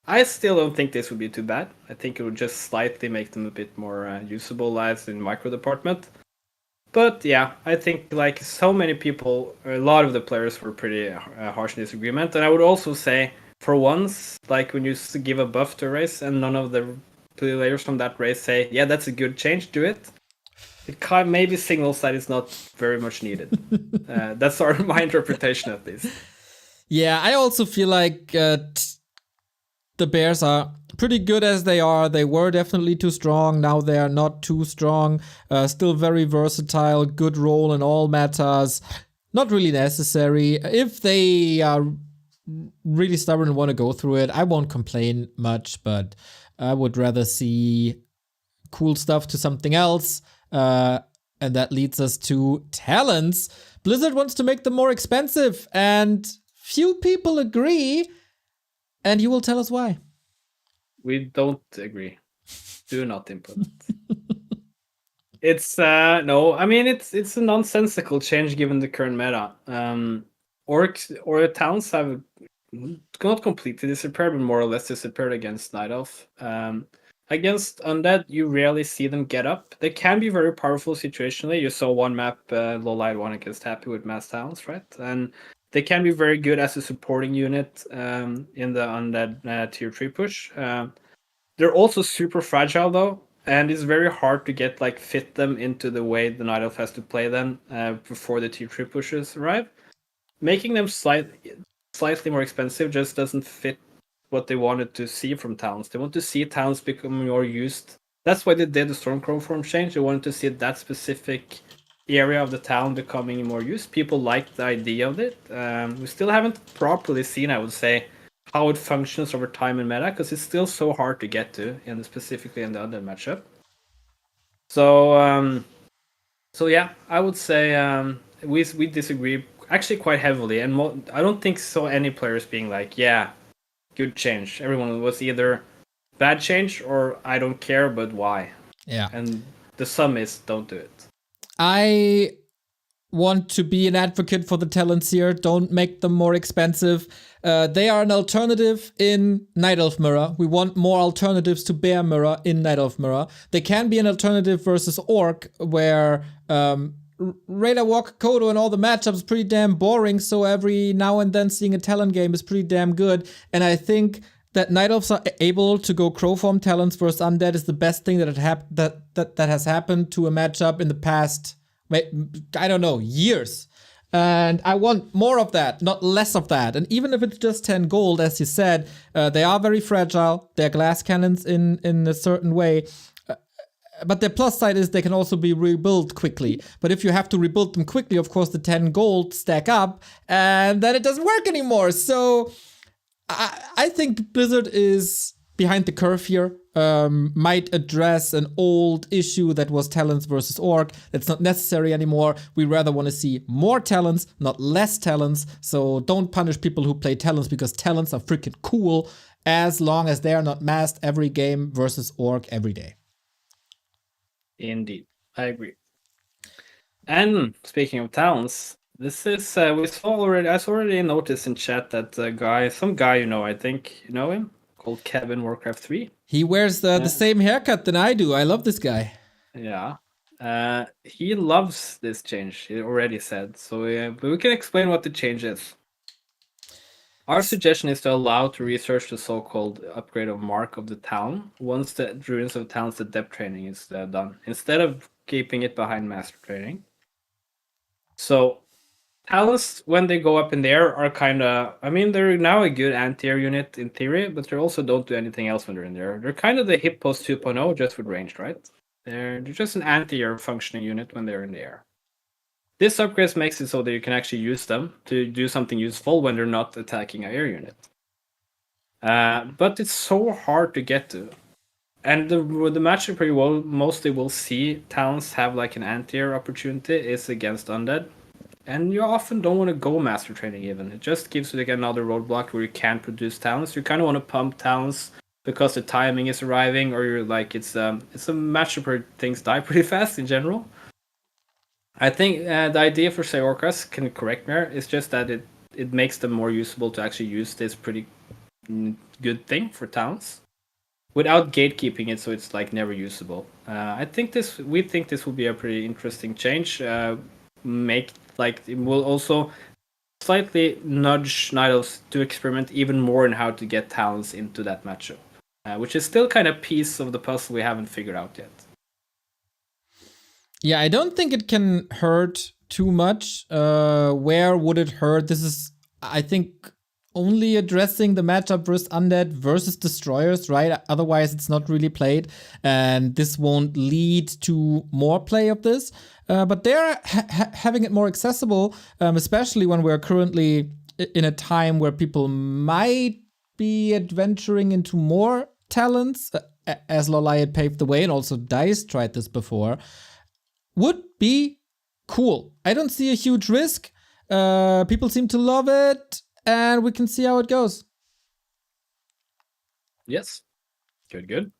Speaker 2: I still don't think this would be too bad. I think it would just slightly make them a bit more usable as in micro department. But yeah, I think like so many people, a lot of the players were pretty harsh in disagreement. And I would also say, for once, like when you give a buff to a race and none of the players from that race say, yeah, that's a good change, do it. It maybe signals that it's not very much needed. That's my interpretation at least.
Speaker 1: Yeah, I also feel like the bears are pretty good as they are. They were definitely too strong. Now they are not too strong. Still very versatile. Good role in all metas. Not really necessary. If they are really stubborn and want to go through it, I won't complain much, but I would rather see cool stuff to something else. And that leads us to talents. Blizzard wants to make them more expensive, and few people agree. And you will tell us why.
Speaker 2: We don't agree. Do not implement. It's no. I mean, it's a nonsensical change given the current meta. Orcs or towns have not completely disappeared, but more or less disappeared against Night Elf. Against Undead, you rarely see them get up. They can be very powerful situationally. You saw one map, Low Light one against Happy with Mass Towns, right? And they can be very good as a supporting unit in the Undead tier 3 push. They're also super fragile though, and it's very hard to get fit them into the way the Night Elf has to play them before the tier 3 pushes arrive. Making them slightly more expensive just doesn't fit what they wanted to see from towns. They want to see towns become more used. That's why they did the Stormcrow form change. They wanted to see that specific area of the town becoming more used. People like the idea of it. We still haven't properly seen, I would say, how it functions over time in meta, because it's still so hard to get to, specifically in the Undead matchup. So yeah, I would say we disagree actually quite heavily, and I don't think so any players being like, yeah, good change. Everyone was either bad change or I don't care, but why?
Speaker 1: Yeah.
Speaker 2: And the sum is don't do it.
Speaker 1: I want to be an advocate for the talents here. Don't make them more expensive. They are an alternative in Night Elf Mirror. We want more alternatives to Bear Mirror in Night Elf Mirror. They can be an alternative versus Orc, where Radar Walk, Kodo, and all the matchups is pretty damn boring, so every now and then seeing a talent game is pretty damn good. And I think that Night Elves are able to go Crow Form talents versus Undead is the best thing that has happened to a matchup in the past, I don't know, years. And I want more of that, not less of that. And even if it's just 10 gold, as you said, they are very fragile. They're glass cannons in a certain way. but the plus side is they can also be rebuilt quickly. But if you have to rebuild them quickly, of course, the 10 gold stack up, and then it doesn't work anymore. So I think Blizzard is behind the curve here. Might address an old issue that was talents versus orc. That's not necessary anymore. We rather want to see more talents, not less talents. So don't punish people who play talents, because talents are freaking cool as long as they are not masked every game versus orc every day.
Speaker 2: Indeed, I agree. And speaking of talents, this is I saw already noticed in chat that some guy I think you know him, called Kevin Warcraft 3.
Speaker 1: He wears the same haircut than I do. I love this guy.
Speaker 2: Yeah. He loves this change, he already said. So but we can explain what the change is. Our suggestion is to allow to research the so-called upgrade of Mark of the Town once the Ruins of Town's adept training is done, instead of keeping it behind Master Training. So talents, when they go up in the air, are they're now a good anti-air unit in theory, but they also don't do anything else when they're in there. They're kind of the Hippos 2.0, just with ranged, right? They're just an anti-air functioning unit when they're in the air. This upgrade makes it so that you can actually use them to do something useful when they're not attacking an air unit. But it's so hard to get to. And the matchup where you mostly will see talents have like an anti-air opportunity is against undead. And you often don't want to go Master Training even. It just gives you like another roadblock where you can't produce talents. You kind of want to pump talents because the timing is arriving, or you're like it's a matchup where things die pretty fast in general. I think the idea for say Orcas, can correct me, is just that it makes them more usable to actually use this pretty good thing for talents without gatekeeping it, so it's like never usable. We think this will be a pretty interesting change. It will also slightly nudge Night Elves to experiment even more in how to get talents into that matchup, which is still kind of a piece of the puzzle we haven't figured out yet.
Speaker 1: Yeah, I don't think it can hurt too much. Where would it hurt? This is, I think, only addressing the matchup versus Undead versus Destroyers, right? Otherwise, it's not really played, and this won't lead to more play of this. But they're having it more accessible, especially when we're currently in a time where people might be adventuring into more talents, as Lolliot paved the way, and also DICE tried this before. Would be cool. I don't see a huge risk. People seem to love it, and we can see how it goes.
Speaker 2: Yes. Good.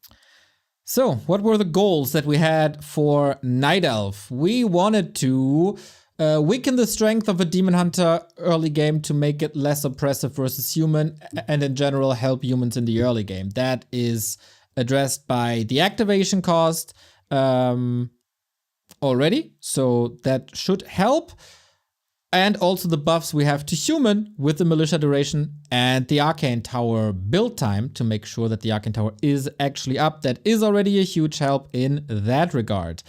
Speaker 1: So, what were the goals that we had for Night Elf? We wanted to weaken the strength of a Demon Hunter early game to make it less oppressive versus human, and in general help humans in the early game. That is addressed by the activation cost already, so that should help. And also the buffs we have to human with the militia duration and the Arcane Tower build time to make sure that the Arcane Tower is actually up. That is already a huge help in that regard.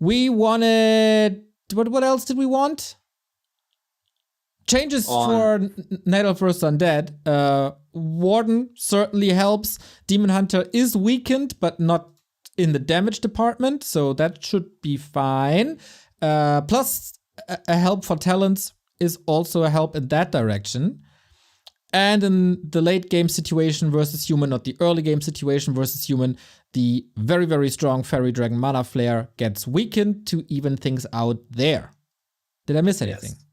Speaker 1: We wanted... What else did we want? Changes for Night Elf vs. Undead. Warden certainly helps. Demon Hunter is weakened, but not in the damage department, so that should be fine. Plus, a help for talents is also a help in that direction. And in the late game situation versus human, not the early game situation versus human, the very, very strong Fairy Dragon Mana Flare gets weakened to even things out there. Did I miss anything?
Speaker 2: Yes.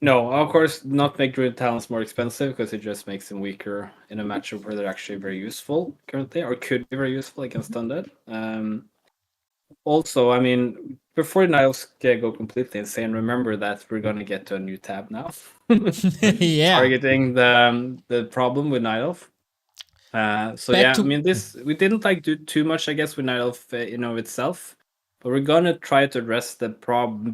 Speaker 2: No, of course, not make Druid talents more expensive, because it just makes them weaker in a matchup where they're actually very useful currently, or could be very useful against Undead. Also, I mean, before Night Elves go completely insane, remember that we're going to get to a new tab now.
Speaker 1: Yeah.
Speaker 2: Targeting the problem with Night Elf. We didn't do too much, I guess, with Night Elf itself. But we're gonna try to address the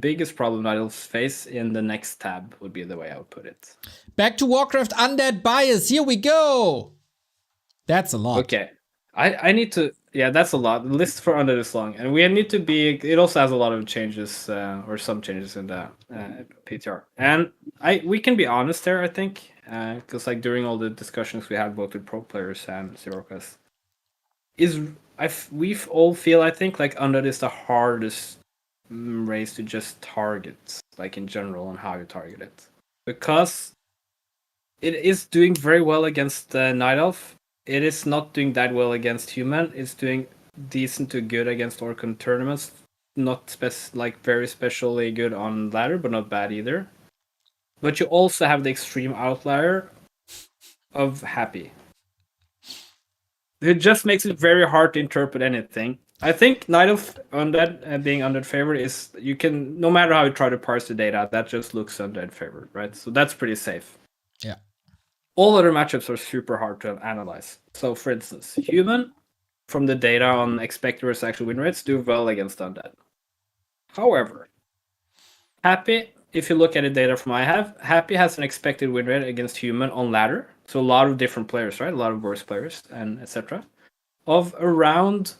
Speaker 2: biggest problem Night Elves face in the next tab, would be the way I would put it.
Speaker 1: Back to Warcraft Undead Bias. Here we go. That's a lot.
Speaker 2: Okay. I need to... Yeah, that's a lot. The list for Undead is long. And we need to be... It also has a lot of changes, or some changes in the PTR. And we can be honest there, I think. Because during all the discussions we had both with pro players and Zerokas, we all feel, I think, like Undead is the hardest race to just target, like in general, on how you target it, because it is doing very well against Night Elf. It is not doing that well against human. It's doing decent to good against Orc tournaments. Not like very especially good on ladder, but not bad either. But you also have the extreme outlier of Happy. It just makes it very hard to interpret anything. I think Night of Undead being Undead favored is, you can, no matter how you try to parse the data, that just looks Undead favored, right? So that's pretty safe.
Speaker 1: Yeah.
Speaker 2: All other matchups are super hard to analyze. So, for instance, human, from the data on expected versus actual win rates, do well against Undead. However, Happy, if you look at the data from I have, Happy has an expected win rate against human on ladder. So a lot of different players, right? A lot of worse players and etc. Of around,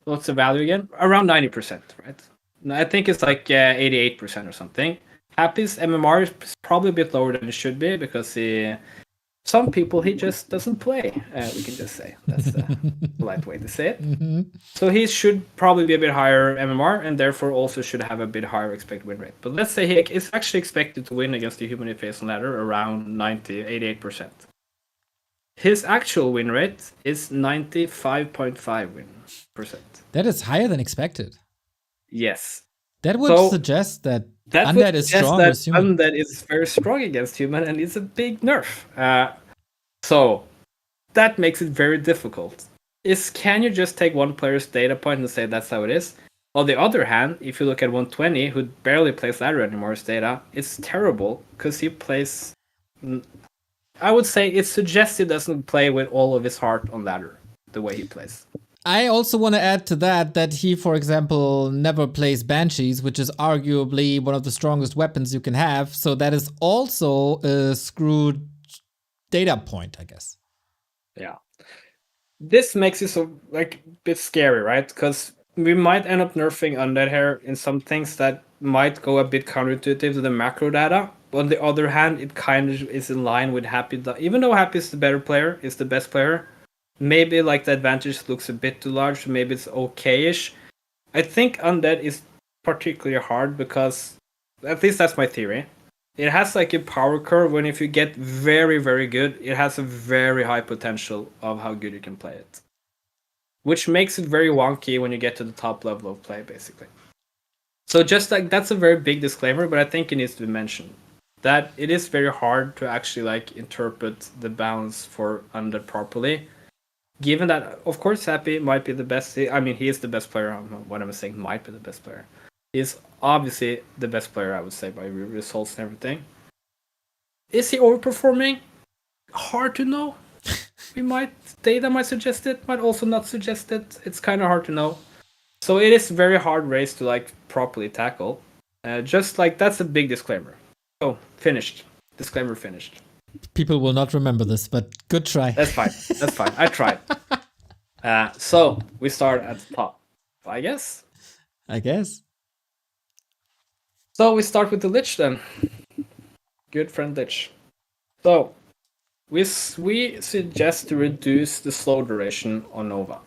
Speaker 2: what's the value again? Around 90%, right? I think it's like 88% or something. Happy's MMR is probably a bit lower than it should be because some people he just doesn't play. We can just say that's the polite way to say it.
Speaker 1: Mm-hmm.
Speaker 2: So he should probably be a bit higher MMR and therefore also should have a bit higher expected win rate. But let's say he is actually expected to win against the human face on ladder around 88%. His actual win rate is 95.5%.
Speaker 1: That is higher than expected.
Speaker 2: Yes.
Speaker 1: That would suggest that Undead is strong
Speaker 2: that
Speaker 1: with human.
Speaker 2: Undead is very strong against human and it's a big nerf. So that makes it very difficult. Can you just take one player's data point and say that's how it is? On the other hand, if you look at 120, who barely plays ladder anymore, his data, it's terrible because he plays. I would say it suggests he doesn't play with all of his heart on ladder the way he plays.
Speaker 1: I also want to add to that he, for example, never plays Banshees, which is arguably one of the strongest weapons you can have. So that is also a screwed data point, I guess.
Speaker 2: Yeah. This makes it so like a bit scary, right? Because we might end up nerfing Undead here in some things that might go a bit counterintuitive to the macro data. On the other hand, it kind of is in line with Happy. Even though Happy is the better player, is the best player, maybe like the advantage looks a bit too large. Maybe it's okay-ish. I think Undead is particularly hard because, at least that's my theory, it has like a power curve when if you get very, very good, it has a very high potential of how good you can play it. Which makes it very wonky when you get to the top level of play, basically. So just like, that's a very big disclaimer, but I think it needs to be mentioned. That it is very hard to actually like interpret the balance for Undead properly. Given that, of course, Happy might be the best. I mean, he is the best player. What I'm saying, might be the best player. He's obviously the best player, I would say, by results and everything. Is he overperforming? Hard to know. Data might suggest it, might also not suggest it. It's kind of hard to know. So it is very hard race to like properly tackle. Just like, that's a big disclaimer. Oh, finished. Disclaimer finished.
Speaker 1: People will not remember this, but good try.
Speaker 2: That's fine. That's fine. I tried. So we start at the top, I guess. So we start with the Lich then. Good friend Lich. So we suggest to reduce the slow duration on Nova.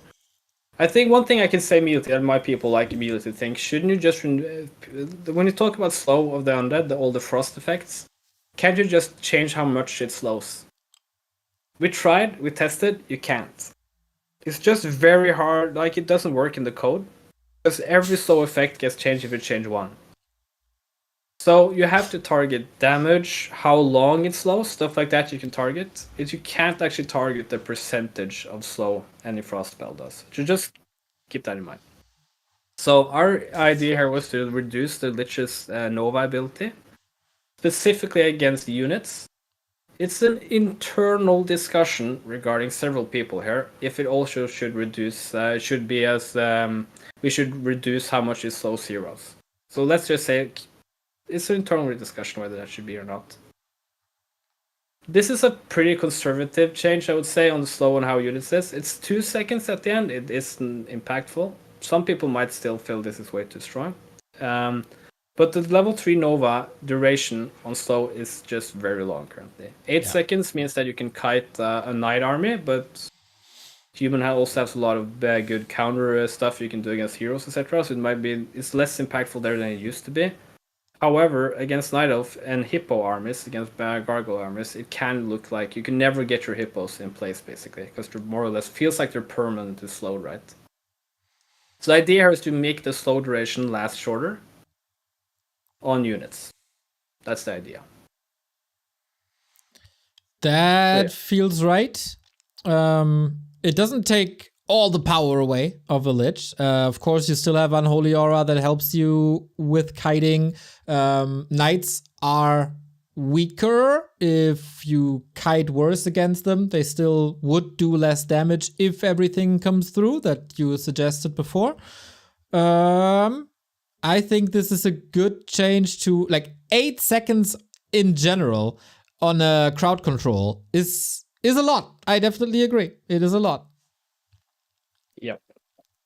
Speaker 2: I think one thing I can say immediately, and my people like immediately think, shouldn't you just, when you talk about slow of the Undead, all the frost effects, can't you just change how much it slows? We tried, we tested, you can't. It's just very hard, like it doesn't work in the code, because every slow effect gets changed if you change one. So you have to target damage, how long it slows, stuff like that you can target. You can't actually target the percentage of slow any frost spell does. So just keep that in mind. So our idea here was to reduce the Lich's Nova ability, specifically against units. It's an internal discussion regarding several people here. If it also should reduce, should be as we should reduce how much it slows heroes. So let's just say it's an internal discussion whether that should be or not. This is a pretty conservative change, I would say, on the slow and how units is. It's 2 seconds at the end. It is impactful. Some people might still feel this is way too strong. But the level 3 Nova duration on slow is just very long currently. 8 seconds means that you can kite a Knight army, but human also has a lot of good counter stuff you can do against heroes, etc. So it's less impactful there than it used to be. However, against Night Elf and Hippo armies, against Gargoyle armies, it can look like you can never get your Hippos in place, basically, because they're more or less feels like they're permanently slowed, right? So the idea here is to make the slow duration last shorter on units. That's the idea.
Speaker 1: That feels right. It doesn't take all the power away of the Lich. Of course, you still have Unholy Aura that helps you with kiting. Knights are weaker. If you kite worse against them, they still would do less damage if everything comes through that you suggested before. I think this is a good change to, like, 8 seconds in general on a crowd control is a lot. I definitely agree. It is a lot.
Speaker 2: Yep.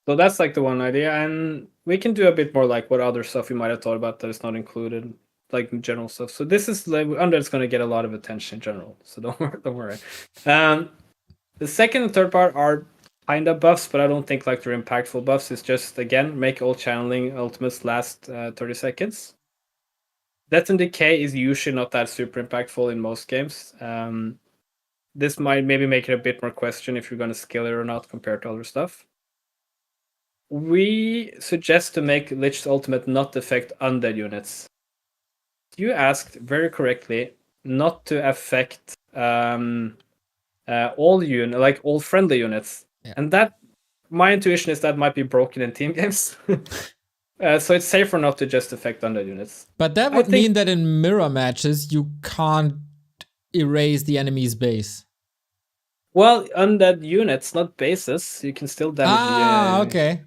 Speaker 2: So that's like the one idea, and we can do a bit more like what other stuff we might have thought about that is not included, like general stuff. So this is like Undead's going to get a lot of attention in general. So don't worry. The second and third part are kind of buffs, but I don't think like they're impactful buffs. It's just, again, make all channeling ultimates last 30 seconds. Death and Decay is usually not that super impactful in most games. This might maybe make it a bit more question if you're going to scale it or not compared to other stuff. We suggest to make Lich's ultimate not affect undead units. You asked very correctly not to affect all friendly units, and that my intuition is that might be broken in team games. So it's safer not to just affect undead units.
Speaker 1: But that would mean that in mirror matches you can't erase the enemy's base.
Speaker 2: Well, undead units, not bases. You can still damage
Speaker 1: okay.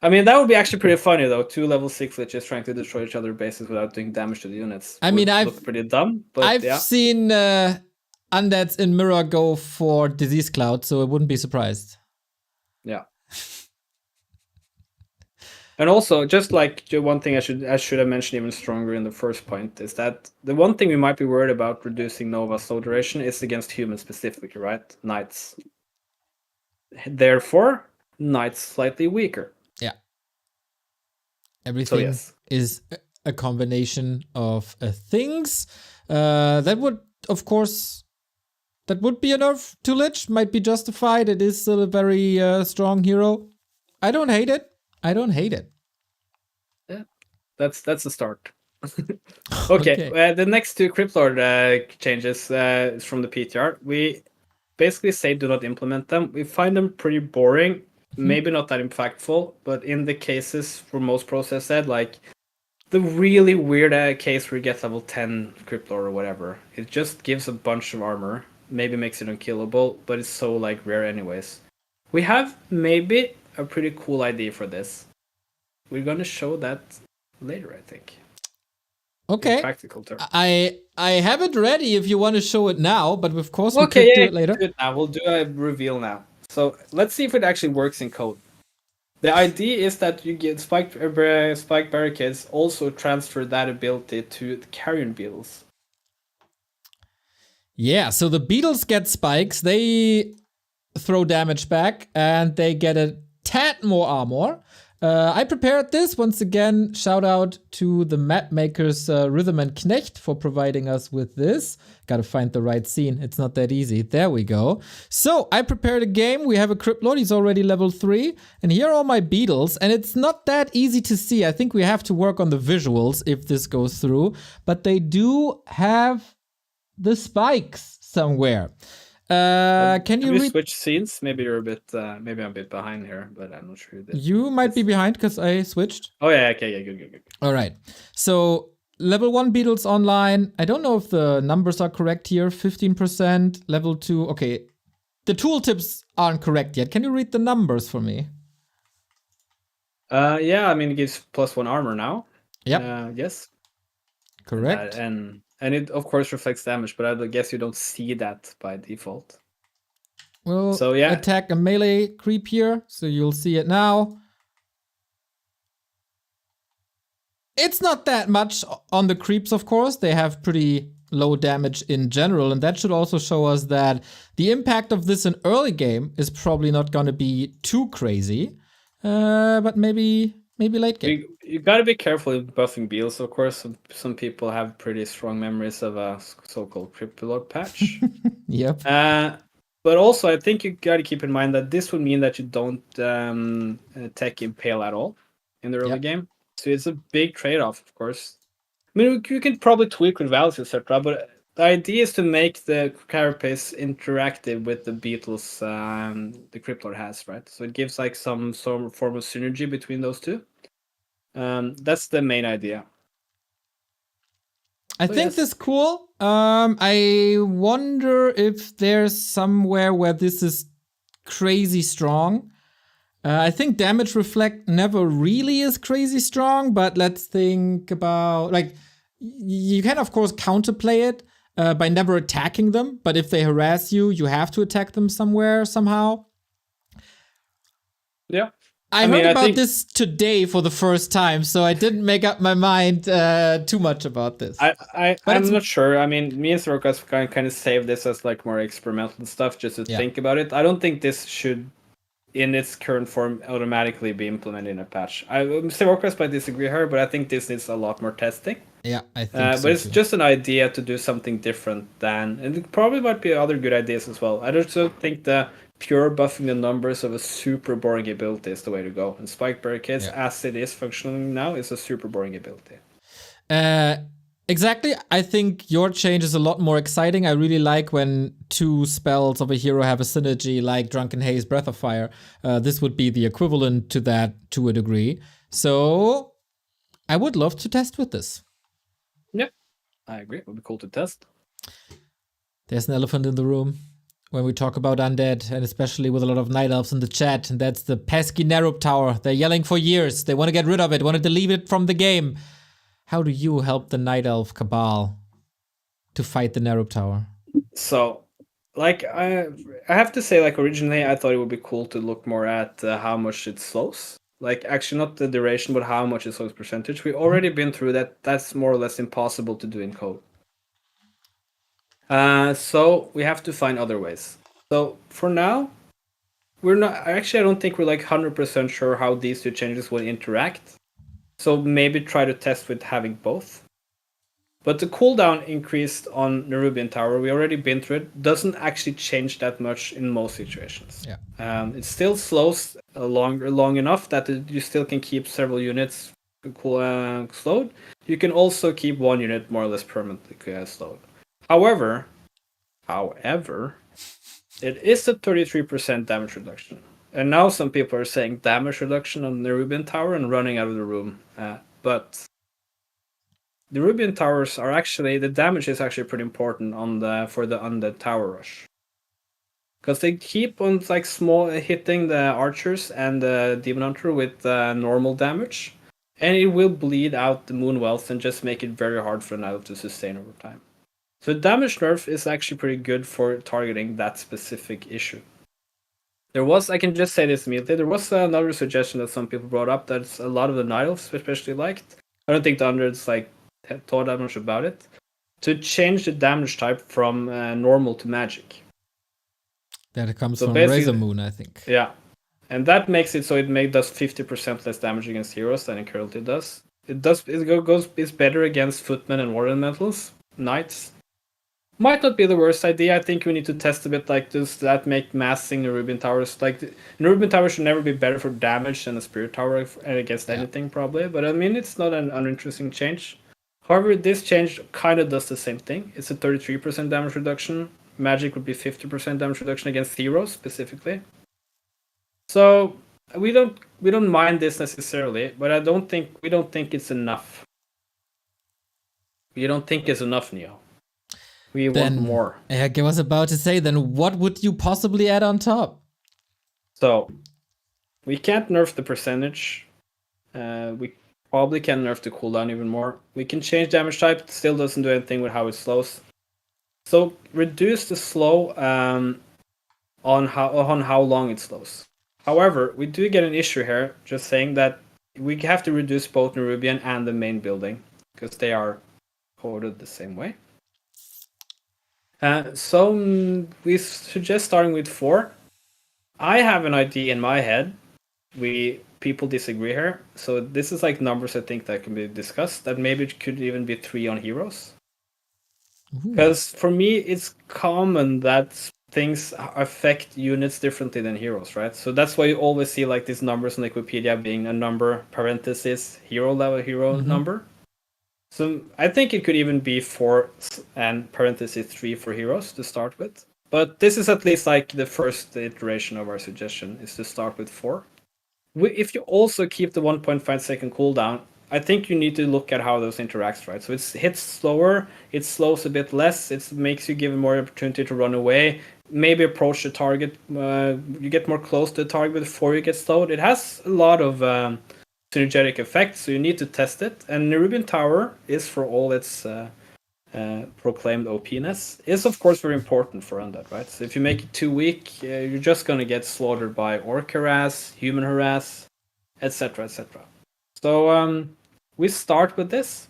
Speaker 2: I mean, that would be actually pretty funny, though. 2 level 6 liches trying to destroy each other's bases without doing damage to the units.
Speaker 1: I mean,
Speaker 2: look pretty dumb, but
Speaker 1: I've seen undeads in mirror go for disease cloud, so I wouldn't be surprised.
Speaker 2: Yeah. And also, just like one thing I should have mentioned even stronger in the first point is that the one thing we might be worried about reducing Nova's slow duration is against humans specifically, right? Knights. Therefore, Knights slightly weaker.
Speaker 1: Yeah. Everything is a combination of things. That would, of course, that would be a nerf to Lich. Might be justified. It is still a very strong hero. I don't hate it.
Speaker 2: Yeah, that's the start. Okay. The next 2 Crypt Lord changes is from the PTR. We basically say do not implement them. We find them pretty boring. Maybe not that impactful, but in the cases for most pros, I said, like the really weird case where you get level 10 Crypt Lord or whatever, it just gives a bunch of armor, maybe makes it unkillable, but it's so like rare anyways. We have maybe a pretty cool idea for this. We're gonna show that later, I think.
Speaker 1: Okay.
Speaker 2: In practical terms.
Speaker 1: I have it ready if you want to show it now, but of course we could do it later.
Speaker 2: Do it now. We'll do a reveal now. So let's see if it actually works in code. The idea is that you get spike barricades also transfer that ability to the carrion beetles.
Speaker 1: Yeah, so the beetles get spikes, they throw damage back, and they get a tad more armor. I prepared this. Once again, shout out to the map makers Rhythm and Knecht for providing us with this. Gotta find the right scene. It's not that easy. There we go. So I prepared a game. We have a Crypt Lord. He's already level 3. And here are all my beetles. And it's not that easy to see. I think we have to work on the visuals if this goes through. But they do have the spikes somewhere. Can you
Speaker 2: switch scenes? Maybe you're a bit. Maybe I'm a bit behind here, but I'm not sure.
Speaker 1: You might be behind because I switched.
Speaker 2: Oh yeah, okay, yeah, good.
Speaker 1: All right. So level 1 beetles online. I don't know if the numbers are correct here. 15%. Level 2. Okay, the tooltips aren't correct yet. Can you read the numbers for me?
Speaker 2: Yeah. I mean, it gives +1 armor now.
Speaker 1: Yep.
Speaker 2: Yes.
Speaker 1: Correct.
Speaker 2: And it, of course, reflects damage, but I guess you don't see that by default.
Speaker 1: We'll attack a melee creep here, so you'll see it now. It's not that much on the creeps, of course. They have pretty low damage in general. And that should also show us that the impact of this in early game is probably not going to be too crazy. But maybe late game.
Speaker 2: You got to be careful with buffing Beals, of course. Some people have pretty strong memories of a so-called Cryptolog patch.
Speaker 1: Yep.
Speaker 2: But also, I think you got to keep in mind that this would mean that you don't tech Impale at all in the early game. So it's a big trade-off, of course. I mean, you can probably tweak with values, etc. But the idea is to make the carapace interactive with the Beetles the Cryptlord has, right? So it gives like some form of synergy between those two. That's the main idea.
Speaker 1: I think this is cool. I wonder if there's somewhere where this is crazy strong. I think damage reflect never really is crazy strong, but let's think about like you can of course counterplay it by never attacking them, but if they harass you, you have to attack them somewhere somehow.
Speaker 2: Yeah.
Speaker 1: I heard about this today for the first time, so I didn't make up my mind too much about this.
Speaker 2: I'm not sure. I mean, me and Sorokas kind of save this as like more experimental stuff just to think about it. I don't think this should, in its current form, automatically be implemented in a patch. Sorokas might disagree here, but I think this needs a lot more testing.
Speaker 1: Yeah, I think so
Speaker 2: but it's
Speaker 1: too.
Speaker 2: just an idea to do something different than, and it probably might be other good ideas as well. I also think the pure buffing the numbers of a super boring ability is the way to go. And Spike Barricades, as it is functioning now, is a super boring ability.
Speaker 1: Exactly. I think your change is a lot more exciting. I really like when two spells of a hero have a synergy like Drunken Haze, Breath of Fire. This would be the equivalent to that to a degree. So I would love to test with this.
Speaker 2: Yep, I agree. It would be cool to test.
Speaker 1: There's an elephant in the room when we talk about undead, and especially with a lot of night elves in the chat, and that's the pesky Nerub Tower. They're yelling for years. They want to get rid of it, want to delete it from the game. How do you help the night elf cabal to fight the Nerub Tower?
Speaker 2: So, like, I have to say, like, originally I thought it would be cool to look more at how much it slows. Like, actually not the duration, but how much it slows percentage. We've already been through that. That's more or less impossible to do in code. So we have to find other ways. So for now, we're not. Actually, I don't think we're like 100% sure how these two changes will interact. So maybe try to test with having both. But the cooldown increased on Nerubian Tower. We already been through it. Doesn't actually change that much in most situations.
Speaker 1: Yeah.
Speaker 2: It still slows long enough that you still can keep several units slowed. You can also keep one unit more or less permanently slowed. However, it is a 33% damage reduction. And now some people are saying damage reduction on the Nerubian Tower and running out of the room. But the Nerubian Towers are actually, the damage is actually pretty important for the Undead Tower Rush. Because they keep on like hitting the archers and the Demon Hunter with normal damage. And it will bleed out the Moon Wealth and just make it very hard for an idol to sustain over time. So damage nerf is actually pretty good for targeting that specific issue. I can just say this immediately, there was another suggestion that some people brought up that a lot of the Night Elves especially liked. I don't think the Hundreds thought that much about it. To change the damage type from normal to magic.
Speaker 1: That comes from Razor Moon, I think.
Speaker 2: Yeah. And that makes it so it does 50% less damage against heroes than it currently does. It's better against footmen and war elementals, knights. Might not be the worst idea. I think we need to test a bit like does that make massing Nerubian Towers like Nerubian Tower should never be better for damage than a Spirit Tower against anything probably. But I mean it's not an uninteresting change. However, this change kind of does the same thing. It's a 33% damage reduction. Magic would be 50% damage reduction against heroes specifically. So we don't mind this necessarily, but we don't think it's enough. We don't think it's enough, Neo. We want more.
Speaker 1: I was about to say, then what would you possibly add on top?
Speaker 2: So we can't nerf the percentage. We probably can nerf the cooldown even more. We can change damage type. It still doesn't do anything with how it slows. So reduce the slow on how long it slows. However, we do get an issue here, just saying that we have to reduce both Nerubian and the main building because they are coded the same way. We suggest starting with 4. I have an idea in my head. People disagree here, so this is like numbers I think that can be discussed. That maybe it could even be 3 on heroes. Because for me, it's common that things affect units differently than heroes, right? So that's why you always see like these numbers in Wikipedia being a number parenthesis hero level hero number. So I think it could even be 4 and parenthesis 3 for heroes to start with. But this is at least like the first iteration of our suggestion is to start with 4. If you also keep the 1.5 second cooldown, I think you need to look at how those interact, right? So it hits slower, it slows a bit less, it makes you give more opportunity to run away, maybe approach the target, you get more close to the target before you get slowed. It has a lot of synergetic effects, so you need to test it. And Nerubian Tower is, for all its proclaimed OPness, is of course very important for Undead, right? So if you make it too weak, you're just gonna get slaughtered by Orc harass, Human harass, etc., etc. So we start with this,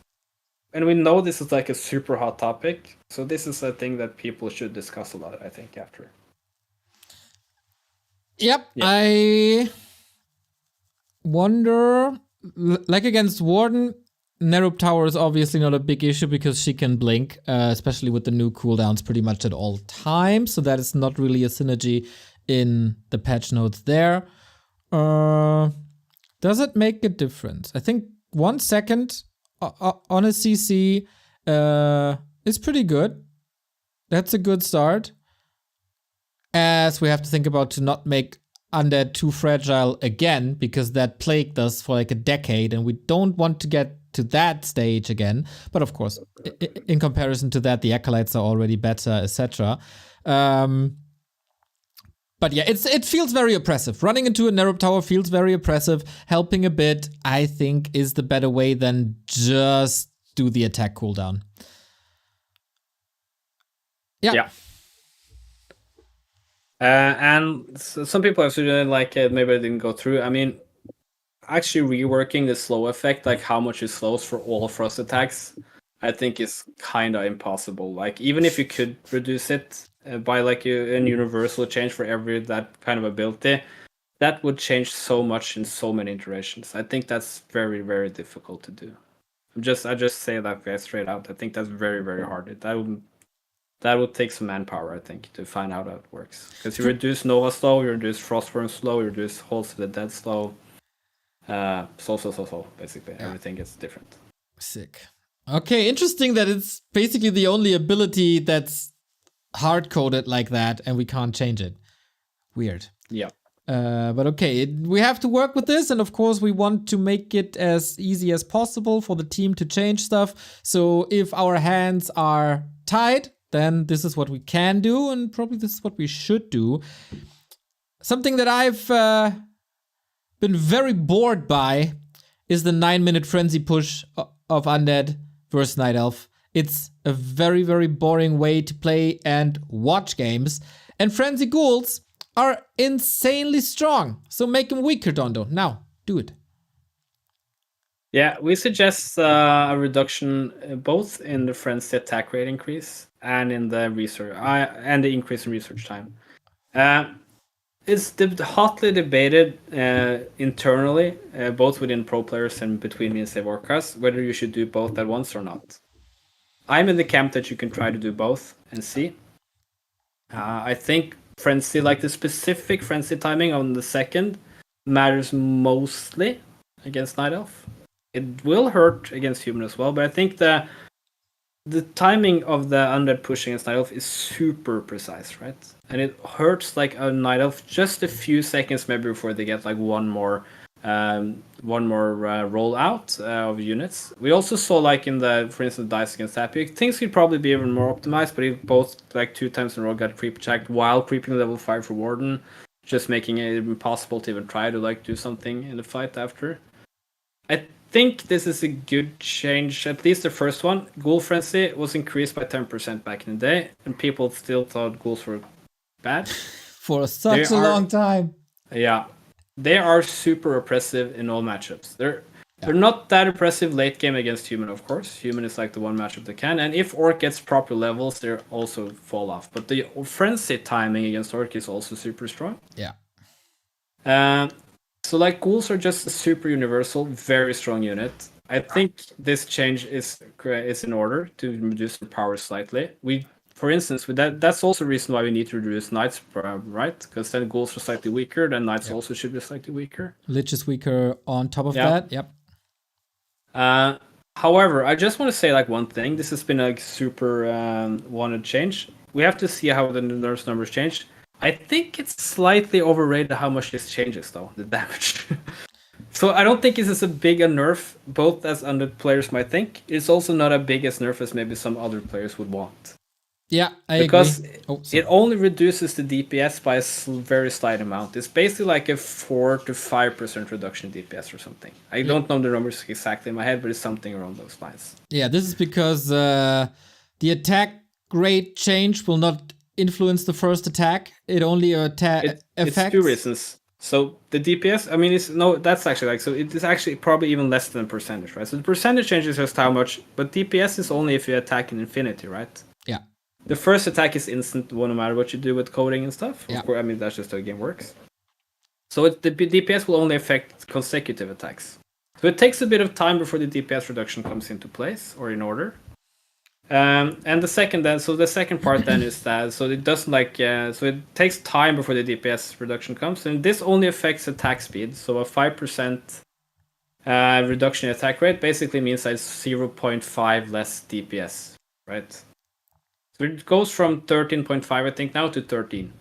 Speaker 2: and we know this is like a super hot topic. So this is a thing that people should discuss a lot, I think, after.
Speaker 1: Yep, yeah. I wonder, like against Warden, Nerub Tower is obviously not a big issue because she can blink, especially with the new cooldowns pretty much at all times. So that is not really a synergy in the patch notes there. Does it make a difference? I think 1 second on a CC is pretty good. That's a good start. As we have to think about to not make Undead too fragile again, because that plagued us for like a decade, and we don't want to get to that stage again. But of course, in comparison to that, the Acolytes are already better, etc. But yeah, it feels very oppressive. Running into a Nerub Tower feels very oppressive. Helping a bit, I think, is the better way than just do the attack cooldown. Yeah.
Speaker 2: And some people have suggested like maybe I didn't go through. I mean, actually reworking the slow effect, like how much it slows for all frost attacks, I think is kind of impossible. Like even if you could reduce it by like a universal change for every that kind of ability, that would change so much in so many iterations. I think that's very, very difficult to do. I just say that guys straight out. I think that's very, very hard. That would take some manpower, I think, to find out how it works. Because you reduce Nova slow, you reduce Frostburn slow, you reduce Halls of the Dead slow. So, basically. Yeah. Everything gets different.
Speaker 1: Sick. Okay, interesting that it's basically the only ability that's hard-coded like that, and we can't change it. Weird.
Speaker 2: Yeah.
Speaker 1: But okay, we have to work with this, and of course we want to make it as easy as possible for the team to change stuff. So if our hands are tied, then this is what we can do, and probably this is what we should do. Something that I've been very bored by is the 9-minute frenzy push of Undead versus Night Elf. It's a very, very boring way to play and watch games. And frenzy ghouls are insanely strong. So make them weaker, Dondo. Now, do it.
Speaker 2: Yeah, we suggest a reduction both in the frenzy attack rate increase and in the research and the increase in research time. It's hotly debated internally, both within pro players and between me and Save Orcas, whether you should do both at once or not. I'm in the camp that you can try to do both and see. I think frenzy, like the specific frenzy timing on the second, matters mostly against Night Elf. It will hurt against human as well, but I think the timing of the undead pushing against Night Elf is super precise, right? And it hurts like a Night Elf just a few seconds maybe before they get like one more roll out of units. We also saw like in the, for instance, dice against Happy, things could probably be even more optimized, but he both like 2 times in a row got creep checked while creeping level 5 for Warden, just making it impossible to even try to like do something in the fight after. I think this is a good change, at least the first one. Ghoul Frenzy was increased by 10% back in the day, and people still thought ghouls were bad.
Speaker 1: For such a long time.
Speaker 2: Yeah. They are super oppressive in all matchups. They're not that impressive late game against human, of course. Human is like the one matchup they can, and if orc gets proper levels, they also fall off. But the frenzy timing against orc is also super strong.
Speaker 1: Yeah.
Speaker 2: So like ghouls are just a super universal, very strong unit. I think this change is in order to reduce their power slightly. For instance, with that's also the reason why we need to reduce knights, right? Because then ghouls are slightly weaker, then knights also should be slightly weaker.
Speaker 1: Lich is weaker on top of that. Yep.
Speaker 2: However, I just want to say like one thing. This has been a super wanted change. We have to see how the nerfs numbers change. I think it's slightly overrated how much this changes, though, the damage. So I don't think this is a big a nerf, both as under players might think. It's also not as big as nerf as maybe some other players would want.
Speaker 1: Yeah, I
Speaker 2: because
Speaker 1: agree.
Speaker 2: It only reduces the DPS by a very slight amount. It's basically like a 4 to 5% reduction in DPS or something. I don't know the numbers exactly in my head, but it's something around those lines.
Speaker 1: Yeah, this is because the attack rate change will not influence the first attack. It only affects.
Speaker 2: It's 2 reasons. So the DPS, I mean, that's actually like, so it is actually probably even less than percentage, right? So the percentage change is just how much, but DPS is only if you attack in infinity, right?
Speaker 1: Yeah.
Speaker 2: The first attack is instant, no matter what you do with coding and stuff.
Speaker 1: Yeah.
Speaker 2: Of course, I mean, that's just how the game works. So the DPS will only affect consecutive attacks. So it takes a bit of time before the DPS reduction comes into place or in order. And the second part then is that so it doesn't so it takes time before the DPS reduction comes, and this only affects attack speed. So a 5% reduction in attack rate basically means that it's 0.5 less DPS, right? So it goes from 13.5 I think now to 13.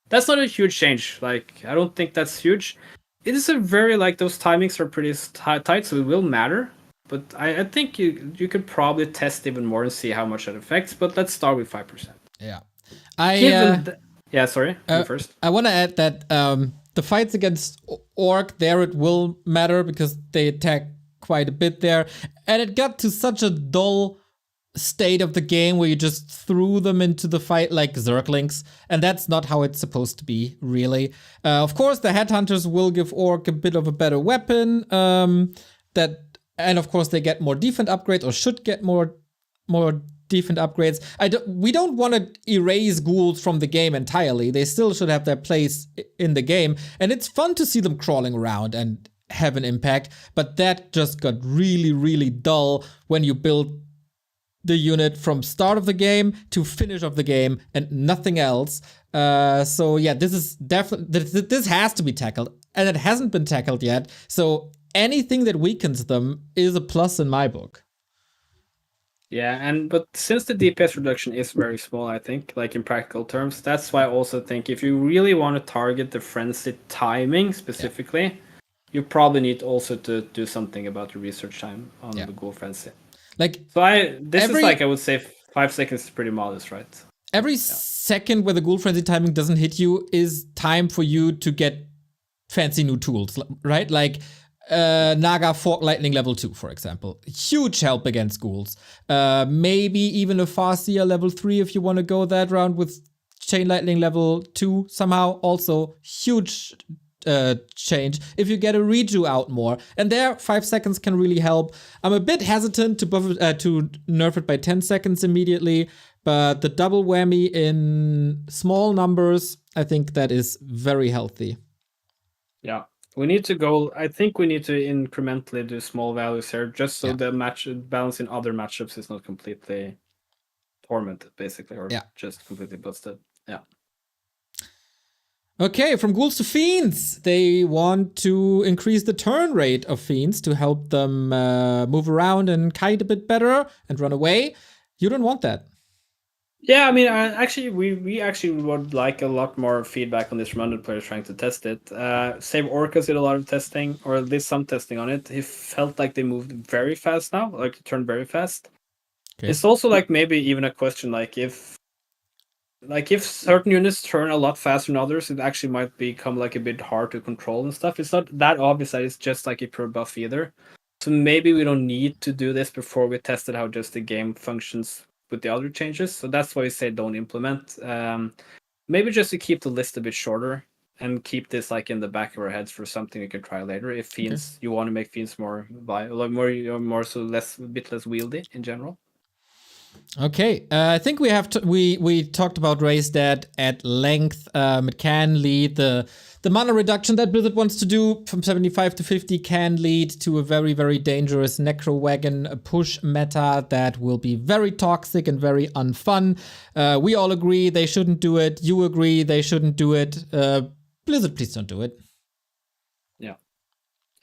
Speaker 2: That's not a huge change. Like, I don't think that's huge. It is a very those timings are pretty tight, so it will matter. But I think you could probably test even more and see how much that affects. But let's start with 5%.
Speaker 1: Yeah.
Speaker 2: Sorry. You first.
Speaker 1: I want to add that the fights against orc there, it will matter because they attack quite a bit there. And it got to such a dull state of the game where you just threw them into the fight like zerglings, and that's not how it's supposed to be, really. Of course, the headhunters will give orc a bit of a better weapon, and of course they get more defense upgrades, or should get more defense upgrades. We don't want to erase ghouls from the game entirely. They still should have their place in the game, and it's fun to see them crawling around and have an impact, but that just got really, really dull when you build the unit from start of the game to finish of the game and nothing else. So yeah, this is definitely, this has to be tackled, and it hasn't been tackled yet. So anything that weakens them is a plus in my book.
Speaker 2: Yeah, but since the DPS reduction is very small, I think, like in practical terms, that's why I also think if you really want to target the frenzy timing specifically, you probably need also to do something about the research time on the ghoul frenzy. I would say 5 seconds is pretty modest, right?
Speaker 1: Every second where the ghoul frenzy timing doesn't hit you is time for you to get fancy new tools, right? Like Naga Fork Lightning level 2, for example. Huge help against ghouls. Maybe even a Farseer level 3 if you want to go that round with Chain Lightning level 2 somehow. Also huge change if you get a redo out more, and there 5 seconds can really help. I'm a bit hesitant to buff to nerf it by 10 seconds immediately, but the double whammy in small numbers, I think that is very healthy.
Speaker 2: Yeah, we need to go. I think we need to incrementally do small values here, just so the match balance in other matchups is not completely tormented, basically, or just completely busted. Yeah.
Speaker 1: Okay, from ghouls to fiends. They want to increase the turn rate of fiends to help them move around and kite a bit better and run away. You don't want that.
Speaker 2: Yeah, I mean, we actually would like a lot more feedback on this from other players trying to test it. Save Orcas did a lot of testing, or at least some testing on it. He felt like they moved very fast now, like it turned very fast. Okay. It's also like maybe even a question like if certain units turn a lot faster than others, it actually might become like a bit hard to control and stuff. It's not that obvious that it's just like a pure buff either. So maybe we don't need to do this before we tested how just the game functions with the other changes. So that's why we say don't implement. Maybe just to keep the list a bit shorter. and keep this like in the back of our heads for something we can try later. If fiends, you want to make fiends more more so less, a bit less wieldy in general.
Speaker 1: Okay, I think we have we talked about Raise Dead at length. It can lead the mana reduction that Blizzard wants to do from 75 to 50 can lead to a very, very dangerous Necro Wagon push meta that will be very toxic and very unfun. We all agree they shouldn't do it. You agree they shouldn't do it. Blizzard, please don't do it.
Speaker 2: Yeah,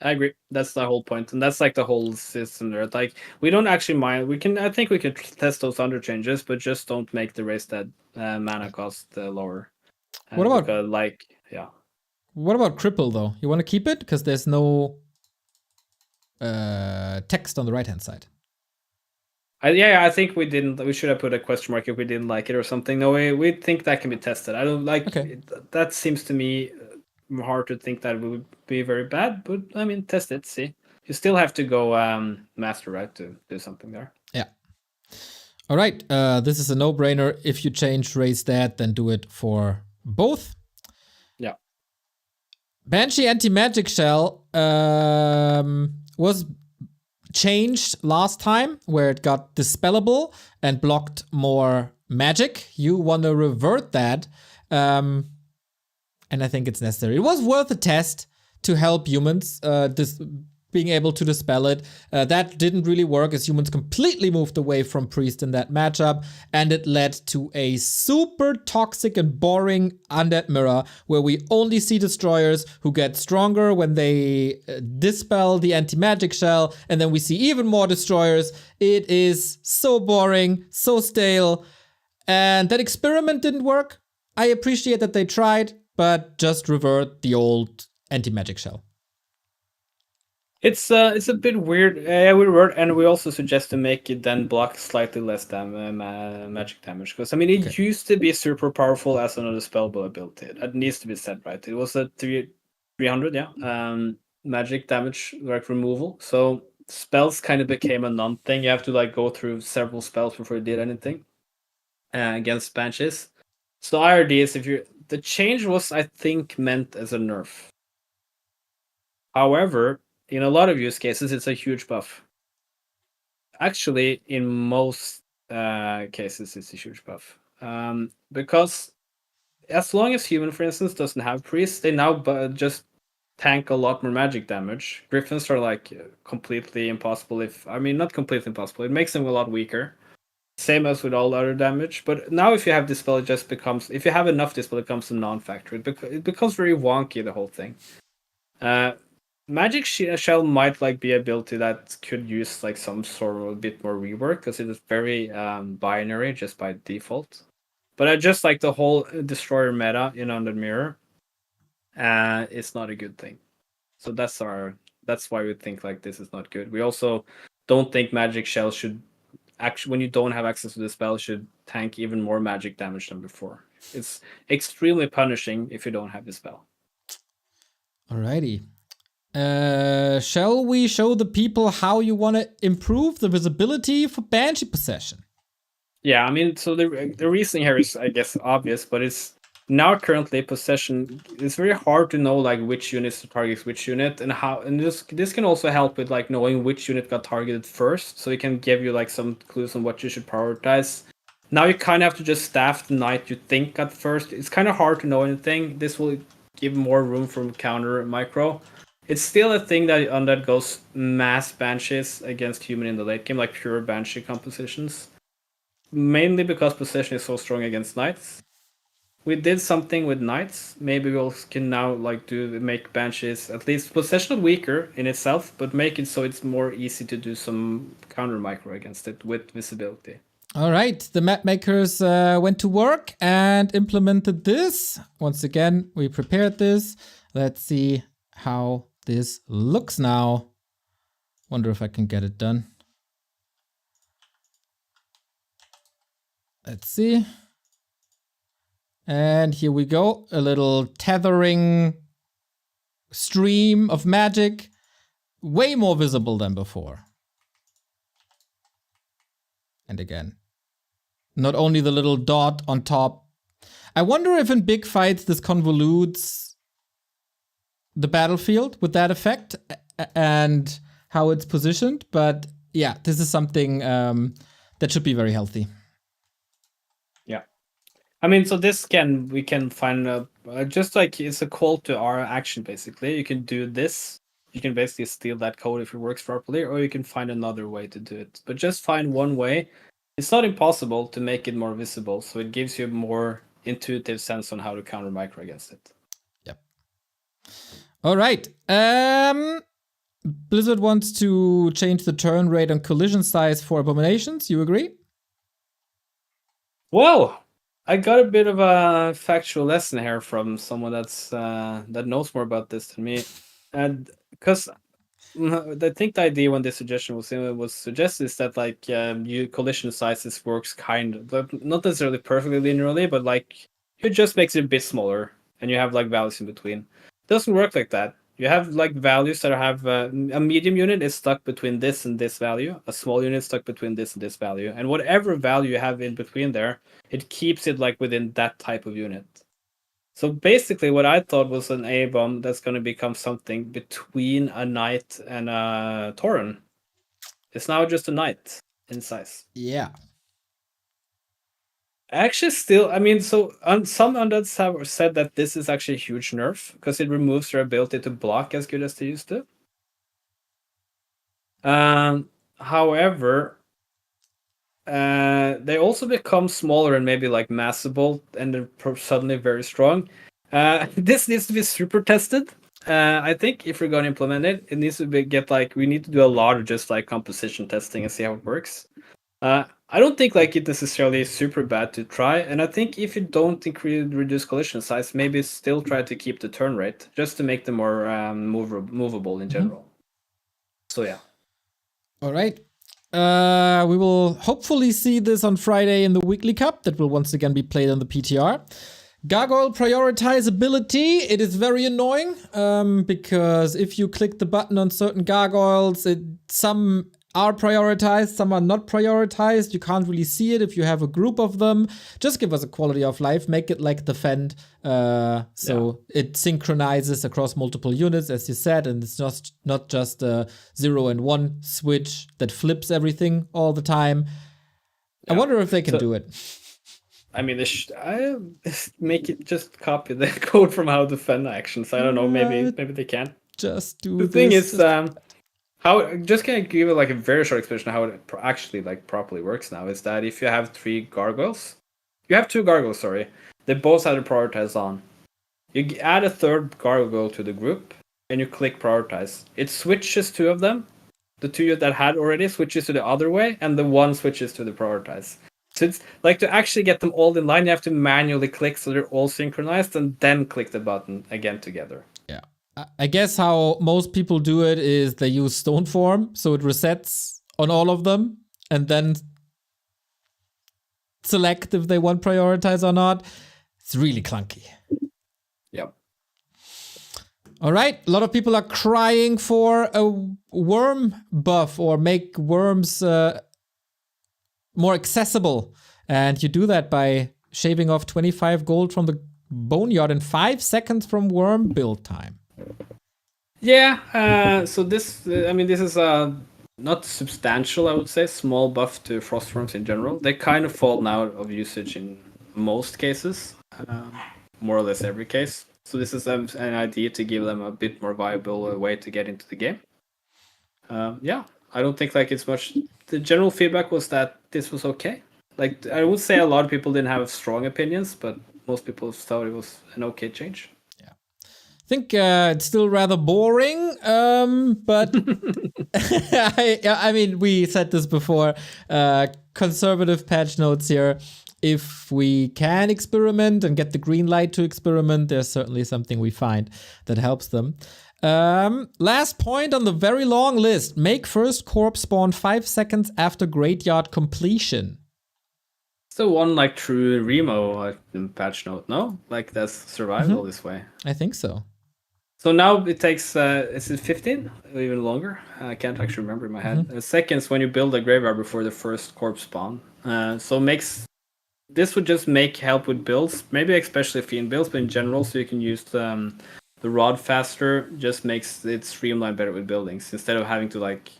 Speaker 2: I agree. That's the whole point, and that's like the whole system there. Like, we don't actually mind. I think we could test those under changes, but just don't make the Raise Dead mana cost lower.
Speaker 1: What about
Speaker 2: because, yeah?
Speaker 1: What about Cripple though? You want to keep it because there's no text on the right hand side.
Speaker 2: I think we didn't. We should have put a question mark if we didn't like it or something. No, we think that can be tested. I don't like.
Speaker 1: Okay.
Speaker 2: That seems to me hard to think that it would be very bad, but I mean, test it. See, you still have to go master, right, to do something there.
Speaker 1: Yeah. All right. This is a no-brainer. If you change Raise Dead, then do it for both.
Speaker 2: Yeah.
Speaker 1: Banshee Anti-Magic Shell was changed last time, where it got dispellable and blocked more magic. You want to revert that, and I think it's necessary. It was worth a test to help humans being able to dispel it. That didn't really work as humans completely moved away from Priest in that matchup, and it led to a super toxic and boring Undead Mirror where we only see destroyers who get stronger when they dispel the anti-magic shell, and then we see even more destroyers. It is so boring, so stale, and that experiment didn't work. I appreciate that they tried, but just revert the old anti-magic shell.
Speaker 2: It's a bit weird. We revert, and we also suggest to make it then block slightly less magic damage, because I mean it used to be super powerful as another spellbow ability. It needs to be said, right? It was a 300, magic damage like removal. So spells kind of became a non-thing. You have to like go through several spells before you did anything against banshees. So IRD is the change was, I think, meant as a nerf. However, in a lot of use cases, it's a huge buff. Actually, in most cases, it's a huge buff. Because as long as human, for instance, doesn't have priests, they now just tank a lot more magic damage. Griffins are like completely impossible. Not completely impossible. It makes them a lot weaker. Same as with all other damage. But now if you have Dispel, it just becomes... If you have enough Dispel, it becomes a non-factor. It becomes very wonky, the whole thing. Magic Shell might like be an ability that could use like some sort of a bit more rework, because it is very binary just by default. But I just like the whole destroyer meta in Undead Mirror. It's not a good thing. So that's why we think like this is not good. We also don't think Magic Shell should actually, when you don't have access to the spell, should tank even more magic damage than before. It's extremely punishing if you don't have the spell.
Speaker 1: Alrighty. Shall we show the people how you want to improve the visibility for Banshee Possession?
Speaker 2: Yeah, I mean, so the reasoning here is, I guess, obvious, but it's now currently Possession. It's very hard to know like which units to target which unit, and how. And this can also help with like knowing which unit got targeted first, so it can give you like some clues on what you should prioritize. Now you kind of have to just staff the knight you think got first. It's kind of hard to know anything. This will give more room for counter micro. It's still a thing that Undead goes mass banshees against human in the late game, like pure banshee compositions. Mainly because possession is so strong against knights. We did something with knights. Maybe we can now like make banshees at least possession weaker in itself, but make it so it's more easy to do some counter micro against it with visibility.
Speaker 1: All right, the map makers went to work and implemented this. Once again, we prepared this. Let's see how this looks now. Wonder if I can get it done. Let's see. And here we go. A little tethering stream of magic. Way more visible than before. And again, not only the little dot on top. I wonder if in big fights this convolutes the battlefield with that effect and how it's positioned. But yeah, this is something that should be very healthy.
Speaker 2: Yeah. I mean, so we can find just like it's a call to our action, basically. You can do this. You can basically steal that code if it works properly, or you can find another way to do it. But just find one way. It's not impossible to make it more visible, so it gives you a more intuitive sense on how to counter micro against it.
Speaker 1: Yep. All right. Blizzard wants to change the turn rate and collision size for abominations. You agree?
Speaker 2: Well, I got a bit of a factual lesson here from someone that knows more about this than me, and because I think the idea when this suggestion was suggested is that like you collision sizes works kind of but not necessarily perfectly linearly, but like it just makes it a bit smaller, and you have like values in between. It doesn't work like that. You have like values that have a medium unit is stuck between this and this value, a small unit stuck between this and this value, and whatever value you have in between there, it keeps it like within that type of unit. So basically, what I thought was an A bomb that's going to become something between a knight and a Tauren. It's now just a knight in size.
Speaker 1: Yeah.
Speaker 2: Actually, still, I mean, so some undeads have said that this is actually a huge nerf because it removes their ability to block as good as they used to. However, they also become smaller and maybe like massable, and they're suddenly very strong. This needs to be super tested. I think if we're going to implement it, it needs to we need to do a lot of just like composition testing and see how it works. I don't think like it necessarily is super bad to try, and I think if you don't reduce collision size, maybe still try to keep the turn rate just to make them more movable in general. So yeah.
Speaker 1: All right. We will hopefully see this on Friday in the Weekly Cup that will once again be played on the PTR. Gargoyle prioritizability, it is very annoying because if you click the button on certain gargoyles, some are prioritized, some are not prioritized. You can't really see it if you have a group of them. Just give us a quality of life, make it like Defend, so it synchronizes across multiple units, as you said, and it's not just a 0 and 1 switch that flips everything all the time. I wonder if they can do it.
Speaker 2: I mean, I make it just copy the code from how Defend actions. I don't know, maybe they can.
Speaker 1: Just do
Speaker 2: the
Speaker 1: this.
Speaker 2: Thing is, how just can I give it like a very short explanation of how it actually like properly works now is that if you have two gargoyles, sorry, they both have to prioritize on. You add a third gargoyle to the group and you click prioritize. It switches two of them. The two that had already switches to the other way, and the one switches to the prioritize. So it's like to actually get them all in line, you have to manually click so they're all synchronized and then click the button again together.
Speaker 1: Yeah. I guess how most people do it is they use stone form, so it resets on all of them and then select if they want prioritize or not. It's really clunky.
Speaker 2: Yep.
Speaker 1: All right. A lot of people are crying for a worm buff or make worms more accessible. And you do that by shaving off 25 gold from the boneyard in 5 seconds from worm build time.
Speaker 2: Yeah, so this is not substantial, I would say, small buff to frost worms in general. They kind of fall out of usage in most cases, more or less every case. So this is an idea to give them a bit more viable way to get into the game. Yeah, I don't think like it's much. The general feedback was that this was okay. Like I would say a lot of people didn't have strong opinions, but most people thought it was an okay change.
Speaker 1: I think it's still rather boring, but I mean, we said this before. Conservative patch notes here. If we can experiment and get the green light to experiment, there's certainly something we find that helps them. Last point on the very long list. Make first corpse spawn 5 seconds after graveyard completion.
Speaker 2: So one like true Remo patch note, no? Like that's survival this way.
Speaker 1: I think so.
Speaker 2: So now it takes, is it 15 or even longer? I can't actually remember in my head. Seconds when you build a graveyard before the first corpse spawn. This would just help with builds, maybe especially fiend builds, but in general, so you can use the rod faster just makes it streamline better with buildings instead of having to like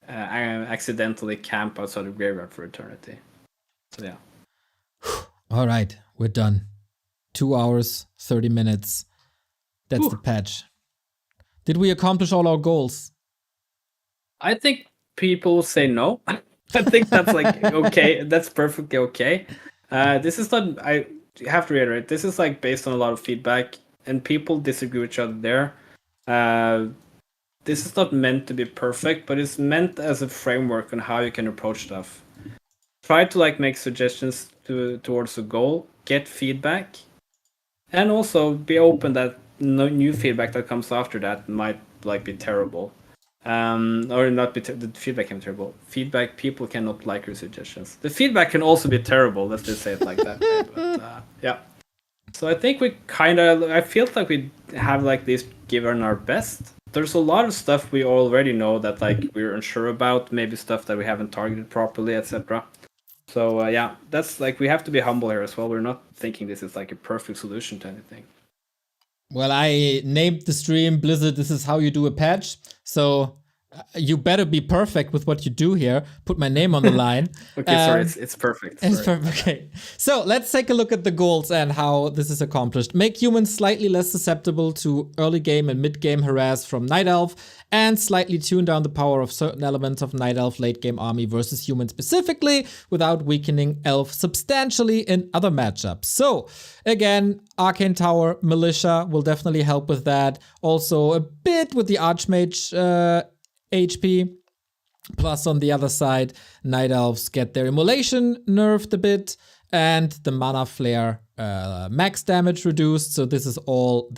Speaker 2: accidentally camp outside of graveyard for eternity. So yeah.
Speaker 1: All right, we're done. 2 hours, 30 minutes. That's the patch. Did we accomplish all our goals?
Speaker 2: I think people say no. I think that's like okay. That's perfectly okay. This is not. I have to reiterate. This is like based on a lot of feedback, and people disagree with each other there. This is not meant to be perfect, but it's meant as a framework on how you can approach stuff. Try to like make suggestions towards a goal, get feedback, and also be open that no new feedback that comes after that might like be terrible. Or not be the feedback can be terrible. Feedback, people cannot like your suggestions. The feedback can also be terrible. Let's just say it like that. But, yeah. So I think we I feel like we have like this given our best. There's a lot of stuff we already know that like we're unsure about. Maybe stuff that we haven't targeted properly, etc. So yeah, that's like we have to be humble here as well. We're not thinking this is like a perfect solution to anything.
Speaker 1: Well, I named the stream Blizzard, this is how you do a patch. So you better be perfect with what you do here. Put my name on the line.
Speaker 2: Okay, sorry, it's perfect.
Speaker 1: It's perfect. Okay. So let's take a look at the goals and how this is accomplished. Make humans slightly less susceptible to early game and mid game harass from Night Elf, and slightly tune down the power of certain elements of Night Elf late game army versus human specifically, without weakening Elf substantially in other matchups. So again, Arcane Tower, Militia will definitely help with that. Also a bit with the Archmage HP. Plus on the other side, Night Elves get their Immolation nerfed a bit, and the Mana Flare max damage reduced. So this is all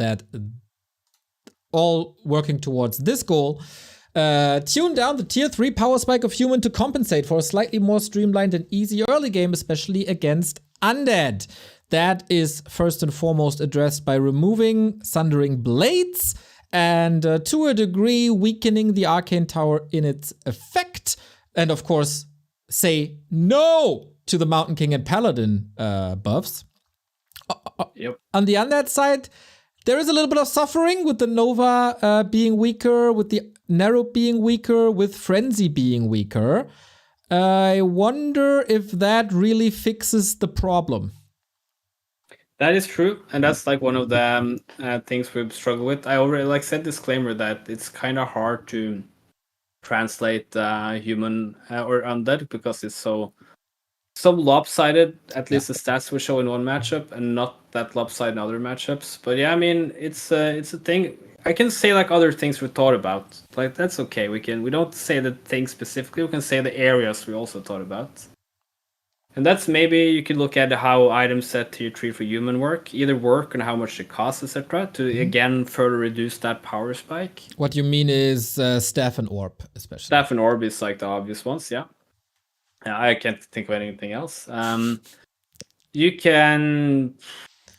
Speaker 1: working towards this goal. Tune down the tier 3 power spike of human to compensate for a slightly more streamlined and easy early game, especially against undead. That is first and foremost addressed by removing Sundering Blades, and to a degree weakening the Arcane Tower in its effect, and of course say no to the Mountain King and Paladin buffs.
Speaker 2: Yep.
Speaker 1: On the undead side, there is a little bit of suffering with the Nova being weaker, with the Narrow being weaker, with Frenzy being weaker. I wonder if that really fixes the problem.
Speaker 2: That is true, and that's like one of the things we've struggled with. I already like said disclaimer that it's kind of hard to translate human or undead because it's so lopsided. At least the stats we show in one matchup, and not that lopsided in other matchups. But yeah, I mean it's a thing. I can say like other things we thought about. Like that's okay. We don't say the thing specifically. We can say the areas we also thought about. And that's maybe you could look at how items set tier 3 for human work, either work and how much it costs, etc., to again further reduce that power spike.
Speaker 1: What you mean is Staff and Orb, especially.
Speaker 2: Staff and Orb is like the obvious ones, yeah. I can't think of anything else. You can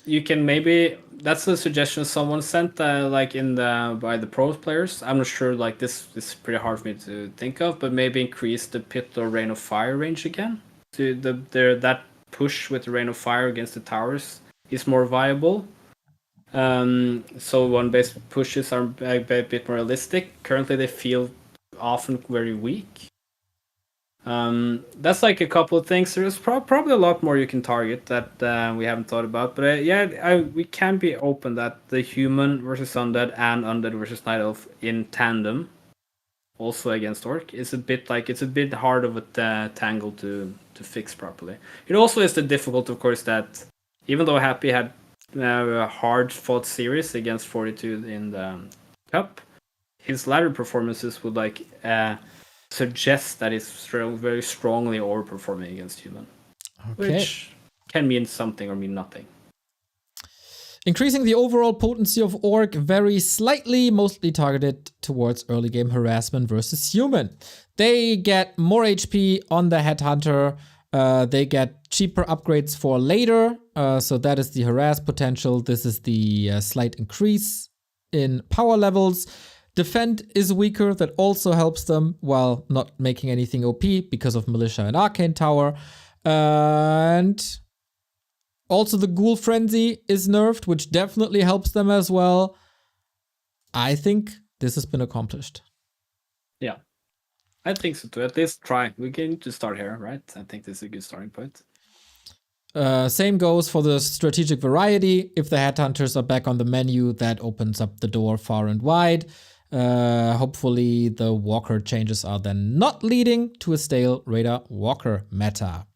Speaker 2: maybe, that's a suggestion someone sent like by the pro players. I'm not sure, like this is pretty hard for me to think of, but maybe increase the Pit or Rain of Fire range again. To that push with the Rain of Fire against the towers is more viable. So one-based pushes are a bit more realistic. Currently, they feel often very weak. That's like a couple of things. There's probably a lot more you can target that we haven't thought about. But we can be open that the human versus undead and undead versus night elf in tandem, also against orc, is a bit hard of a tangle to fix properly. It also is the difficult, of course, that even though Happy had a hard fought series against 42 in the cup, his latter performances would suggest that he's very strongly overperforming against human, which can mean something or mean nothing.
Speaker 1: Increasing the overall potency of Orc very slightly, mostly targeted towards early game harassment versus human. They get more HP on the Headhunter. They get cheaper upgrades for later. So that is the harass potential. This is the slight increase in power levels. Defend is weaker. That also helps them while not making anything OP because of Militia and Arcane Tower. And also the Ghoul Frenzy is nerfed, which definitely helps them as well. I think this has been accomplished.
Speaker 2: Yeah, I think so too. At least try. We can to start here, right? I think this is a good starting point.
Speaker 1: Same goes for the strategic variety. If the headhunters are back on the menu, that opens up the door far and wide. Hopefully, the walker changes are then not leading to a stale Raider Walker meta.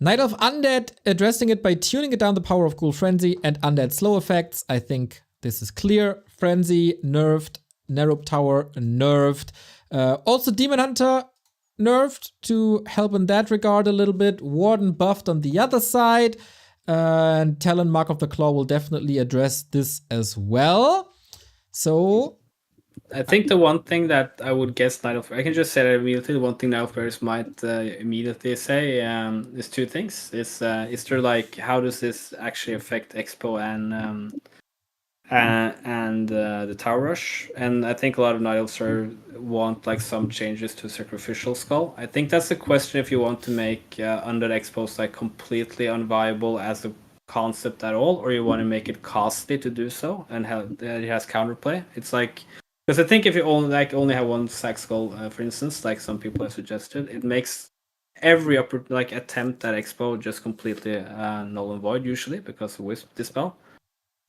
Speaker 1: Night of Undead, addressing it by tuning it down the power of Ghoul Frenzy and Undead slow effects. I think this is clear. Frenzy nerfed, Nerub Tower nerfed. Also Demon Hunter nerfed to help in that regard a little bit. Warden buffed on the other side. And Talon Mark of the Claw will definitely address this as well. So
Speaker 2: I think the one thing that I would guess I can just say that immediately. The one thing Night of players might immediately say is two things. Is there like how does this actually affect Expo and the Tower Rush? And I think a lot of Night Elves want like some changes to Sacrificial Skull. I think that's the question if you want to make Undead Expos like completely unviable as a concept at all, or you want to make it costly to do so and have it has counterplay. It's like. Because I think if you only have one sack skull, for instance, like some people have suggested, it makes every attempt at Expo just completely null and void usually because of Wisp Dispel.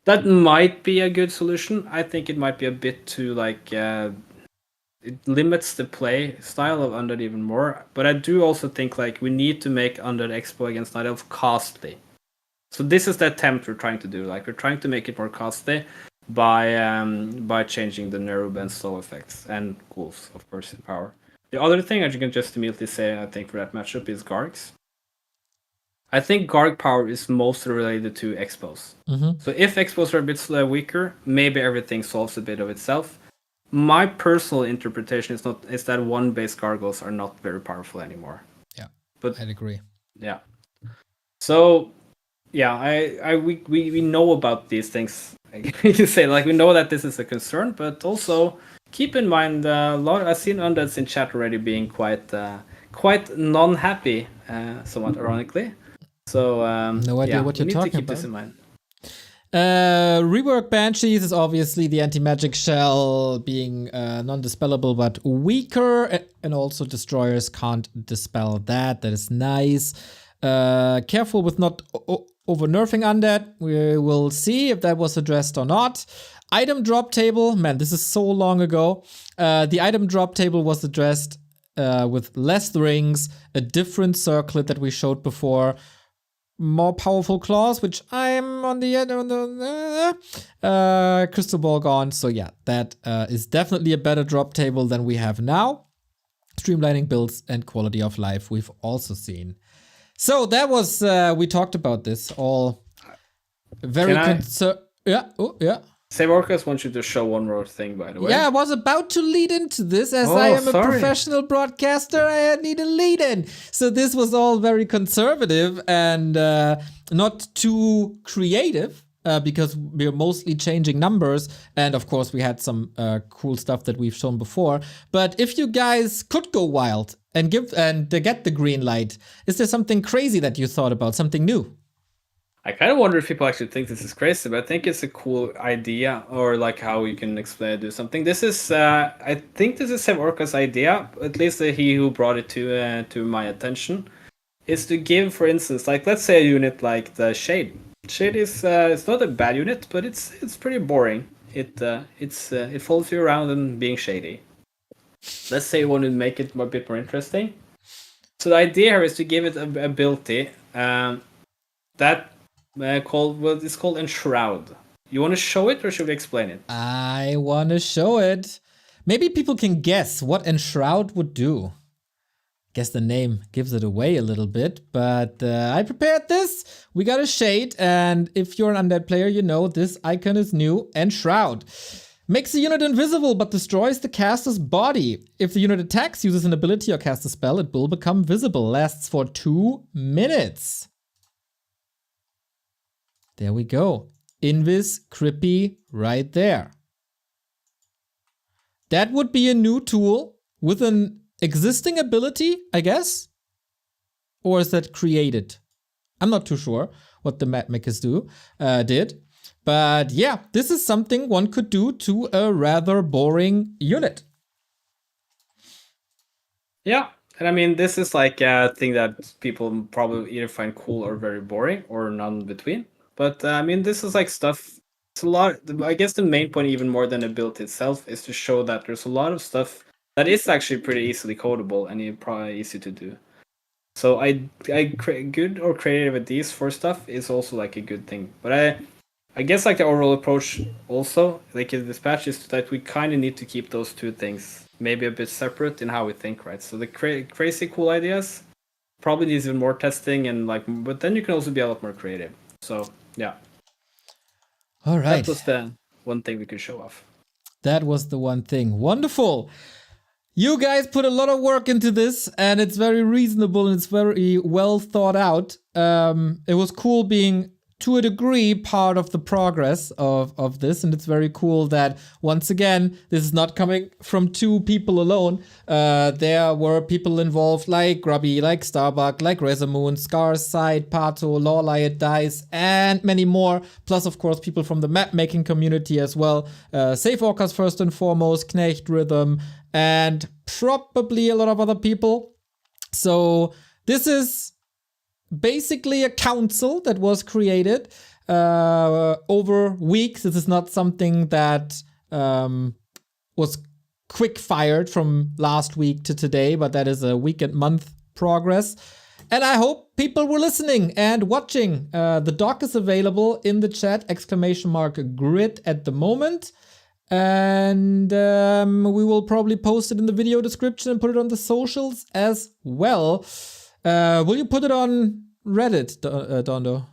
Speaker 2: That might be a good solution. I think it might be a bit too it limits the play style of Undead even more. But I do also think like we need to make Undead Expo against Night Elf costly. So this is the attempt we're trying to do. Like we're trying to make it more costly. By changing the Nerub and slow effects and ghouls, of course, in power. The other thing I can just immediately say, I think, for that matchup is Gargs. I think Garg power is mostly related to Expos.
Speaker 1: Mm-hmm.
Speaker 2: So if Expos are a bit weaker, maybe everything solves a bit of itself. My personal interpretation is that one base Gargoyles are not very powerful anymore.
Speaker 1: Yeah,
Speaker 2: but
Speaker 1: I'd agree.
Speaker 2: Yeah. So yeah, we know about these things. You say like we know that this is a concern, but also keep in mind I've seen undeads in chat already being quite non-happy, somewhat ironically. So
Speaker 1: no idea what you're talking about.
Speaker 2: Need to keep this in mind.
Speaker 1: Rework Banshees is obviously the anti-magic shell being non-dispellable but weaker, and also destroyers can't dispel that. That is nice. Careful with not over-nerfing undead. We will see if that was addressed or not. Item drop table. Man, this is so long ago. The item drop table was addressed with less rings, a different circlet that we showed before, more powerful claws, which I'm on the end of the crystal ball gone. So yeah, that is definitely a better drop table than we have now. Streamlining builds and quality of life we've also seen. So that was, we talked about this all very Yeah, oh, yeah.
Speaker 2: Save Orcas wants you to show one more thing, by the way.
Speaker 1: Yeah, I was about to lead into this. As I am a professional broadcaster, I need a lead in. So this was all very conservative and not too creative. Because we're mostly changing numbers, and of course we had some cool stuff that we've shown before. But if you guys could go wild and get the green light, is there something crazy that you thought about, something new?
Speaker 2: I kind of wonder if people actually think this is crazy, but I think it's a cool idea, or like how you can explain it, do something. This is, I think this is Sev Orca's idea, at least he who brought it to my attention, is to give, for instance, like let's say a unit like the Shade. Shade is it's not a bad unit, but it's pretty boring. It follows you around and being shady. Let's say you want to make it a bit more interesting. So the idea here is to give it an ability that it's called Enshroud. You want to show it, or should we explain it?
Speaker 1: I want to show it. Maybe people can guess what Enshroud would do. Guess the name gives it away a little bit, but I prepared this. We got a Shade, and if you're an undead player, you know this icon is new. Enshroud makes the unit invisible, but destroys the caster's body. If the unit attacks, uses an ability, or casts a spell, it will become visible. Lasts for 2 minutes. There we go. Invis Crippy right there. That would be a new tool with an existing ability, I guess? Or is that created? I'm not too sure what the Mad Makers did. But yeah, this is something one could do to a rather boring unit.
Speaker 2: Yeah. And I mean, this is like a thing that people probably either find cool or very boring or none between. But I mean, this is like stuff. It's a lot. I guess the main point, even more than the build itself, is to show that there's a lot of stuff that is actually pretty easily codable and probably easy to do. So good or creative ideas for stuff is also like a good thing. But I guess like the overall approach also like in this patch is that we kind of need to keep those two things maybe a bit separate in how we think, right? So the crazy cool ideas probably needs even more testing and like, but then you can also be a lot more creative. So yeah.
Speaker 1: All right.
Speaker 2: That was the one thing we could show off.
Speaker 1: That was the one thing. Wonderful. You guys put a lot of work into this, and it's very reasonable and it's very well thought out. It was cool being, to a degree, part of the progress of this, and it's very cool that, once again, this is not coming from two people alone. There were people involved like Grubby, like Starbuck, like Rezamoon, Scars, Side, Pato, Lawliot, Dice, and many more. Plus, of course, people from the map-making community as well. Safe Orcas first and foremost, Knecht, Rhythm, and probably a lot of other people. So this is basically a council that was created over weeks. This is not something that was quick fired from last week to today, but that is a week and month progress. And I hope people were listening and watching. The doc is available in the chat, !grid at the moment. And we will probably post it in the video description and put it on the socials as well. Will you put it on Reddit, Dondo?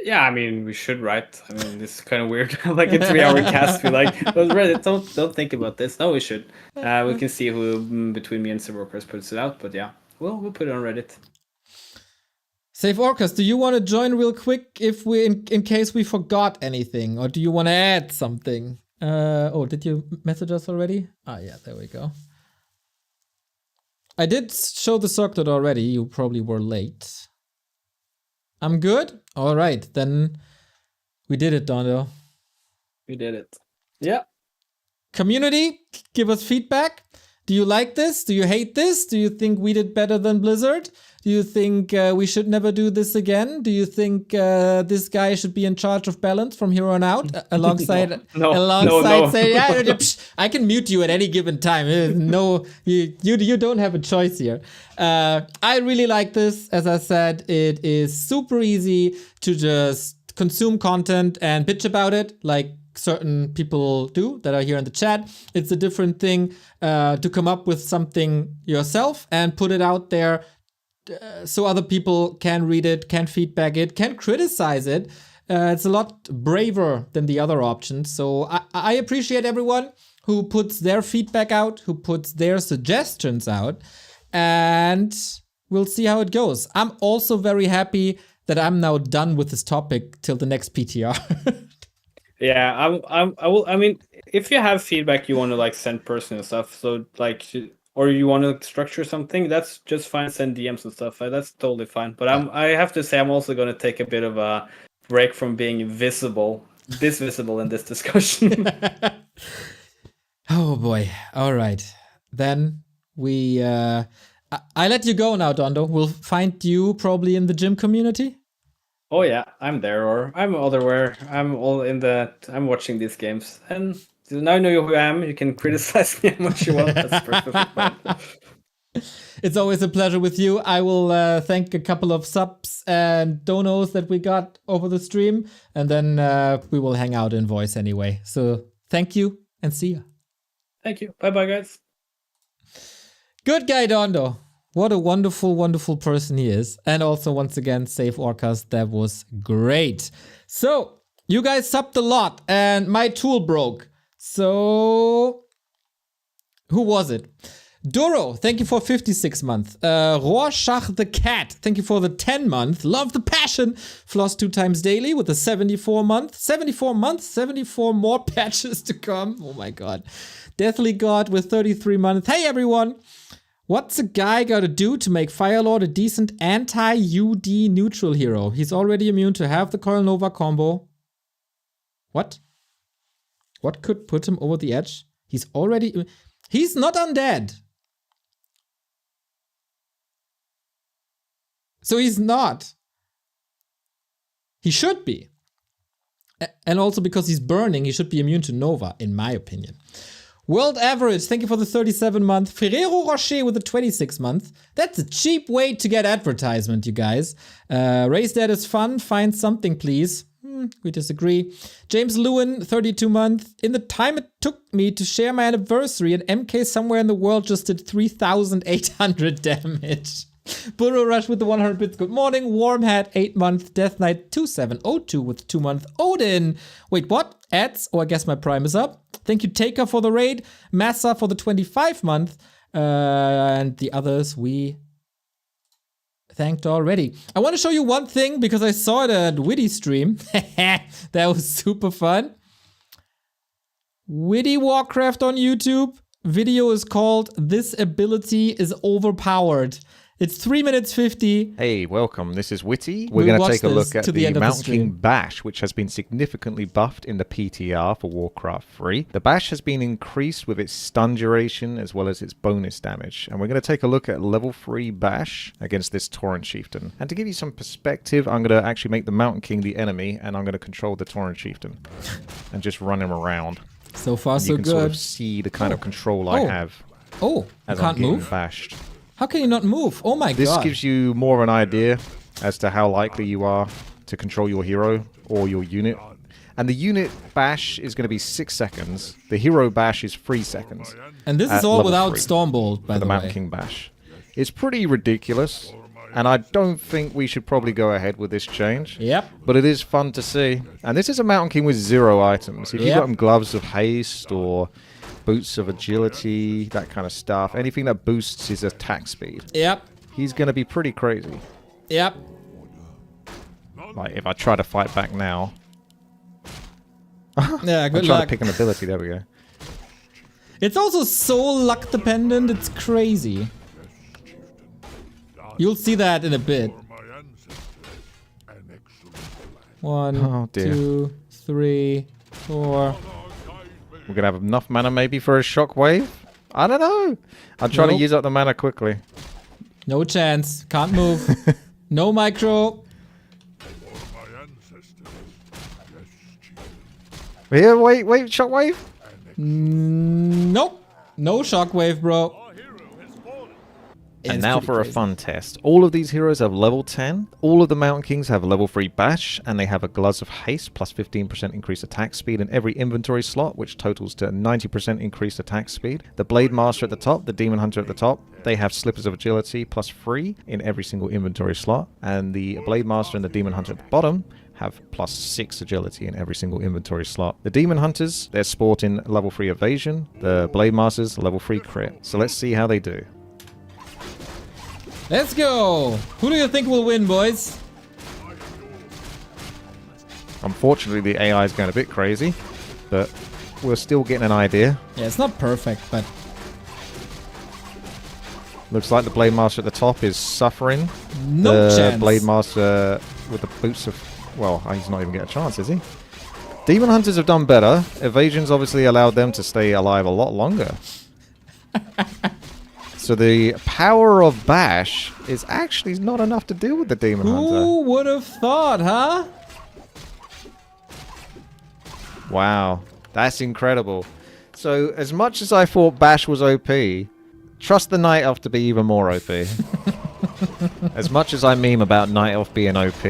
Speaker 2: Yeah, I mean, we should, right? I mean, this is kind of weird. Like a 3-hour cast, be like, well, Reddit, don't think about this. No, we should. We can see who between me and Workers puts it out. But yeah, we'll put it on Reddit.
Speaker 1: Safe Orcas, do you want to join real quick if we in case we forgot anything, or do you want to add something? Oh, did you message us already? Ah, yeah, there we go. I did show the circlet already. You probably were late. I'm good? All right, then we did it, Dondo.
Speaker 2: We did it. Yeah.
Speaker 1: Community, give us feedback. Do you like this? Do you hate this? Do you think we did better than Blizzard? Do you think we should never do this again? Do you think this guy should be in charge of balance from here on out? Alongside,
Speaker 2: no.
Speaker 1: say, yeah, I can mute you at any given time. No, you don't have a choice here. I really like this. As I said, it is super easy to just consume content and bitch about it, like certain people do that are here in the chat. It's a different thing to come up with something yourself and put it out there so other people can read it, can feedback it, can criticize it. It's a lot braver than the other options. So I appreciate everyone who puts their feedback out, who puts their suggestions out, and we'll see how it goes. I'm also very happy that I'm now done with this topic till the next PTR.
Speaker 2: Yeah, I will. I mean, if you have feedback you want to like send personal stuff, so like, or you want to structure something, that's just fine. Send DMs and stuff. That's totally fine. But I have to say, I'm also going to take a bit of a break from being visible in this discussion.
Speaker 1: Oh boy! All right, then we. I let you go now, Dondo. We'll find you probably in the gym community.
Speaker 2: Oh yeah, I'm there, or I'm otherwhere. I'm all in I'm watching these games, and now you know who I am. You can criticize me how much you want. That's perfectly fine.
Speaker 1: It's always a pleasure with you. I will thank a couple of subs and donos that we got over the stream, and then we will hang out in voice anyway. So thank you and see ya.
Speaker 2: Thank you. Bye, guys.
Speaker 1: Good guy, Dondo. What a wonderful, wonderful person he is. And also, once again, Safe Orcas, that was great. So, you guys subbed a lot, and my tool broke. So, who was it? Duro, thank you for 56 months. Rorschach the Cat, thank you for the 10 month. Love the passion. Floss 2 times daily with the 74 month. 74 months, 74 more patches to come. Oh my god. Deathly God with 33 months. Hey everyone. What's a guy gotta do to make Firelord a decent anti-UD neutral hero? He's already immune to half the Coil Nova combo. What? What could put him over the edge? He's not undead. So he's not. He should be. And also because he's burning, he should be immune to Nova, in my opinion. World average, thank you for the 37-month. Ferrero Rocher with the 26-month. That's a cheap way to get advertisement, you guys. Raise that is fun. Find something, please. We disagree. James Lewin, 32-month. In the time it took me to share my anniversary, an MK somewhere in the world just did 3,800 damage. Burrow Rush with the 100 bits. Good morning. Warm Hat, 8-month. Death Knight 2702 with 2-month. Odin. Wait, what? Ads? Oh, I guess my prime is up. Thank you, Taker, for the raid. Massa for the 25-month. And the others we thanked already. I want to show you one thing because I saw it at Witty stream. That was super fun. Witty Warcraft on YouTube. Video is called "This Ability is Overpowered." It's 3 minutes 50.
Speaker 3: Hey, welcome. This is Witty. We're going to take a look at the Mountain King
Speaker 1: stream.
Speaker 3: Bash, which has been significantly buffed in the PTR for Warcraft 3. The Bash has been increased with its stun duration as well as its bonus damage. And we're going to take a look at level 3 Bash against this Torrent Chieftain. And to give you some perspective, I'm going to actually make the Mountain King the enemy, and I'm going to control the Torrent Chieftain and just run him around.
Speaker 1: So far, so
Speaker 3: you can
Speaker 1: good.
Speaker 3: sort of see the kind of control I have as
Speaker 1: can't
Speaker 3: I'm getting
Speaker 1: move?
Speaker 3: bashed.
Speaker 1: How can you not move? Oh my god.
Speaker 3: This gives you more of an idea as to how likely you are to control your hero or your unit. And the unit bash is going to be 6 seconds. The hero bash is 3 seconds.
Speaker 1: And this is all without Stormbolt, by the way.
Speaker 3: Mountain King bash. It's pretty ridiculous. And I don't think we should probably go ahead with this change.
Speaker 1: Yep.
Speaker 3: But it is fun to see. And this is a Mountain King with 0 items. If you've got him gloves of haste or boots of agility, that kind of stuff, anything that boosts his attack speed.
Speaker 1: Yep.
Speaker 3: He's going to be pretty crazy.
Speaker 1: Yep.
Speaker 3: Like, if I try to fight back now...
Speaker 1: Yeah, good
Speaker 3: I try
Speaker 1: luck.
Speaker 3: to pick an ability, there we go.
Speaker 1: It's also so luck dependent, it's crazy. You'll see that in a bit. 1, 2, 3, 4...
Speaker 3: We're going to have enough mana maybe for a shockwave? I don't know. I'm trying to use up the mana quickly.
Speaker 1: No chance. Can't move. No micro.
Speaker 3: Here, wait, shockwave?
Speaker 1: Nope. No shockwave, bro.
Speaker 3: And now for a fun test. All of these heroes have level 10. All of the Mountain Kings have level 3 Bash, and they have a Gloves of Haste, plus 15% increased attack speed in every inventory slot, which totals to 90% increased attack speed. The Blade Master at the top, the Demon Hunter at the top, they have Slippers of Agility, plus 3 in every single inventory slot. And the Blade Master and the Demon Hunter at the bottom have plus 6 agility in every single inventory slot. The Demon Hunters, they're sporting level 3 Evasion. The Blade Masters, level 3 Crit. So let's see how they do.
Speaker 1: Let's go! Who do you think will win, boys?
Speaker 3: Unfortunately, the AI is going a bit crazy, but we're still getting an idea.
Speaker 1: Yeah, it's not perfect, but...
Speaker 3: Looks like the Blade Master at the top is suffering.
Speaker 1: No
Speaker 3: the
Speaker 1: chance.
Speaker 3: Blade Master with the boots of... Well, he's not even getting a chance, is he? Demon Hunters have done better. Evasion's obviously allowed them to stay alive a lot longer. So the power of Bash is actually not enough to deal with the Demon Hunter.
Speaker 1: Who would have thought, huh?
Speaker 3: Wow, that's incredible. So as much as I thought Bash was OP, trust the Night Elf to be even more OP. As much as I meme about Night Elf being OP,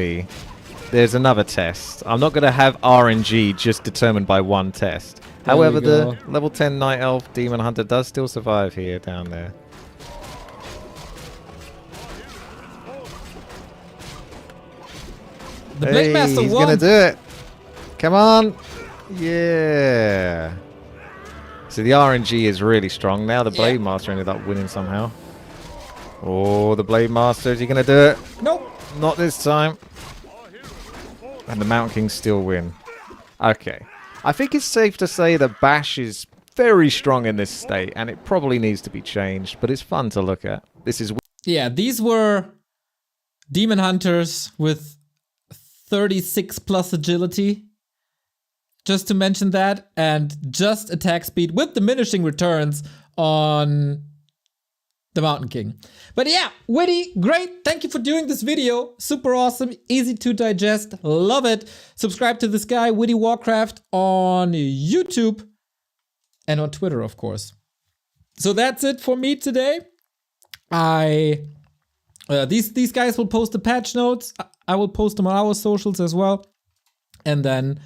Speaker 3: there's another test. I'm not going to have RNG just determined by one test.
Speaker 1: There
Speaker 3: However,
Speaker 1: we go.
Speaker 3: the level 10 Night Elf Demon Hunter does still survive here down there.
Speaker 1: The Blade Master
Speaker 3: he's
Speaker 1: won.
Speaker 3: gonna do it. Come on. Yeah. So the RNG is really strong. Now the Blade Master ended up winning somehow. Oh, the Blade Master. Is he gonna do it?
Speaker 1: Nope.
Speaker 3: Not this time. And the Mountain Kings still win. Okay. I think it's safe to say that Bash is very strong in this state, and it probably needs to be changed, but it's fun to look at. This is...
Speaker 1: Yeah, these were Demon Hunters with 36 plus agility. just to mention that, and just attack speed with diminishing returns on the Mountain King. But yeah, Witty, great. Thank you for doing this video. Super awesome, easy to digest, love it. Subscribe to this guy, Witty Warcraft, on YouTube and on Twitter, of course. So that's it for me today. These guys will post the patch notes. I will post them on our socials as well. And then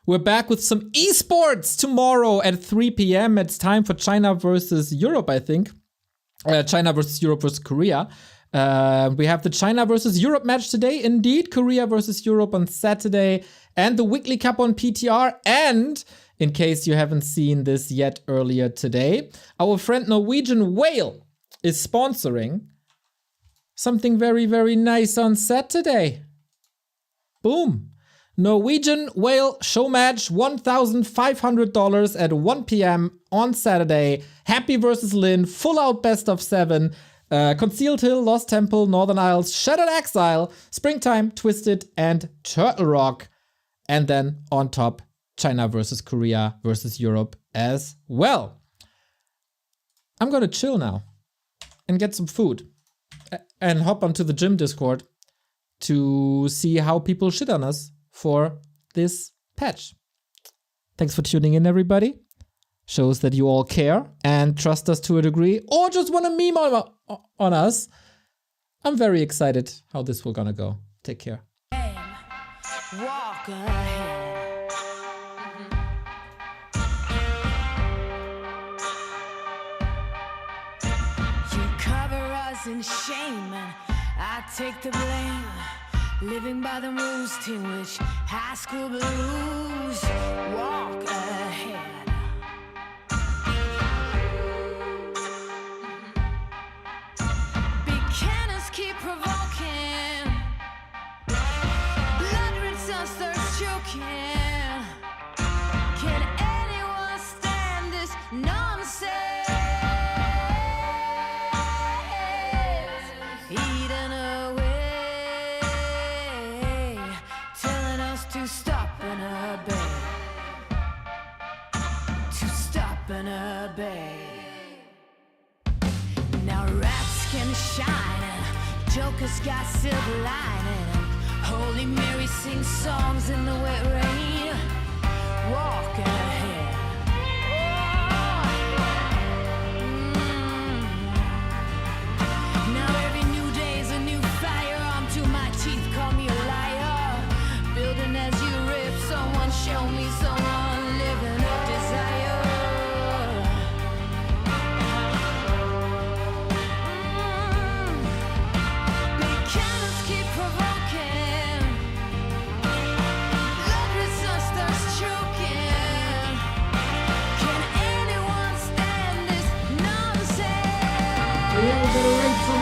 Speaker 1: we're back with some esports tomorrow at 3 p.m. It's time for China versus Europe, I think. China versus Europe versus Korea. We have the China versus Europe match today. Indeed, Korea versus Europe on Saturday. And the Weekly Cup on PTR. And in case you haven't seen this yet earlier today, our friend Norwegian Whale is sponsoring something very, very nice on Saturday. Boom. Norwegian Whale show match, $1,500 at 1 p.m. on Saturday. Happy versus Lin, full out best of 7. Concealed Hill, Lost Temple, Northern Isles, Shattered Exile, Springtime, Twisted, and Turtle Rock. And then on top, China versus Korea versus Europe as well. I'm gonna chill now and get some food and hop onto the gym Discord to see how people shit on us for this patch. Thanks for tuning in, everybody. Shows that you all care and trust us to a degree, or just want to meme on us. I'm very excited how this will gonna go. Take care.
Speaker 4: Walk ahead. You cover us in shame and I take the blame. Living by the rules to which high school blues. Walk ahead. Big cannons keep provoking. Blood rinse us, thirst choking. Can anyone stand this nonsense? Eaten away. To stop and obey. To stop and obey. Now rats can shine and jokers got silver lining. Holy Mary sings songs in the wet rain. Walk ahead. Now every new day's a new fire. Arm to my teeth, call me a liar. Building as you rip, someone show me someone living a desire. Big cannons keep provoking. Blood results thirst choking. Can anyone stand this nonsense?
Speaker 1: Yeah, we gotta raid some